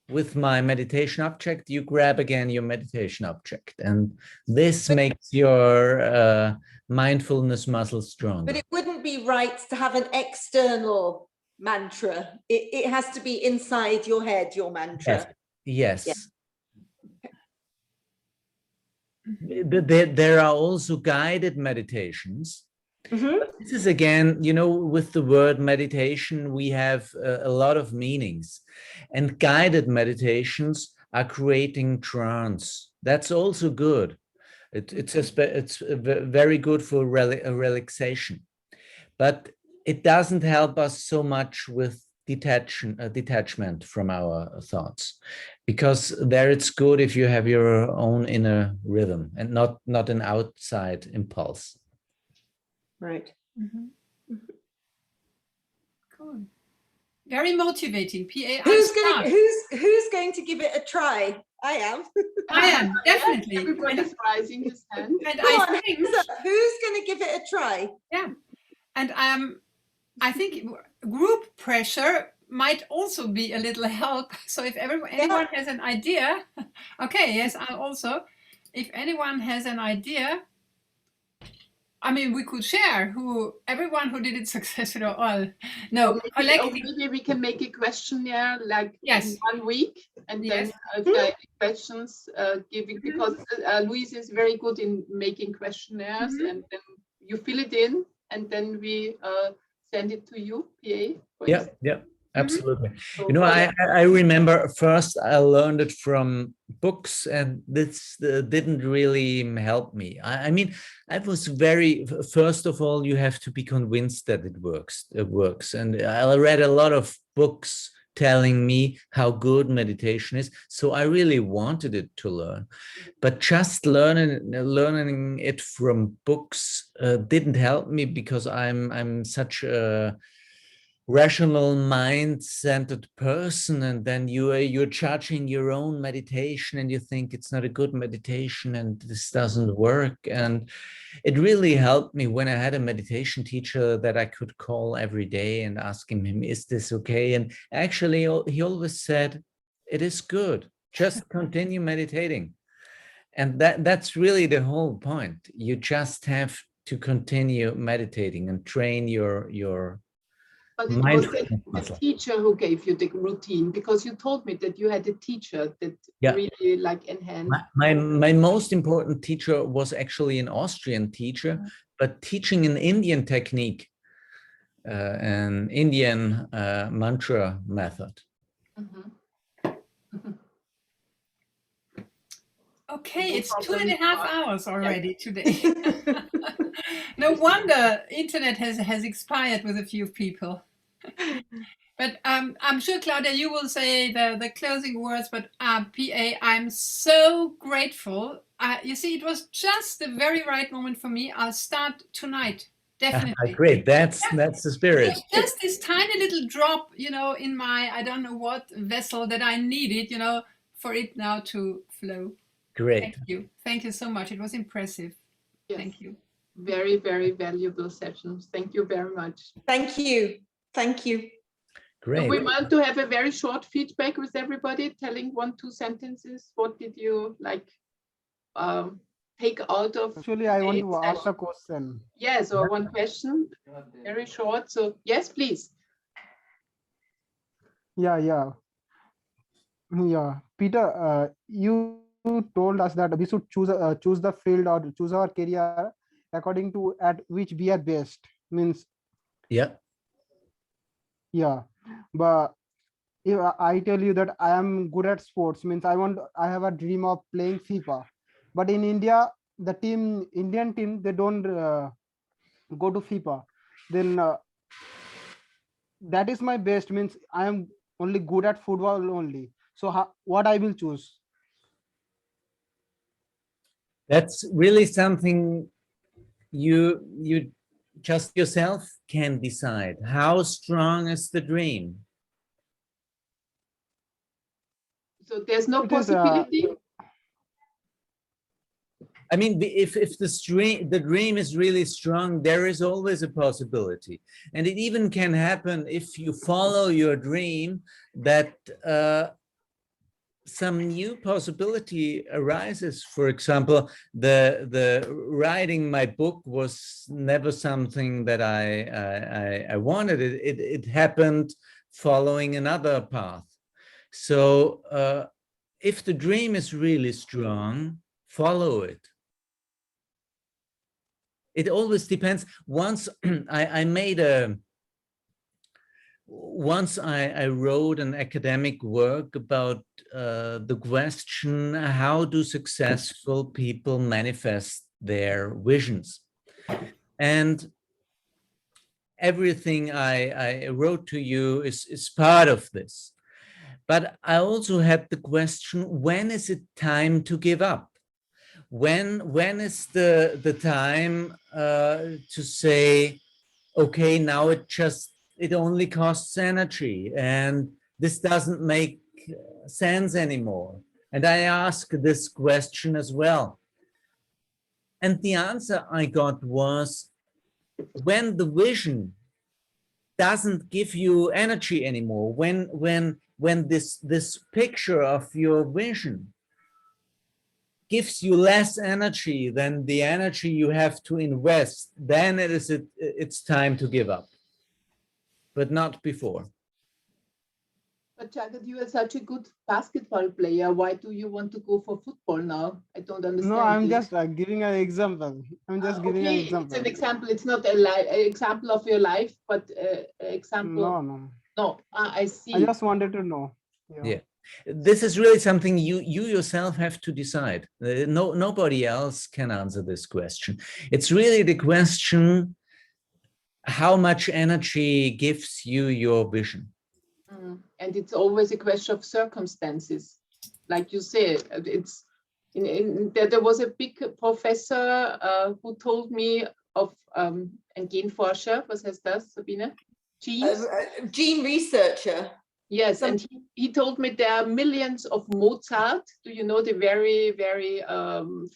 with my meditation object, you grab again your meditation object, and this makes your mindfulness muscle stronger. But it wouldn't be right to have an external mantra. It has to be inside your head, your mantra. Yes. There are also guided meditations. This is again, with the word meditation, we have a lot of meanings, and guided meditations are creating trance. That's also good. It's very good for relaxation, but it doesn't help us so much with detachment from our thoughts, because there it's good if you have your own inner rhythm and not an outside impulse. Right. Cool. Very motivating, PA. Who's going to give it a try? I am. I am, definitely. Everybody's raising his hand. And I think who's going to give it a try? Yeah. And I think group pressure might also be a little help. So if anyone has an idea, okay, yes, I also, if anyone has an idea, I mean, we could share everyone who did it successfully or all. No, maybe we can make a questionnaire in 1 week, and then questions giving, because Louise is very good in making questionnaires, and then you fill it in, and then we send it to you, PA. Yeah. Absolutely. I remember first I learned it from books, and this didn't really help me. I mean, I was first of all, you have to be convinced that it works. And I read a lot of books telling me how good meditation is. So I really wanted it to learn, but just learning it from books didn't help me, because I'm such a rational, mind-centered person, and then you're judging your own meditation, and you think it's not a good meditation and this doesn't work. And it really helped me when I had a meditation teacher that I could call every day and asking him, is this okay? And actually he always said, it is good. Just continue meditating. And that's really the whole point. You just have to continue meditating and train your But it was the teacher who gave you the routine, because you told me that you had a teacher that really like enhanced. My most important teacher was actually an Austrian teacher, but teaching an Indian technique, an Indian mantra method. Okay, it's 2.5 hours already today. No wonder internet has expired with a few people. But I'm sure, Claudia, you will say the closing words, but PA, I'm so grateful. You see, it was just the very right moment for me. I'll start tonight, definitely. Great, that's the spirit. Just this tiny little drop, in my, I don't know what vessel that I needed, for it now to flow. Great. Thank you. Thank you so much. It was impressive. Yes. Thank you. Very, very valuable sessions. Thank you very much. Thank you. Thank you. Great. So we want to have a very short feedback with everybody, telling 1-2 sentences. What did you take out of? Actually, I want to ask a question. Yes, or one question, very short. So yes, please. Yeah. Peter, you told us that we should choose the field or choose our career according to at which we are best. Means. Yeah. But if I tell you that I am good at sports, means I have a dream of playing FIFA. But in India, the Indian team, they don't go to FIFA. Then that is my best, means I am only good at football only. So what I will choose? That's really something you just yourself can decide. How strong is the dream? So there's no possibility? I mean, if the dream is really strong, there is always a possibility. And it even can happen if you follow your dream that some new possibility arises. For example, the writing my book was never something that I wanted. It happened following another path. So if the dream is really strong, follow it. It always depends. Once I wrote an academic work about the question, how do successful people manifest their visions? And everything I wrote to you is part of this. But I also had the question, when is it time to give up? When is the time to say, okay, now it only costs energy and this doesn't make sense anymore? And I asked this question as well. And the answer I got was, when the vision doesn't give you energy anymore, when this picture of your vision gives you less energy than the energy you have to invest, then it's time to give up, but not before. But Jagat, you are such a good basketball player. Why do you want to go for football now? I don't understand. No, I'm just giving an example. I'm just giving an example. It's an example. It's not an example of your life, but an example. No, I see. I just wanted to know. Yeah. This is really something you yourself have to decide. Nobody else can answer this question. It's really the question, how much energy gives you your vision? And it's always a question of circumstances. Like you said, it's there was a big professor who told me of ein Genforscher, was heißt das, Sabine? Gene researcher. Yes, and he told me there are millions of Mozart. Do you know the very, very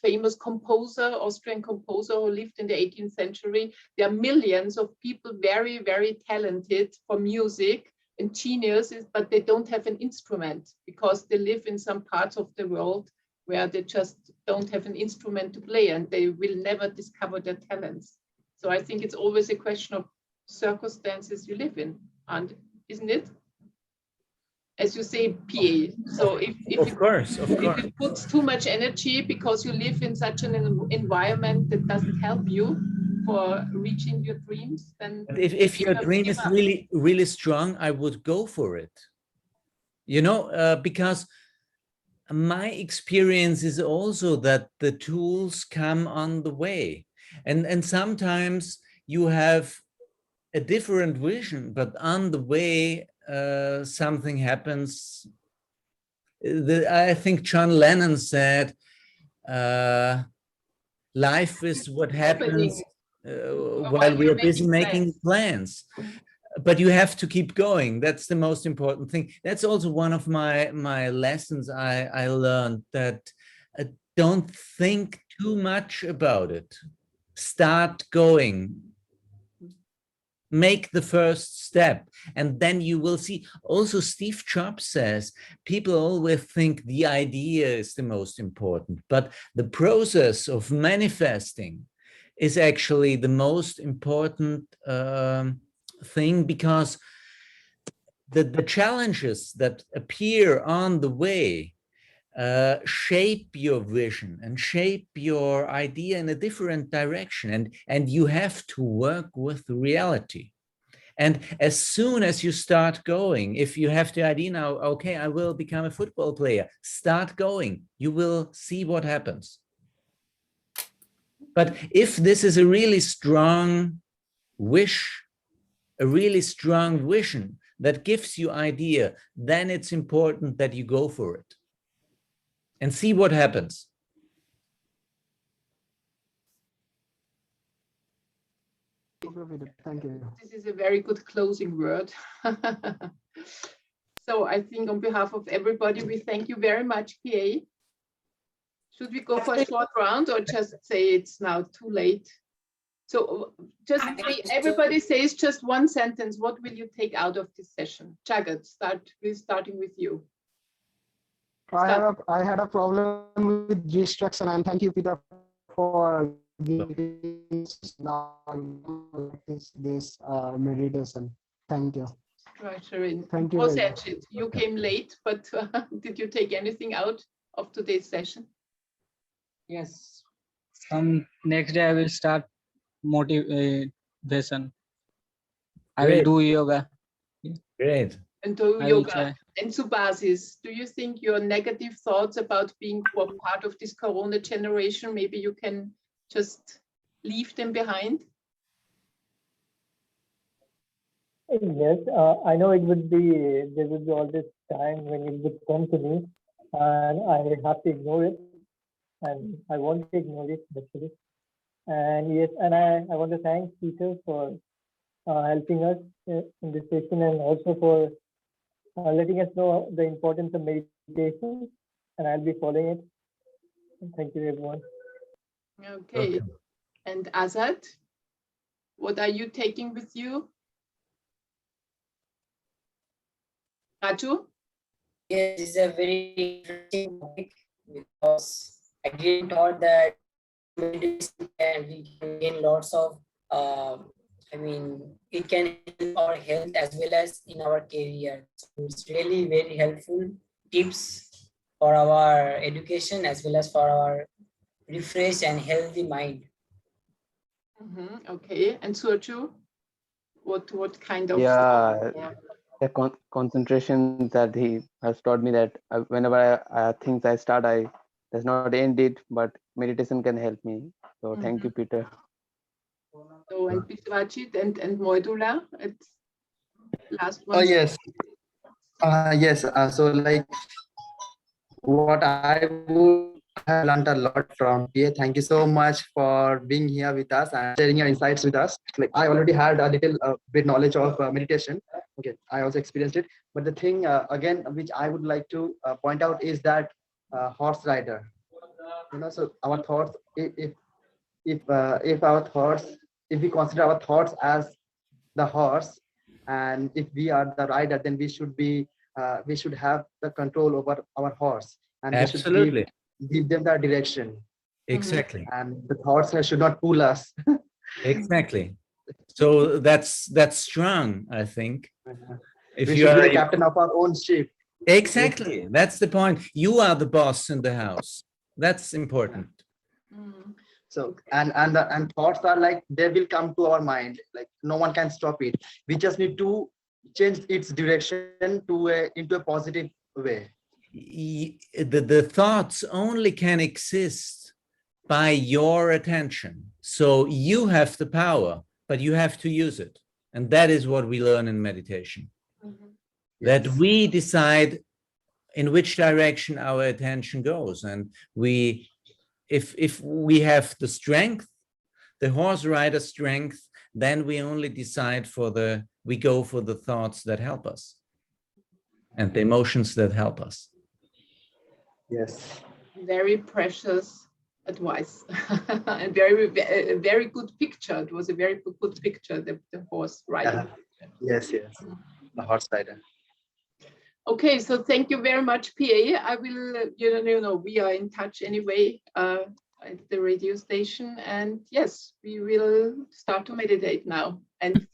famous composer, Austrian composer who lived in the 18th century? There are millions of people very, very talented for music, and geniuses, but they don't have an instrument because they live in some parts of the world where they just don't have an instrument to play and they will never discover their talents. So I think it's always a question of circumstances you live in, and isn't it? As you say, PA. So if it puts too much energy because you live in such an environment that doesn't help you for reaching your dreams, then if your dream is really strong, I would go for it. You know, because my experience is also that the tools come on the way, and sometimes you have a different vision, but on the way something happens. I think John Lennon said, life is what happens while we are busy making plans. But you have to keep going. That's the most important thing. That's also one of my lessons I learned, that don't think too much about it. Start going. Make the first step, and then you will see. Also, Steve Jobs says people always think the idea is the most important, but the process of manifesting is actually the most important thing, because the challenges that appear on the way shape your vision and shape your idea in a different direction, and you have to work with reality. And as soon as you start going, if you have the idea now, okay, I will become a football player, start going, you will see what happens. But if this is a really strong wish, a really strong vision that gives you idea, then it's important that you go for it and see what happens. Thank you. This is a very good closing word. So I think on behalf of everybody, we thank you very much, PA. Should we go for a short round or just say it's now too late? So just everybody says just one sentence. What will you take out of this session? Jagat, starting with you. I had a problem with distraction, and thank you, Peter, for giving this meditation. Thank you. Right, Sharon. Thank you. You came late, but did you take anything out of today's session? Yes. Next day I will start motivation. I will do yoga. Great. And do yoga. And Subhasis, do you think your negative thoughts about being part of this Corona generation, maybe you can just leave them behind? Yes, I know there would be all this time when it would come to me, and I have to ignore it, and I want to ignore it actually. And yes, and I want to thank Peter for helping us in this session, and also for letting us know the importance of meditation, and I'll be following it. Thank you, everyone. Okay. And Azad, what are you taking with you? Raju? Yes, it's a very interesting topic, because I didn't thought that we can gain lots of it can help our health as well as in our career. So it's really very helpful tips for our education as well as for our refresh and healthy mind. Okay, and Surju, what kind of? The concentration that he has taught me, that whenever things I start, I does not end it, but meditation can help me. So thank you, Peter. So and Biswajit and Moidula, it's last one. Oh yes, yes. So like what I have learned a lot from PA. Thank you so much for being here with us and sharing your insights with us. Like I already had a little bit knowledge of meditation. Okay, I also experienced it. But the thing again, which I would like to point out is that horse rider. You know, so our thoughts, if our thoughts, if we consider our thoughts as the horse, and if we are the rider, then we should have the control over our horse, and Absolutely. we should give them the direction. Exactly. And the horse should not pull us. Exactly. So that's strong, I think. If We you should are be the captain of our own ship. exactly, that's the point. You are the boss in the house. That's important. So and thoughts are like they will come to our mind. Like no one can stop it. We just need to change its direction into a positive way. The thoughts only can exist by your attention. So you have the power, but you have to use it. And that is what we learn in meditation. That we decide in which direction our attention goes. And if we have the strength, the horse rider strength, then we only decide we go for the thoughts that help us and the emotions that help us. Yes. Very precious advice and very good picture. It was a very good picture, the horse riding. Yes, the horse rider. Okay, so thank you very much, PA. I will, we are in touch anyway at the radio station, and yes, we will start to meditate now and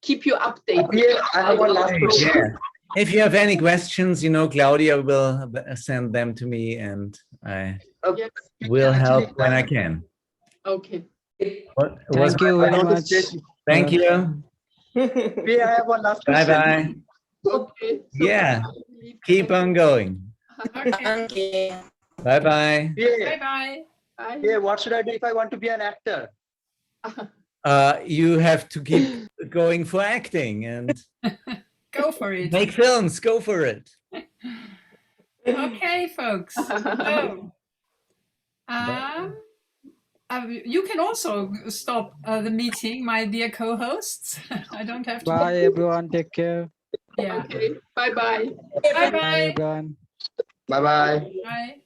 keep you updated. I have one last question. Yeah. If you have any questions, Claudia will send them to me, and I will help when I can. Okay. Thank you very much. Thank you. I have one last question. Bye-bye. Okay. Yeah. Keep on going. Okay. Bye-bye. Bye-bye. Yeah, what should I do if I want to be an actor? You have to keep going for acting and go for it. Make films. Go for it. Okay, folks. So, you can also stop the meeting, my dear co-hosts. I don't have to. Bye, everyone. Take care. Yeah. Okay. Bye-bye. Bye-bye. Bye, everyone. Bye-bye. Bye.